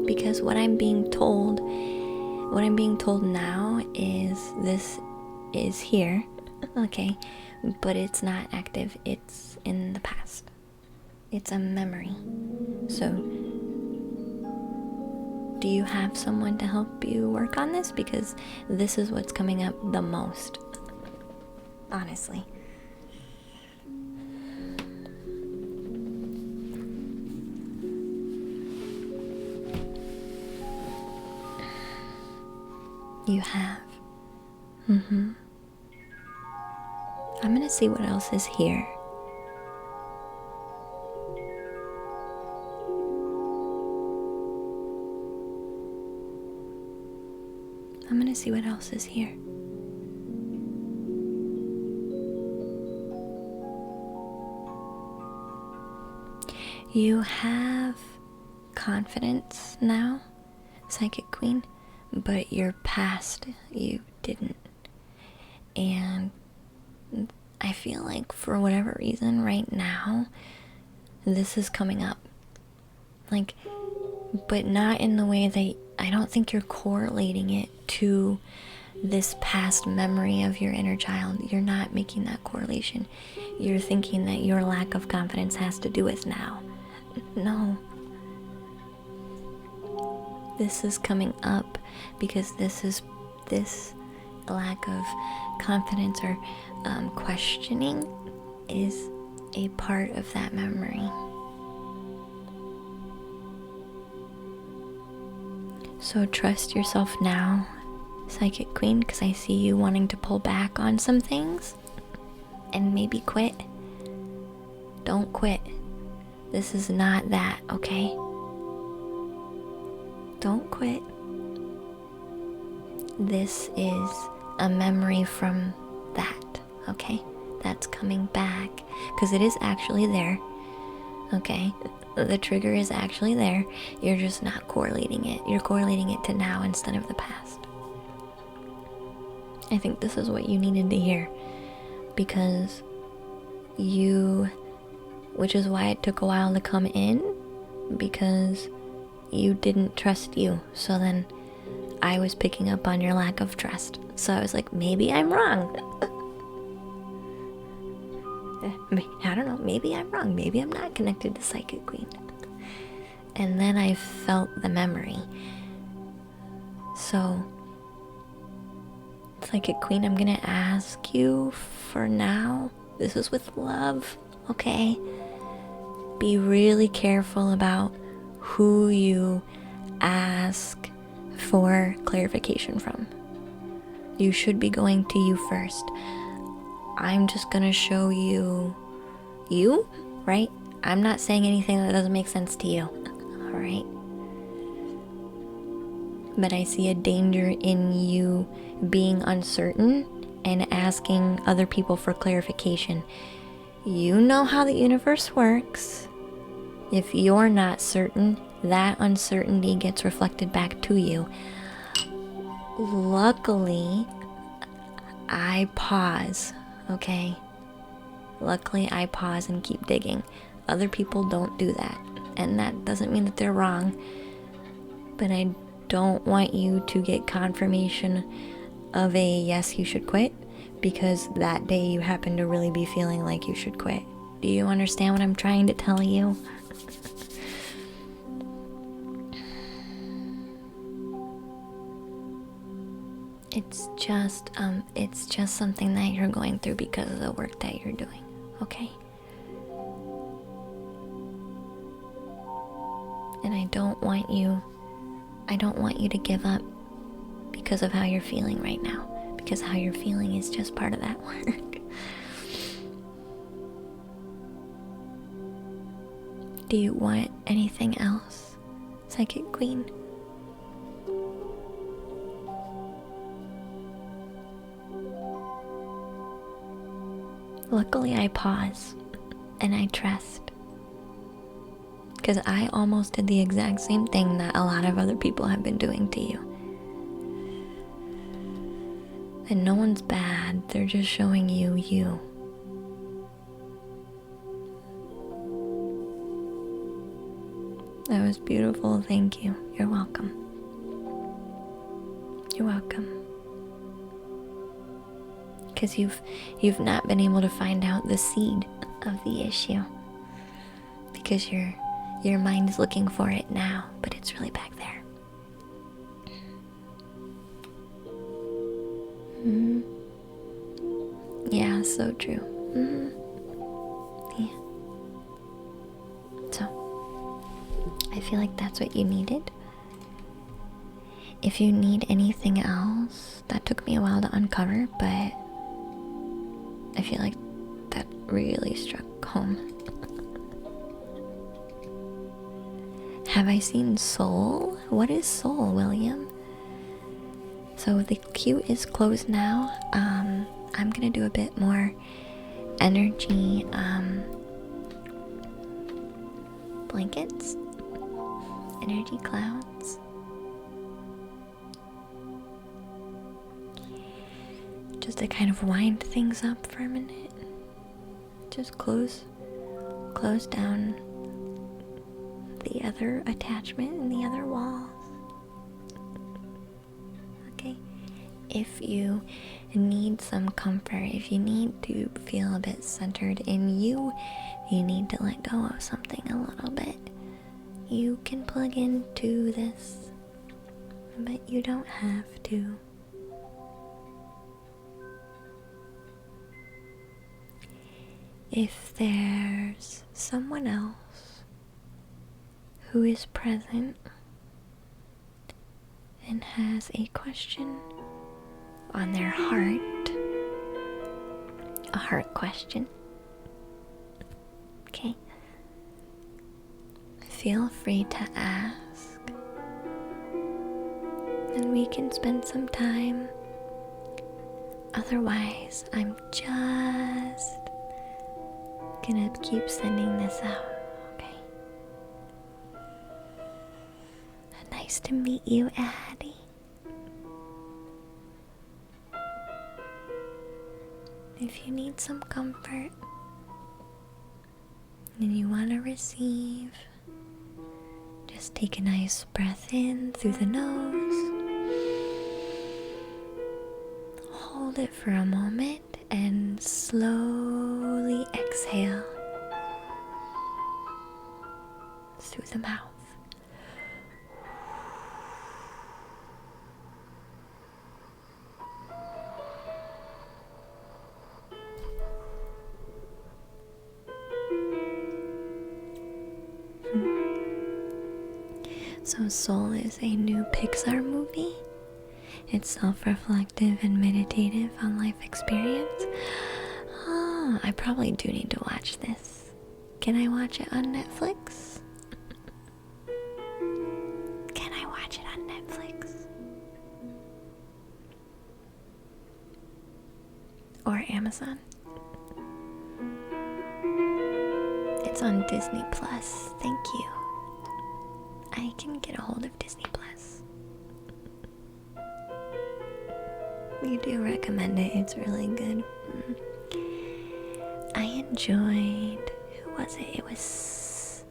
Because what I'm being told now is this is here, okay, but it's not active. It's in the past. It's a memory. So, do you have someone to help you work on this? Because this is what's coming up the most, honestly. You have. I'm gonna see what else is here. I'm gonna see what else is here. You have confidence now, Psychic Queen, but your past, you didn't. And I feel like for whatever reason right now, this is coming up. Like, but not in the way that I don't think you're correlating it to this past memory of your inner child. You're not making that correlation. You're thinking that your lack of confidence has to do with now. No. This is coming up because this lack of confidence or questioning is a part of that memory. So trust yourself now, Psychic Queen, because I see you wanting to pull back on some things and maybe quit. Don't quit. This is not that, okay? Don't quit. This is a memory from that, okay? That's coming back, because it is actually there, okay? The trigger is actually there. You're just not correlating it. You're correlating it to now instead of the past. I think this is what you needed to hear, because which is why it took a while to come in, because you didn't trust you. So then I was picking up on your lack of trust. So I was like, maybe I'm wrong. I don't know, maybe I'm wrong. Maybe I'm not connected to Psychic Queen. And then I felt the memory. So, Psychic Queen, I'm gonna ask you for now. This is with love, okay? Be really careful about who you ask for clarification from. You should be going to you first. I'm just gonna show you, right? I'm not saying anything that doesn't make sense to you, alright? But I see a danger in you being uncertain and asking other people for clarification. You know how the universe works. If you're not certain, that uncertainty gets reflected back to you. Luckily, I pause, okay? Luckily, I pause and keep digging. Other people don't do that. And that doesn't mean that they're wrong. But I don't want you to get confirmation of a yes, you should quit, because that day you happen to really be feeling like you should quit. Do you understand what I'm trying to tell you? It's just something that you're going through because of the work that you're doing, okay? And I don't want you to give up because of how you're feeling right now, because how you're feeling is just part of that work. Do you want anything else, Psychic Queen? Luckily, I pause and I trust, because I almost did the exact same thing that a lot of other people have been doing to you. And no one's bad, they're just showing you you. That was beautiful, thank you. You're welcome. You're welcome. Because you've not been able to find out the seed of the issue, because your mind is looking for it now, but it's really back there. Mm-hmm. Yeah, so true. Mm-hmm. Yeah. So I feel like that's what you needed. If you need anything else, that took me a while to uncover, but I feel like that really struck home. Have I seen soul? What is soul, William? So the queue is closed now. I'm gonna do a bit more energy blankets, energy clouds. Just to kind of wind things up for a minute. Just close down the other attachment and the other walls. Okay? If you need some comfort, if you need to feel a bit centered in you, you need to let go of something a little bit, you can plug into this, but you don't have to. if there's someone else who is present and has a question on their heart, a heart question, okay, feel free to ask, and we can spend some time. Otherwise, I'm just gonna keep sending this out, okay? Nice to meet you, Addie. If you need some comfort and you want to receive, just take a nice breath in through the nose. Hold it for a moment and slowly exhale through the mouth. So Soul is a new Pixar movie. It's self-reflective and meditative on life experience. Oh, I probably do need to watch this. Can I watch it on Netflix? Can I watch it on Netflix? Or Amazon? It's on Disney Plus. Thank you. I can get a hold of Disney Plus. You do recommend it. It's really good. I enjoyed... Who was it? It was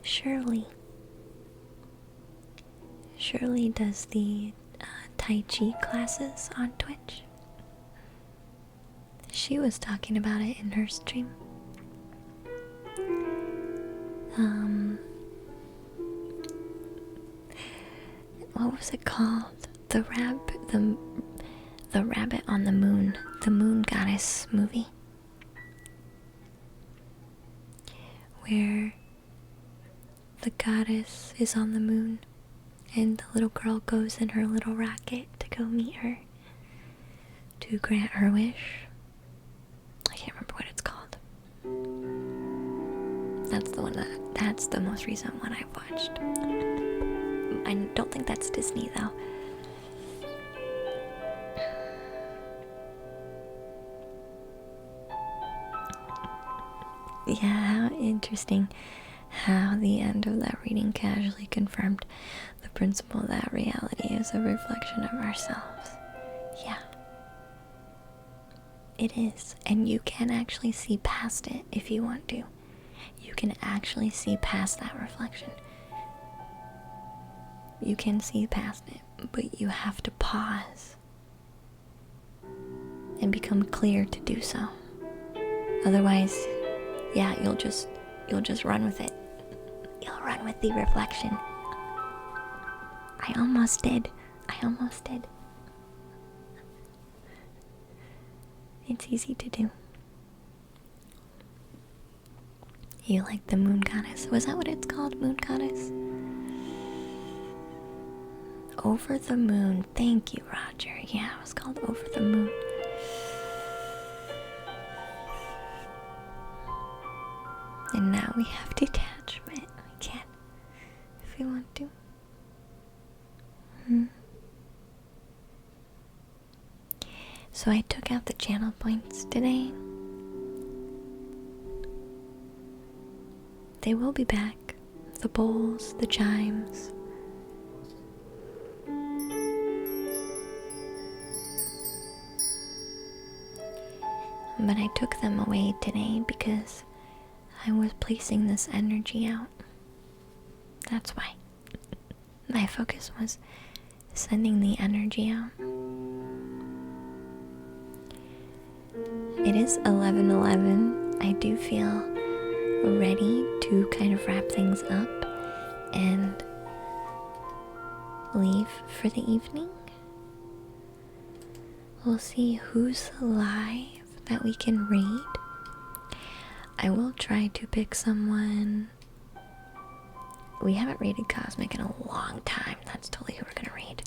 Shirley. Shirley does the Tai Chi classes on Twitch. She was talking about it in her stream. What was it called? The Rabbit on the Moon. The Moon Goddess movie. Where the goddess is on the moon and the little girl goes in her little rocket to go meet her to grant her wish. I can't remember what it's called. That's the most recent one I've watched. I don't think that's Disney though. Yeah, how interesting how the end of that reading casually confirmed the principle that reality is a reflection of ourselves. Yeah. It is, and you can actually see past it if you want to. You can actually see past that reflection. You can see past it, but you have to pause and become clear to do so. Otherwise, yeah, you'll just run with it. You'll run with the reflection. I almost did. It's easy to do. You like the Moon Goddess? Was that what it's called? Moon Goddess? Over the Moon. Thank you, Roger. Yeah, it was called Over the Moon. And now we have detachment. We can, if we want to. So I took out the channel points today. They will be back. The bowls, the chimes. But I took them away today because I was placing this energy out. That's why. My focus was sending the energy out. It is 11:11. I do feel ready to kind of wrap things up and leave for the evening. We'll see who's alive that we can read. I will try to pick someone. We haven't raided Cosmic in a long time. That's totally who we're gonna raid.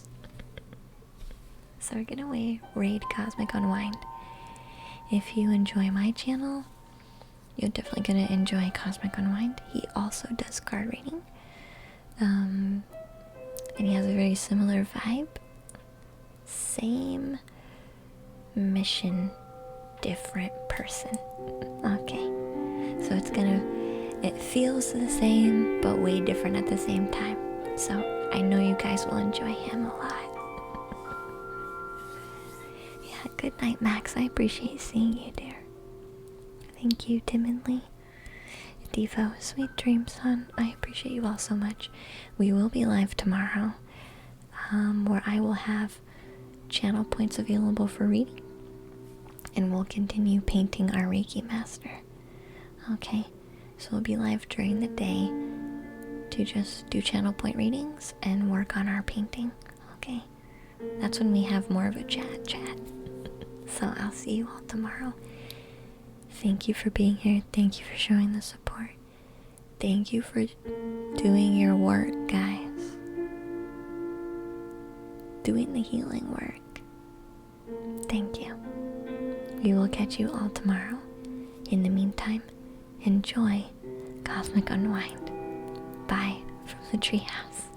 So we're gonna raid Cosmic Unwind. If you enjoy my channel, you're definitely gonna enjoy Cosmic Unwind. He also does card reading. And he has a very similar vibe. Same mission, different person. Okay. So it feels the same, but way different at the same time. So I know you guys will enjoy him a lot. Yeah, good night, Max. I appreciate seeing you, dear. Thank you, Timidly. Devo, sweet dreams, son. I appreciate you all so much. We will be live tomorrow, where I will have channel points available for reading, and we'll continue painting our Reiki Master. Okay, so we'll be live during the day to just do channel point readings and work on our painting. Okay, that's when we have more of a chat. So I'll see you all tomorrow. Thank you for being here. Thank you for showing the support. Thank you for doing your work, guys. Doing the healing work. Thank you. We will catch you all tomorrow. In the meantime, enjoy Cosmic Unwind. Bye from the treehouse.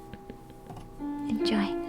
Enjoy.